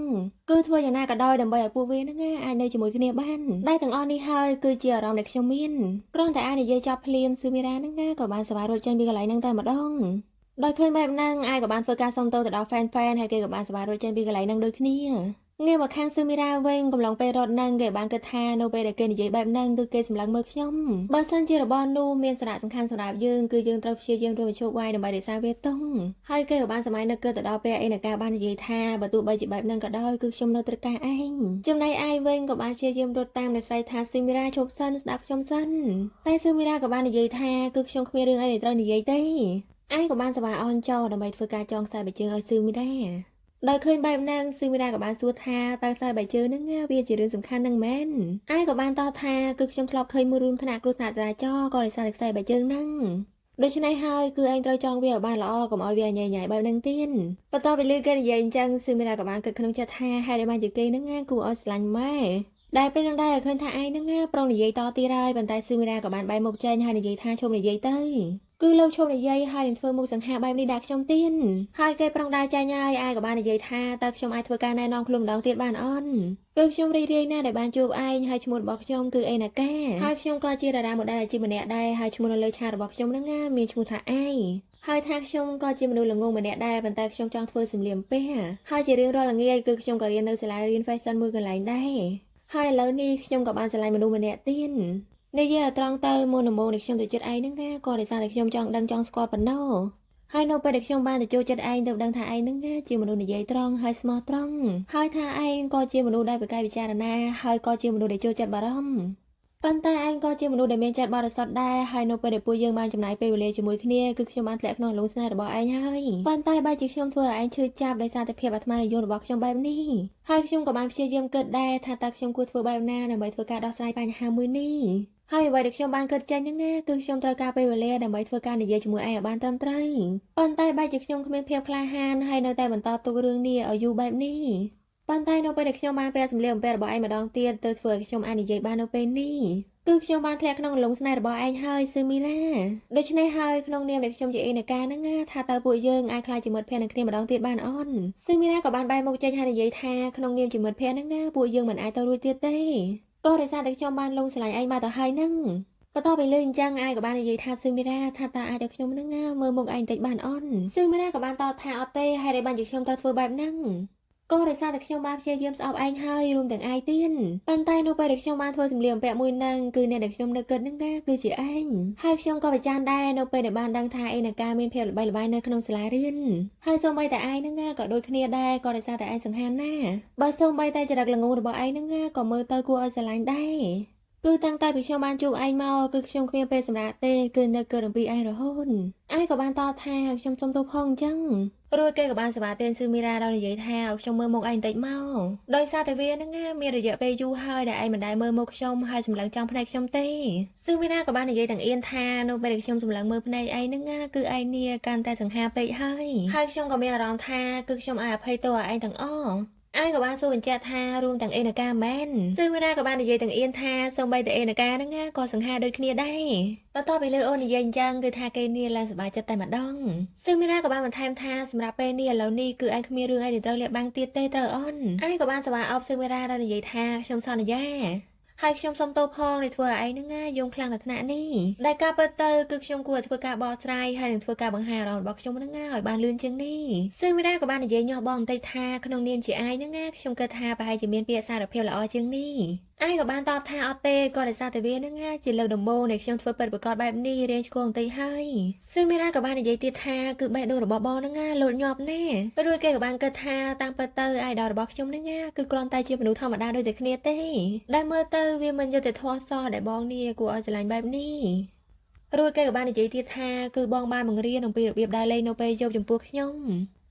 គឺធ្វើយ៉ាងណាក៏ដោយដើម្បីឲ្យពួកវាហ្នឹងអាចនៅជាមួយគ្នាបានដែលទាំងអស់នេះហើយគឺជាអារម្មណ៍ដែលខ្ញុំមានគ្រាន់តែអាចនិយាយចប់ភ្លាមស៊ឺមីរ៉ាហ្នឹងក៏បានសប្បាយរត់ចេញពីកន្លែងហ្នឹងតែម្ដងដោយឃើញបែបហ្នឹងអាយក៏បានធ្វើការសុំទោសទៅដល់ fan ហើយគេក៏បានសប្បាយរត់ចេញពីកន្លែងហ្នឹងដូចគ្នាងាកមកខាងស៊ឺមីរ៉ាវិញកំឡុងពេលរត់ហ្នឹងគេបានគិតថានៅពេលដែលគេនិយាយបែបហ្នឹងគឺគេសម្លឹងមើលខ្ញុំបើសិនជារបស់នោះមានសារៈសំខាន់សម្រាប់យើងគឺយើងត្រូវព្យាយាមរួមបញ្ចូលវាយដើម្បីរក្សាវាតុងហើយគេក៏បានសម័យនឹកគិតទៅដល់ពេលអេនកាបាននិយាយថាបើទោះបីជាបែបហ្នឹងក៏ដោយគឺខ្ញុំនៅត្រូវការឯងចំណែកឯងវិញក៏បានព្យាយាមរត់តាមអ្នកស្រីថាស៊ឺមីរ៉ាជប់សិនស្ដាប់ខ្ញុំសិនតែស៊ឺមីរ៉ាក៏បាននិយាយថាគឺខ្ញុំគ្មានរឿងអីដែលត្រូវនិយាយទេឯងក៏បានសប្បាយអន់ចោលដើម្បីធ្វើការចងខ្សែបាយជើងឲ្យស៊ឺមីរ៉ាដោយឃើញបែបហ្នឹងស៊ឺមីរ៉ាក៏បានសួរថាតើខ្សែបាយជើងហ្នឹងវាជារឿងសំខាន់ហ្នឹងមែនឯងក៏បានតបថាគឺខ្ញុំធ្លាប់ឃើញមួយរួមថ្នាក់គ្រោះថ្នាក់ចរាចរណ៍ក៏ដោយសារតែខ្សែបាយជើងហ្នឹងដូច្នេះហើយគឺឯងត្រូវចងវាឲ្យបានល្អកុំឲ្យវាញ៉ៃញ៉ៃបែបហ្នឹងទៀតបន្ទាប់ពីឮគេនិយាយអញ្ចឹងស៊ឺមីរ៉ាក៏បានគិតក្នុងចិត្តថាហេតុអីបានជាគេហ្នឹងគួរឲ្យស្រឡាញ់ម៉ែដែលពេលនឹងដែរឃើញថាឯងហ្នឹងប្រុងនិយាយតទៀតហើយប៉ុន្តែស៊ឺមីរ៉ាក៏បានបែរមុខចេញហើយនិយាយថាជុំនិយាយទៅគឺលោកឈប់និយាយហើយនឹងធ្វើមុខសង្ហាបែបនេះដាក់ខ្ញុំទៀតហើយគេប្រងដែរចាញ់ហើយឯងក៏បាននិយាយថាតើខ្ញុំអាចធ្វើការណែនាំខ្លួនម្ដងទៀតបានអត់គឺខ្ញុំរីករាយណាស់ដែលបានជួបឯងហើយឈ្មោះរបស់ខ្ញុំគឺអេណាកាហើយខ្ញុំក៏ជាតារាម៉ូដែលអាជីពម្នាក់ដែរហើយឈ្មោះនៅលើឆាតរបស់ខ្ញុំហ្នឹងមានឈ្មោះថាឯងហើយថាខ្ញុំក៏ជាមនុស្សល្ងងម្នាក់ដែរប៉ុន្តែខ្ញុំចង់ធ្វើសម្លៀកបំពាក់ហើយជារៀងរាល់ល្ងាចគឺខ្ញុំក៏រៀននៅសាលារៀន fashion មួយកន្លែងដែរហើយឥឡូវនេះខ្ញុំក៏បានឆ្លៃមនុស្សម្នាក់ទៀតនិយាយត្រង់ទៅមុនដំបូងនេះខ្ញុំទៅចិត្តឯងហ្នឹងក៏ដោយសារតែខ្ញុំចង់ដឹងចង់ស្គាល់ប៉ុណ្ណោះហើយនៅពេលដែលខ្ញុំបានទៅចូលចិត្តឯងទៅដឹងថាឯងហ្នឹងជាមនុស្សនិយាយត្រង់ហើយស្មោះត្រង់ហើយថាឯងក៏ជាមនុស្សដែលប្រកែកពិចារណាហើយក៏ជាមនុស្សដែលចូលចិត្តបារម្ភប៉ុន្តែឯងក៏ជាមនុស្សដែលមានចិត្តបរិសុទ្ធដែរហើយនៅពេលដែលពួកយើងបានចំណាយពេលវេលាជាមួយគ្នាគឺខ្ញុំបានធ្លាក់ក្នុងអន្លូងស្នេហ៍របស់ឯងហើយប៉ុន្តែបែរជាខ្ញុំធ្វើឲ្យឯងឈឺចាប់ដោយសារតែភាពអាត្មានិយមរបស់ខ្ញុំបែបនេះហើយខ្ញុំក៏បានព្យាយាមគិតដែរថាតើខ្ញុំគួរធ្វើបែបណាដើម្បីធ្វើការដោះស្រាយបញ្ហាមួយនេះហើយអ្វីដែលខ្ញុំបានគិតចេញហ្នឹងគឺខ្ញុំត្រូវការពេលវេលាដើម្បីធ្វើការនិយាយជាមួយឯងឲ្យបានត្រឹមត្រូវប៉ុន្តែបែរជាខ្ញុំគ្មានភាពក្លាហានហើយនៅតែបន្តទុករឿងនេះឲ្យយូរបែបនេះប៉ុន្តែនៅពេលដែលខ្ញុំបានពាក់សម្លៀកបំពាក់របស់ឯងម្ដងទៀតទៅធ្វើឲ្យខ្ញុំអាចនិយាយបាននៅពេលនេះគឺខ្ញុំបានធ្លាក់ក្នុងអន្លង់ស្នេហ៍របស់ឯងហើយស៊ឺមីរ៉ាដូច្នេះហើយក្នុងនាមដែលខ្ញុំជាអេណាកាហ្នឹងថាតើពួកយើងអាចខ្លាចជាមិត្តភក្តិនឹងគ្នាម្ដងទៀតបានអត់ស៊ឺមីរ៉ាក៏បានបែរមុខចេញហើយនិយាយថាក្នុងនាមជាមិត្តភក្តិហ្នឹងពួកយើងមិនអាចទៅរួចទៀតទេក៏ដោយសារតែខ្ញុំបានលងស្រឡាញ់ឯងមកទៅហើយហ្នឹងបន្ទាប់ពីលើអញ្ចឹងឯងក៏បាននិយាយថាស៊ឺមីរ៉ាថាតើអាចឲ្យខ្ញុំហ្នឹងមើលមុខឯងតិចបានអត់ស៊ឺមីរ៉ាក៏បានតបថាអត់ទេហើយបានជាខ្ញុំត្រូវធ្វើបែបហ្នឹងក៏ដោយសារតែខ្ញុំបានព្យាយាមស្អប់ឯងហើយរួមទាំងឯងទៀតប៉ុន្តែនៅពេលដែលខ្ញុំបានធ្វើសម្លៀកបំពាក់មួយហ្នឹងគឺអ្នកដែលខ្ញុំនឹកគិតហ្នឹងគឺជាឯងហើយខ្ញុំក៏ប្រច័ណ្ឌដែរនៅពេលដែលបានដឹងថាអេណាកាមានភាពល្បីល្បាញនៅក្នុងសាលារៀនហើយសូម្បីតែឯងហ្នឹងក៏ដូចគ្នាដែរក៏ដោយសារតែឯងសង្ហាណាបើសូម្បីតែចរិតល្ងងរបស់ឯងហ្នឹងក៏មើលទៅគួរឲ្យស្រឡាញ់ដែរគឺតាំងតែពីខ្ញុំបានជួបឯងមកគឺខ្ញុំគ្មានពេលសម្រាប់ទេគឺនៅគិតអំពីឯងរហូតឯងក៏បានតបថាខ្ញុំសុំទោសផងអញ្ចឹងរួចគេក៏បានសមាទិនស៊ឺមីរ៉ាដល់និយាយថាឲ្យខ្ញុំមើលមុខឯងបន្តិចមកដោយសារតែវាហ្នឹងមានរយៈពេលយូរហើយដែលឯងមិនដែលមើលមុខខ្ញុំហើយសម្លឹងចំភ្នែកខ្ញុំទេស៊ឺមីរ៉ាក៏បាននិយាយទាំងអៀនថានៅពេលដែលខ្ញុំសម្លឹងមើលភ្នែកឯងហ្នឹងគឺឯងនេះកាន់តែសង្ហាពេកហើយខ្ញុំក៏មានអារម្មណ៍ថាគឺខ្ញុំអាចអភ័យទោសឲ្យឯងទាំងអស់ឯងក៏បានសួរបញ្ជាក់ថារួមទាំងអេណាកាមែនស៊ឺមីរ៉ាក៏បាននិយាយទាំងអៀនថាសូម្បីតែអេណាកាហ្នឹងក៏សង្ហាដូចគ្នាដែរបន្ទាប់ពីលើអូននិយាយអញ្ចឹងគឺថាគេនេះឡើងសប្បាយចិត្តតែម្ដងស៊ឺមីរ៉ាក៏បានបន្ថែមថាសម្រាប់ពេលនេះឥឡូវនេះគឺឯងគ្មានរឿងអីដែលត្រូវលាក់បាំងទៀតទេត្រូវអន់ឯងក៏បានសប្បាយអបស៊ឺមីរ៉ាដល់និយាយថាខ្ញុំសន្យា ហើយខ្ញុំសូមទោសផងដែលធ្វើឲ្យឯងហ្នឹងណាយំខ្លាំងដល់ថ្នាក់នេះដែលការពិតទៅគឺខ្ញុំគួរតែធ្វើការបកស្រាយហើយនឹងធ្វើការបង្ហាញអារម្មណ៍របស់ខ្ញុំហ្នឹងណាឲ្យបានលឿនជាងនេះស៊ឺមីរ៉ាក៏បាននិយាយញាស់បងបន្តិចថាក្នុងនាមជាឯងហ្នឹងណាខ្ញុំគិតថាប្រហែលជាមានពាក្យសារភាពល្អជាងនេះឯងក៏បានតបថាអត់ទេក៏ដោយសារតែវាហ្នឹងណាជាលើកដំបូងដែលខ្ញុំធ្វើពិតប្រាកដបែបនេះរៀងឆ្កងបន្តិចហើយស៊ឺមីរ៉ាក៏បាននិយាយទៀតថាគឺបេះដូងរបស់បងហ្នឹងណាលោតញាប់ណាស់រួចគេក៏បានគិតថាតាមពិតទៅអាយដលរបស់ខ្ញុំហ្នឹងណាគឺគ្រាន់តែជាមនុស្សធម្មតាដូចតែគ្នាទេដែលមើលទៅវាមិនយុត្តិធម៌សោះដែលបងនេះគួរឲ្យស្រឡាញ់បែបនេះរួចគេក៏បាននិយាយទៀតថាគឺបងបានបង្រៀនអំពីរបៀបដើរលេងនៅពេលយប់ចំពោះខ្ញុំ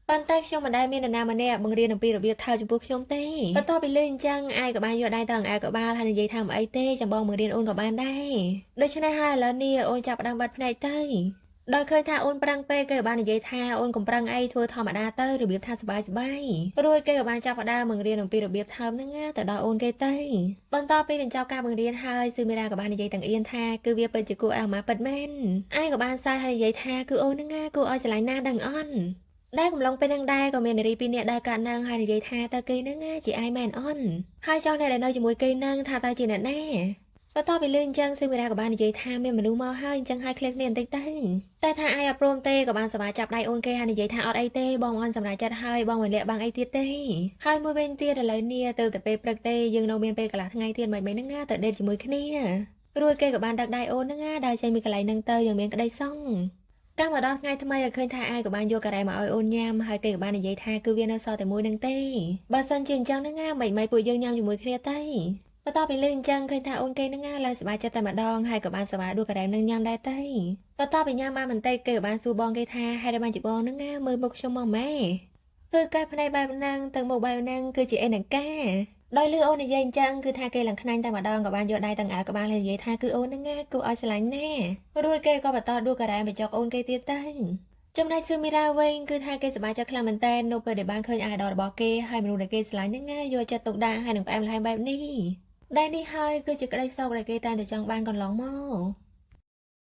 ប៉ុន្តែខ្ញុំមិនដែលមាននរណាម្នាក់បង្រៀនអំពីរបៀបថើបចំពោះខ្ញុំទេបន្ទាប់ពីលើអញ្ចឹងអាយក៏បានយកដៃទៅអង្អែលក្បាលហើយនិយាយថាមិនអីទេចាំបងបង្រៀនអូនក៏បានដែរដូច្នេះហើយឥឡូវនេះអូនចាប់ផ្ដើមបាត់ភ្នែកទៅដោយឃើញថាអូនប្រឹងពេកគេក៏បាននិយាយថាអូនកុំប្រឹងអីធ្វើធម្មតាទៅរបៀបថាសប្បាយរួចគេក៏បានចាប់ផ្ដើមបង្រៀនអំពីរបៀបថើបហ្នឹងទៅដល់អូនគេទៅបន្ទាប់ពីបញ្ចប់ការបង្រៀនហើយស៊ឺមីរ៉ាក៏បាននិយាយទាំងអៀនថាគឺវាពិតជាគួរឲ្យអាម៉ាពិតមែនអាយក៏បានសើចហើយនិយាយថាគឺអូនហ្នឹងគួរឲ្យស្រឡាញ់ណាស់ដឹងអន់ដែលកំឡុងពេលនឹងដែរក៏មាននារីពីរនាក់ដើរកាត់នឹងហើយនិយាយថាតើគេហ្នឹងជាអាយមែនអន់ហើយចង់អ្នកដែលនៅជាមួយគេនឹងថាតើជាអ្នកណាបន្ទាប់ពីលឿនអញ្ចឹងស៊ឺមីរ៉ាក៏បាននិយាយថាមានមនុស្សមកហើយអញ្ចឹងហើយឃ្លានគ្នាបន្តិចទៅតែថាអាយអត់ព្រមទេក៏បានសប្បាយចាប់ដៃអូនគេហើយនិយាយថាអត់អីទេបងអន់សម្រាប់ចិត្តហើយបងមិនលាក់បាំងអីទៀតទេហើយមួយវិញទៀតឥឡូវនេះទៅតែពេលព្រឹកទេយើងនៅមានពេលកន្លះថ្ងៃទៀតមិនហ្នឹងណាទៅដេតជាមួយគ្នារួចគេក៏បានដឹកដៃអូនហ្នឹងណាដើរចេញពីកន្លែងហ្នឹងទៅយ៉ាងមានក្តីសង្ឃកាលមកដល់ថ្ងៃថ្មីឲ្យឃើញថាអាយក៏បានយកការ៉េមកឲ្យអូនញ៉ាំហើយគេក៏បាននិយាយថាគឺវានៅសល់តែមួយនឹងទេបើសិនជាអញ្ចឹងហ្នឹងណាមិនពួកយើងញ៉ាំជាមួយគ្នាទៅបន្ទាប់ពីលឺអញ្ចឹងឃើញថាអូនគេនឹងឡើងសប្បាយចិត្តតែម្ដងហើយក៏បានសប្បាយដួលការ៉េមនឹងញ៉ាំដែរទៅបន្ទាប់ពីញ៉ាំបានបន្តិចគេក៏បានសួរបងគេថាហេតុតែបានជាបងនឹងមើលមុខខ្ញុំមកម៉ែគឺកែភ្នែកបែបហ្នឹងទៅមុខបែបហ្នឹងគឺជាអេនកាដោយលឺអូននិយាយអញ្ចឹងគឺថាគេឡើងខ្នាញ់តែម្ដងក៏បានយកដៃទាំងអាក្បាលហើយនិយាយថាគឺអូននឹងគួរឲ្យស្រឡាញ់ណាស់រួចគេក៏បន្តដួលការ៉េមបញ្ចុកអូនគេទៀតទៅចំណែកស៊ឺមីរ៉ាវិញគឺថាគេសប្បាយចិត្តខ្លាំងមែនតើនៅពេលដែលបានឃើញអាយដលរបស់គេហើយមនុស្សដែលគេស្រឡាញ់ហ្នឹងយកចិត្តទុកដាក់ហើយនឹងផ្អែមល្ហែមបែបនេះដែលនេះហើយគឺជាក្តីសោកដែលគេតែងតែចង់បានកន្លងមក